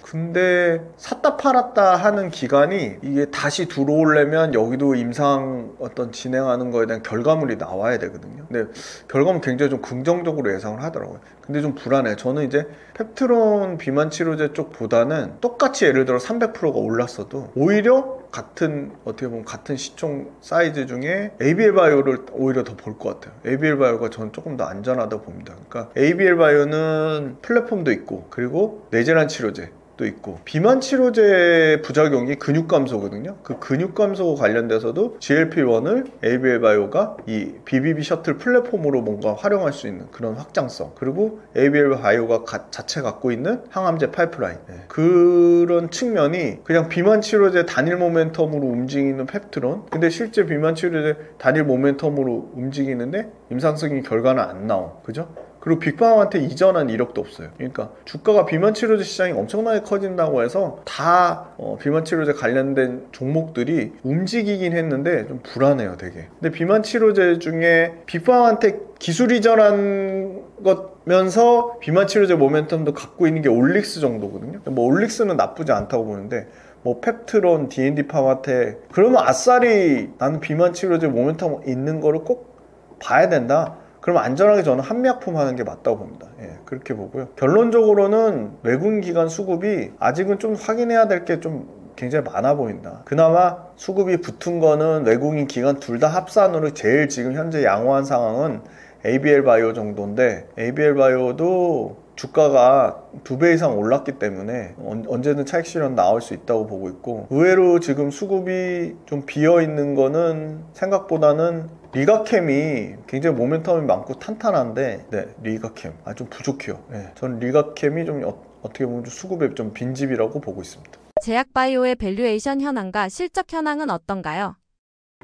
근데 샀다 팔았다 하는 기간이 이게 다시 들어오려면 여기도 임상 어떤 진행하는 거에 대한 결과물이 나와야 되거든요. 근데 결과물 굉장히 좀 긍정적으로 예상을 하더라고요. 근데 좀 불안해요. 저는 이제 펩트론 비만 치료제 쪽보다는 똑같이 예를 들어 300%가 올랐어도 오히려 같은, 어떻게 보면 같은 시총 사이즈 중에 ABL 바이오를 오히려 더 볼 것 같아요. ABL 바이오가 저는 조금 더 안전하다고 봅니다. 그러니까 ABL 바이오는 플랫폼도 있고, 그리고 뇌질환 치료제 도 있고, 비만 치료제 부작용이 근육 감소거든요. 그 근육 감소 관련돼서도 GLP-1을 ABL 바이오가 이 BBB 셔틀 플랫폼으로 뭔가 활용할 수 있는 그런 확장성, 그리고 ABL 바이오가 자체 갖고 있는 항암제 파이프라인, 그런 측면이 그냥 비만 치료제 단일 모멘텀으로 움직이는 펩트론, 근데 실제 비만 치료제 단일 모멘텀으로 움직이는데 임상 승인 결과는 안 나온, 그죠? 그리고 빅파한테 이전한 이력도 없어요. 그러니까 주가가 비만 치료제 시장이 엄청나게 커진다고 해서 다 비만 치료제 관련된 종목들이 움직이긴 했는데 좀 불안해요, 되게. 근데 비만 치료제 중에 빅파한테 기술 이전한 것면서 비만 치료제 모멘텀도 갖고 있는 게 올릭스 정도거든요. 뭐 올릭스는 나쁘지 않다고 보는데 뭐 펩트론, D&D 파마테 그러면 아싸리 나는 비만 치료제 모멘텀 있는 거를 꼭 봐야 된다. 그럼 안전하게 저는 한미약품 하는 게 맞다고 봅니다. 예, 그렇게 보고요. 결론적으로는 외국인 기관 수급이 아직은 좀 확인해야 될 게 좀 굉장히 많아 보인다. 그나마 수급이 붙은 거는 외국인 기관 둘 다 합산으로 제일 지금 현재 양호한 상황은 ABL 바이오 정도인데 ABL 바이오도 주가가 2배 이상 올랐기 때문에 언제든 차익 실현 나올 수 있다고 보고 있고, 의외로 지금 수급이 좀 비어있는 거는 생각보다는 리가캠이 굉장히 모멘텀이 많고 탄탄한데, 네, 리가캠 좀 부족해요. 네, 저는 리가캠이 좀 어떻게 보면 수급에 좀 빈집이라고 보고 있습니다. 제약바이오의 밸류에이션 현황과 실적 현황은 어떤가요?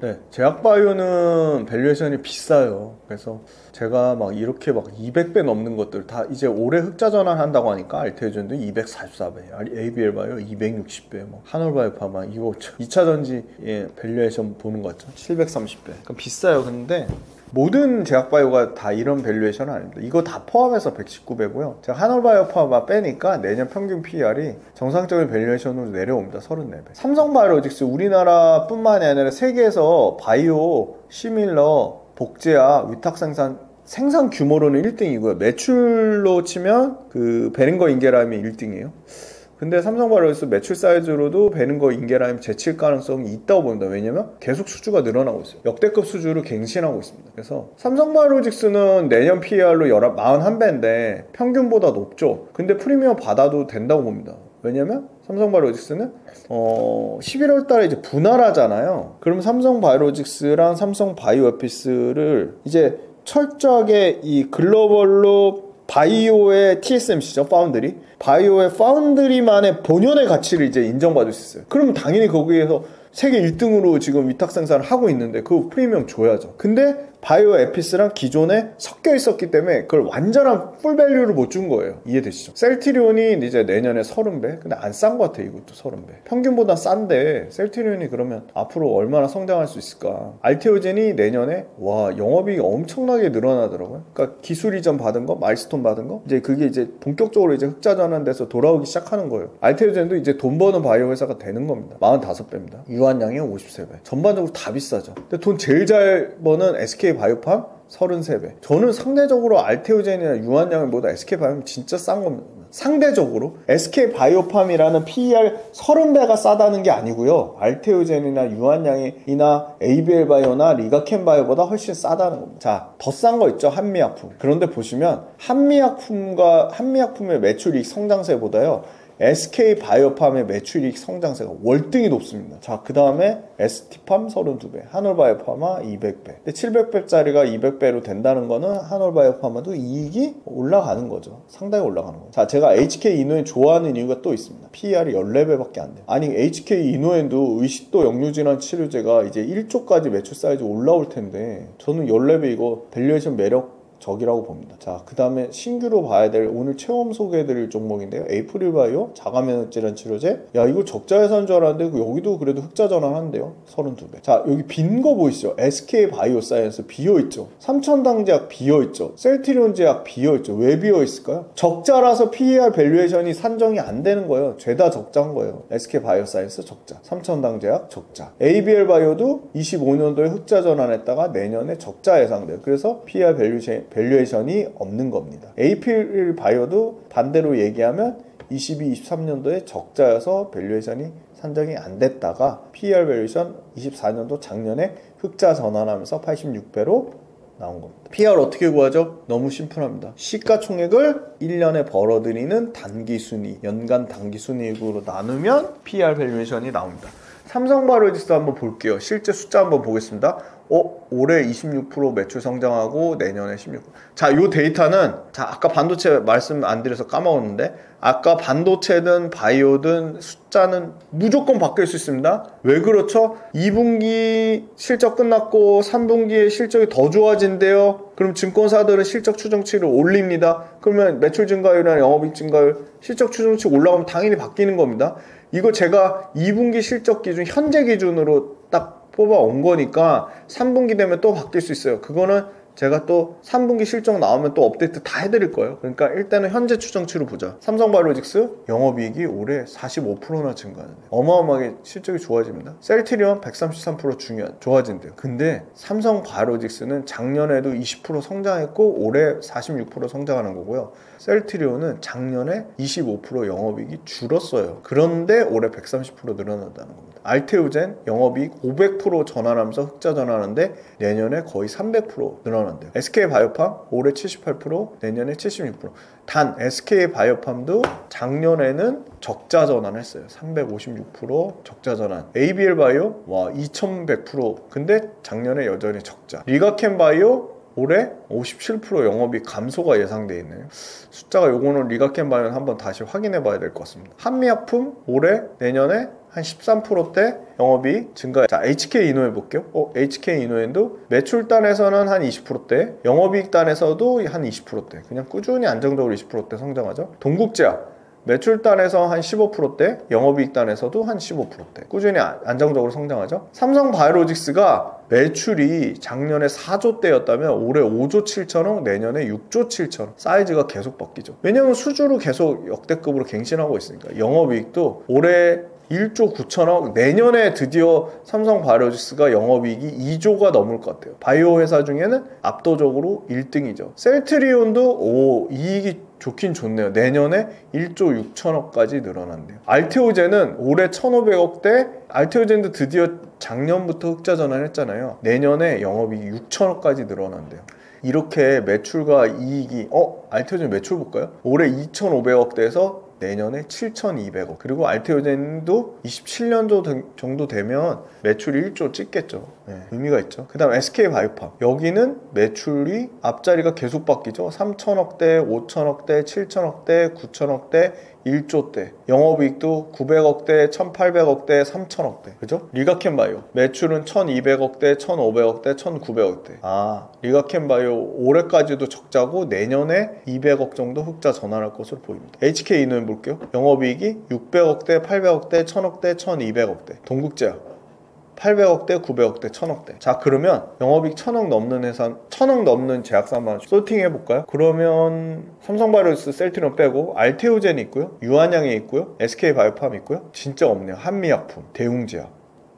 네, 제약바이오는 밸류에이션이 비싸요. 그래서 제가 막 이렇게 막 200배 넘는 것들 다 이제 올해 흑자 전환한다고 하니까 알테오젠도 244배, ABL 바이오 260배, 뭐 한올바이오파마 이거 2차 전지의 밸류에이션 보는 것 같죠? 730배. 그러니까 비싸요. 근데 모든 제약바이오가 다 이런 밸류에이션은 아닙니다. 이거 다 포함해서 119배고요. 제가 한올바이오파마 빼니까 내년 평균 PER이 정상적인 밸류에이션으로 내려옵니다. 34배. 삼성바이오로직스 우리나라 뿐만이 아니라 세계에서 바이오, 시밀러, 복제약, 위탁 생산 규모로는 1등이고요. 매출로 치면 그 베링거 인게라임이 1등이에요. 근데 삼성바이오로직스 매출 사이즈로도 베링거 인게라임 제칠 가능성이 있다고 봅니다. 왜냐면 계속 수주가 늘어나고 있어요. 역대급 수주를 갱신하고 있습니다. 그래서 삼성바이오로직스는 내년 PER로 41배인데 평균보다 높죠. 근데 프리미엄 받아도 된다고 봅니다. 왜냐면 삼성바이오로직스는 11월 달에 이제 분할하잖아요. 그럼 삼성바이오로직스랑 삼성바이오에피스를 이제 철저하게 이 글로벌로 바이오의 TSMC죠, 파운드리. 바이오의 파운드리만의 본연의 가치를 이제 인정받을 수 있어요. 그럼 당연히 거기에서 세계 1등으로 지금 위탁 생산을 하고 있는데 그 프리미엄 줘야죠. 근데 바이오 에피스랑 기존에 섞여 있었기 때문에 그걸 완전한 풀밸류를 못 준 거예요. 이해되시죠? 셀트리온이 이제 내년에 30배? 근데 안 싼 것 같아, 이것도 30배. 평균보다 싼데 셀트리온이 그러면 앞으로 얼마나 성장할 수 있을까? 알테오젠이 내년에 와, 영업이익이 엄청나게 늘어나더라고요. 그러니까 기술 이전 받은 거, 마일스톤 받은 거, 이제 그게 이제 본격적으로 이제 흑자 전환돼서 돌아오기 시작하는 거예요. 알테오젠도 이제 돈 버는 바이오 회사가 되는 겁니다. 45배입니다. 유한양이 53배. 전반적으로 다 비싸죠. 근데 돈 제일 잘 버는 SK 바이오팜 33배. 저는 상대적으로 알테오젠이나 유한양보다 SK 바이오팜이 진짜 싼 겁니다. 상대적으로 SK 바이오팜이라는 PER 30배가 싸다는 게 아니고요. 알테오젠이나 유한양이나 ABL 바이오나 리가캠 바이오보다 훨씬 싸다는 겁니다. 자, 더 싼 거 있죠, 한미약품. 그런데 보시면 한미약품의 매출이익 성장세보다요, SK 바이오팜의 매출이익 성장세가 월등히 높습니다. 자, 그 다음에 ST팜 32배, 한올바이오파마 200배. 근데 700배짜리가 200배로 된다는 거는 한올바이오파마도 이익이 올라가는 거죠. 상당히 올라가는 거죠. 자, 제가 HK 이노엔 좋아하는 이유가 또 있습니다. PER이 14배밖에 안 돼요. 아니, HK 이노엔도 의식도 역류질환 치료제가 이제 1조까지 매출 사이즈 올라올 텐데 저는 14배 이거 밸류에이션 매력 적이라고 봅니다. 자, 그 다음에 신규로 봐야 될 오늘 체험 소개해드릴 종목인데요. 에이프릴바이오 자가면역질환 치료제. 야, 이거 적자 예산 줄 알았는데 여기도 그래도 흑자 전환한대요. 32배. 자, 여기 빈 거 보이시죠? SK 바이오사이언스 비어있죠. 삼천당제약 비어있죠. 셀트리온 제약 비어있죠. 왜 비어있을까요? 적자라서 PER 밸류에이션이 산정이 안 되는 거예요. 죄다 적자인 거예요. SK 바이오사이언스 적자, 삼천당제약 적자, ABL 바이오도 25년도에 흑자 전환했다가 내년에 적자 예상돼요. 그래서 PER 밸류에이션이 없는 겁니다. 에이필 바이오도 반대로 얘기하면 22, 23년도에 적자여서 밸류에이션이 산정이 안 됐다가 PER 밸류에이션 24년도 작년에 흑자 전환하면서 86배로 나온 겁니다. PER 어떻게 구하죠? 너무 심플합니다. 시가총액을 1년에 벌어들이는 단기순이익, 연간 단기순이익으로 나누면 PER 밸류에이션이 나옵니다. 삼성바이오로직스 한번 볼게요. 실제 숫자 한번 보겠습니다. 올해 26% 매출 성장하고 내년에 16%. 자, 요 데이터는 아까 반도체 말씀 안 드려서 까먹었는데 아까 반도체든 바이오든 숫자는 무조건 바뀔 수 있습니다. 왜 그렇죠? 2분기 실적 끝났고 3분기에 실적이 더 좋아진대요. 그럼 증권사들은 실적 추정치를 올립니다. 그러면 매출 증가율이나 영업이익 증가율, 실적 추정치 올라가면 당연히 바뀌는 겁니다. 이거 제가 2분기 실적 기준, 현재 기준으로 딱 뽑아온 거니까 3분기 되면 또 바뀔 수 있어요. 그거는 제가 또 3분기 실적 나오면 또 업데이트 다 해드릴 거예요. 그러니까 일단은 현재 추정치로 보자. 삼성바이오로직스 영업이익이 올해 45%나 증가하는데 어마어마하게 실적이 좋아집니다. 셀트리온 133% 좋아진대요. 근데 삼성바이오로직스는 작년에도 20% 성장했고 올해 46% 성장하는 거고요. 셀트리온은 작년에 25% 영업이익이 줄었어요. 그런데 올해 130% 늘어난다는 겁니다. 알테오젠 영업이익 500% 전환하면서 흑자 전환하는데 내년에 거의 300% 늘어난대요. SK바이오팜 올해 78%, 내년에 76%. 단 SK바이오팜도 작년에는 적자 전환했어요. 356% 적자 전환. ABL바이오 와 2100%. 근데 작년에 여전히 적자. 리가켄바이오 올해 57% 영업이익 감소가 예상되어 있네요. 숫자가 요거는 리가켄바이오는 한번 다시 확인해 봐야 될 것 같습니다. 한미약품 올해 내년에 한 13%대 영업이익 증가. 자, HK이노에 볼게요. HK이노엔도 매출단에서는 한 20%대, 영업이익단에서도 한 20%대. 그냥 꾸준히 안정적으로 20%대 성장하죠. 동국제약 매출단에서 한 15%대, 영업이익단에서도 한 15%대. 꾸준히 안정적으로 성장하죠. 삼성바이오로직스가 매출이 작년에 4조대였다면 올해 5조 7천억, 내년에 6조 7천억. 사이즈가 계속 바뀌죠. 왜냐면 수주로 계속 역대급으로 갱신하고 있으니까. 영업이익도 올해 1조 9천억, 내년에 드디어 삼성바이오로직스가 영업이익이 2조가 넘을 것 같아요. 바이오 회사 중에는 압도적으로 1등이죠. 셀트리온도 이익이 좋긴 좋네요. 내년에 1조 6천억까지 늘어난대요. 알테오젠은 올해 1,500억대, 알테오젠도 드디어 작년부터 흑자 전환했잖아요. 내년에 영업이익이 6천억까지 늘어난대요. 이렇게 매출과 이익이 알테오젠 매출 볼까요? 올해 2,500억대에서 내년에 7,200억. 그리고 알테오젠도 27년도 정도 되면 매출이 1조 찍겠죠. 의미가 있죠. 그 다음 SK바이오팜. 여기는 매출이 앞자리가 계속 바뀌죠. 3천억대, 5천억대, 7천억대, 9천억대, 1조대. 영업이익도 900억대, 1800억대, 3000억대. 그죠? 리가켄바이오. 매출은 1200억대, 1500억대, 1900억대. 리가켄바이오 올해까지도 적자고 내년에 200억 정도 흑자 전환할 것으로 보입니다. HK이노엔 볼게요. 영업이익이 600억대, 800억대, 1000억대, 1200억대. 동국제약 800억대, 900억대, 1000억대. 자, 그러면 영업이익 1000억 넘는 회사, 1000억 넘는 제약사 한번 소팅 해볼까요? 그러면 삼성바이오로직스, 셀트리온 빼고 알테오젠이 있고요, 유한양이 있고요, SK바이오팜 있고요. 진짜 없네요. 한미약품, 대웅제약,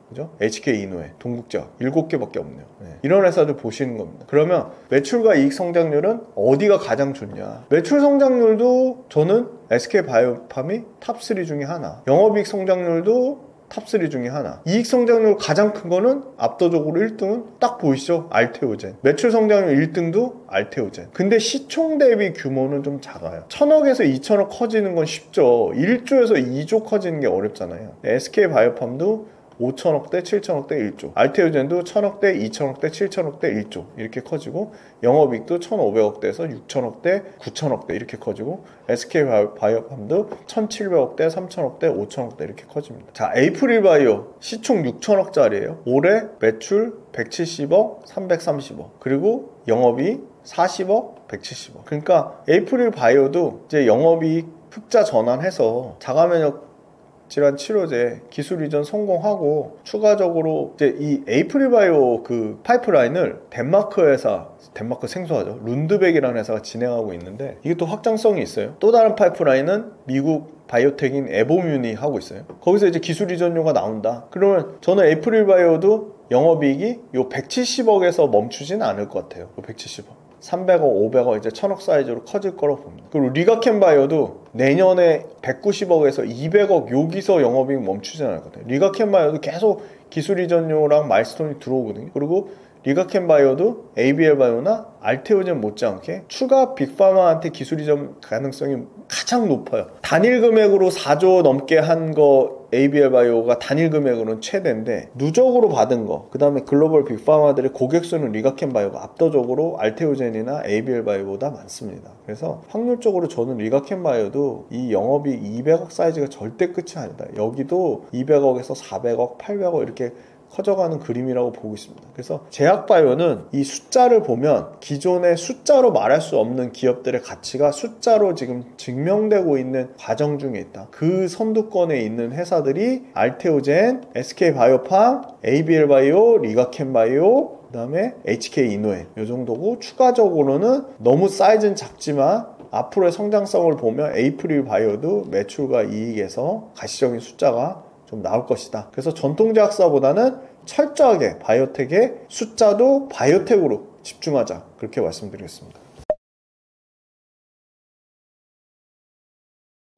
그죠? HK이노에, 동국제약 7개밖에 없네요. 이런 회사들 보시는 겁니다. 그러면 매출과 이익 성장률은 어디가 가장 좋냐? 매출 성장률도 저는 SK바이오팜이 탑3 중에 하나, 영업이익 성장률도 탑3 중에 하나. 이익 성장률 가장 큰 거는 압도적으로 1등은 딱 보이시죠? 알테오젠. 매출 성장률 1등도 알테오젠. 근데 시총 대비 규모는 좀 작아요. 1000억에서 2000억 커지는 건 쉽죠. 1조에서 2조 커지는 게 어렵잖아요. SK바이오팜도 5천억대, 7천억대 1조. 알테오젠도 1000억대, 2000억대, 7천억대 1조. 이렇게 커지고 영업이익도 1500억대에서 6천억대, 9천억대 이렇게 커지고 SK바이오팜도 1700억대, 3000억대, 5천억대 이렇게 커집니다. 자, 에이프릴바이오 시총 6천억짜리예요. 올해 매출 170억, 330억. 그리고 영업이익 40억, 170억. 그러니까 에이프릴바이오도 이제 영업이익 흑자 전환해서 자가면역 질환 치료제 기술 이전 성공하고 추가적으로 이제 이 에이프릴바이오 그 파이프라인을 덴마크 회사, 덴마크 생소하죠, 룬드백이라는 회사가 진행하고 있는데 이게 또 확장성이 있어요. 또 다른 파이프라인은 미국 바이오텍인 에보뮤니 하고 있어요. 거기서 이제 기술 이전료가 나온다. 그러면 저는 에이프릴바이오도 영업이익이 요 170억에서 멈추지는 않을 것 같아요. 요 170억. 300억, 500억, 이제 1000억 사이즈로 커질 거라고 봅니다. 그리고 리가켄바이오도 내년에 190억에서 200억 여기서 영업이익 멈추지 않을 것 같아요. 리가켄바이오도 계속 기술 이전료랑 마일스톤이 들어오거든요. 그리고 리가켄바이오도 ABL바이오나 알테오젠 못지않게 추가 빅파마한테 기술 이전 가능성이 가장 높아요. 단일 금액으로 4조 넘게 한 거 ABL 바이오가 단일 금액으로는 최대인데 누적으로 받은 거, 그 다음에 글로벌 빅파마들의 고객수는 리가켄 바이오가 압도적으로 알테오젠이나 ABL 바이오보다 많습니다. 그래서 확률적으로 저는 리가켄 바이오도 이 영업이익 200억 사이즈가 절대 끝이 아니다. 여기도 200억에서 400억, 800억 이렇게 커져가는 그림이라고 보고 있습니다. 그래서 제약바이오는 이 숫자를 보면 기존의 숫자로 말할 수 없는 기업들의 가치가 숫자로 지금 증명되고 있는 과정 중에 있다. 그 선두권에 있는 회사들이 알테오젠, SK바이오팜, ABL바이오, 리가켄바이오, 그 다음에 HK이노엔 이 정도고, 추가적으로는 너무 사이즈는 작지만 앞으로의 성장성을 보면 에이프릴 바이오도 매출과 이익에서 가시적인 숫자가 좀 나올 것이다. 그래서 전통제약사보다는 철저하게 바이오텍의 숫자도 바이오텍으로 집중하자, 그렇게 말씀드리겠습니다.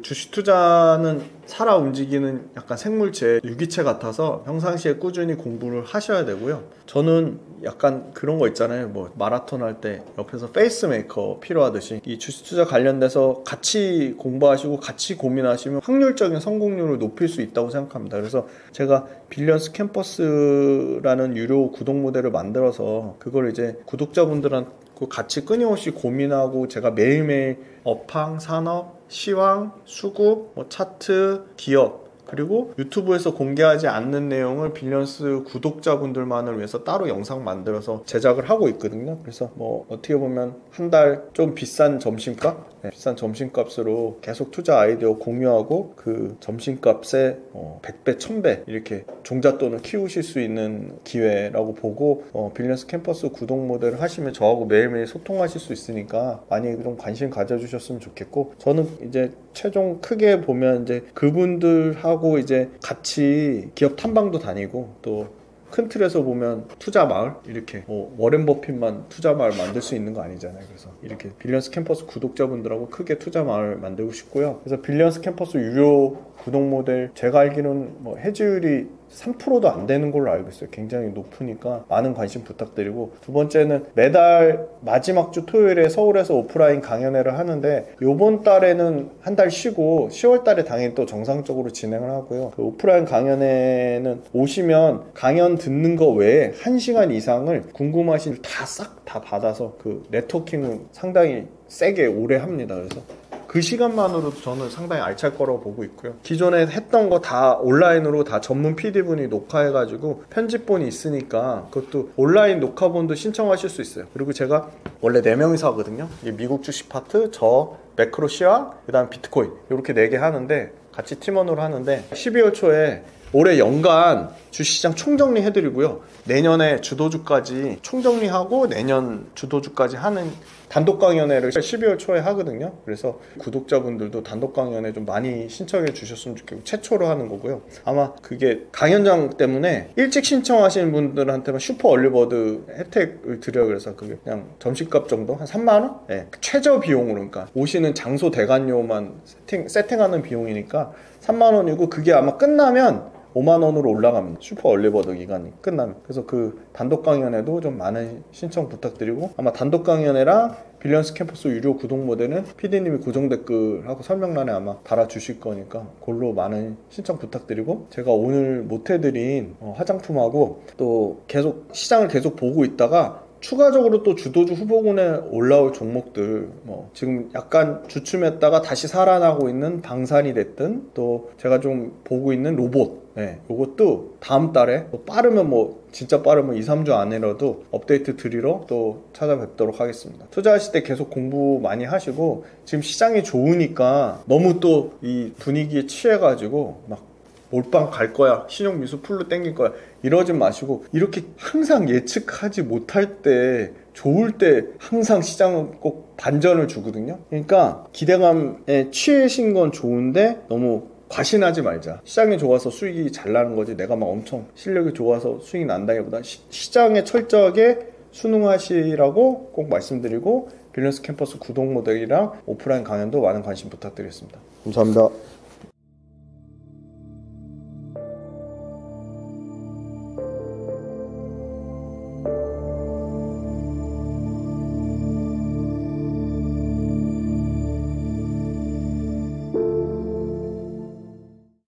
주식 투자는 살아 움직이는 약간 생물체, 유기체 같아서 평상시에 꾸준히 공부를 하셔야 되고요. 저는 약간 그런 거 있잖아요. 뭐 마라톤 할 때 옆에서 페이스메이커 필요하듯이 이 주식 투자 관련돼서 같이 공부하시고 같이 고민하시면 확률적인 성공률을 높일 수 있다고 생각합니다. 그래서 제가 빌리언스 캠퍼스라는 유료 구독 모델을 만들어서 그걸 이제 구독자분들한테 같이 끊임없이 고민하고, 제가 매일매일 업황, 산업, 시황, 수급, 차트, 기업, 그리고 유튜브에서 공개하지 않는 내용을 빌리언스 구독자분들만을 위해서 따로 영상 만들어서 제작을 하고 있거든요. 그래서 뭐 어떻게 보면 한 달 좀 비싼 점심값? 비싼 점심값으로 계속 투자 아이디어 공유하고 그 점심값에 100배, 1000배 이렇게 종잣돈을 키우실 수 있는 기회라고 보고, 빌리언스 캠퍼스 구독 모델을 하시면 저하고 매일매일 소통하실 수 있으니까 많이 좀 관심 가져주셨으면 좋겠고, 저는 이제 최종 크게 보면 이제 그분들하고 이제 같이 기업 탐방도 다니고, 또 큰 틀에서 보면 투자 마을, 이렇게 워렌 버핏만 투자 마을 만들 수 있는 거 아니잖아요. 그래서 이렇게 빌리언스 캠퍼스 구독자분들하고 크게 투자 마을 만들고 싶고요. 그래서 빌리언스 캠퍼스 유료 구독 모델, 제가 알기로는 뭐 해지율이 3%도 안 되는 걸로 알고 있어요. 굉장히 높으니까 많은 관심 부탁드리고, 두 번째는 매달 마지막 주 토요일에 서울에서 오프라인 강연회를 하는데, 요번 달에는 한 달 쉬고 10월 달에 당연히 또 정상적으로 진행을 하고요. 그 오프라인 강연회는 오시면 강연 듣는 거 외에 1시간 이상을 궁금하신 다 싹 다 받아서 그 네트워킹을 상당히 세게 오래 합니다. 그래서 그 시간만으로도 저는 상당히 알찰 거라고 보고 있고요. 기존에 했던 거 다 온라인으로 다 전문 PD분이 녹화해가지고 편집본이 있으니까 그것도 온라인 녹화본도 신청하실 수 있어요. 그리고 제가 원래 4명이서 하거든요. 미국 주식 파트, 저, 매크로 시황, 그 다음 비트코인 이렇게 4개 하는데, 같이 팀원으로 하는데 12월 초에 올해 연간 주시장 총정리 해드리고요. 내년에 주도주까지 총정리하고 내년 주도주까지 하는 단독 강연회를 12월 초에 하거든요. 그래서 구독자분들도 단독 강연회 좀 많이 신청해 주셨으면 좋겠고, 최초로 하는 거고요. 아마 그게 강연장 때문에 일찍 신청하시는 분들한테만 슈퍼 얼리버드 혜택을 드려요. 그래서 그게 그냥 점심값 정도? 한 3만원? 네. 최저 비용으로, 그러니까 오시는 장소 대관료만 세팅하는 비용이니까 3만원이고, 그게 아마 끝나면 5만원으로 올라갑니다. 슈퍼 얼리버드 기간이 끝나면. 그래서 그 단독 강연에도 좀 많은 신청 부탁드리고, 아마 단독 강연회랑 빌리언스 캠퍼스 유료 구독 모델은 PD님이 고정 댓글하고 설명란에 아마 달아주실 거니까 그걸로 많은 신청 부탁드리고, 제가 오늘 못해드린 화장품하고 또 계속 시장을 계속 보고 있다가 추가적으로 또 주도주 후보군에 올라올 종목들, 지금 약간 주춤했다가 다시 살아나고 있는 방산이 됐든, 또 제가 좀 보고 있는 로봇, 이것도 다음 달에 빠르면 진짜 빠르면 2-3주 안에라도 업데이트 드리러 또 찾아뵙도록 하겠습니다. 투자하실 때 계속 공부 많이 하시고, 지금 시장이 좋으니까 너무 또 이 분위기에 취해가지고 막 몰빵 갈 거야, 신용미수 풀로 땡길 거야 이러지 마시고, 이렇게 항상 예측하지 못할 때, 좋을 때 항상 시장은 꼭 반전을 주거든요. 그러니까 기대감에 취해신 건 좋은데 너무 과신하지 말자. 시장이 좋아서 수익이 잘 나는 거지, 내가 막 엄청 실력이 좋아서 수익이 난다기보다 시장에 철저하게 순응하시라고 꼭 말씀드리고, 빌리언스 캠퍼스 구독 모델이랑 오프라인 강연도 많은 관심 부탁드리겠습니다. 감사합니다.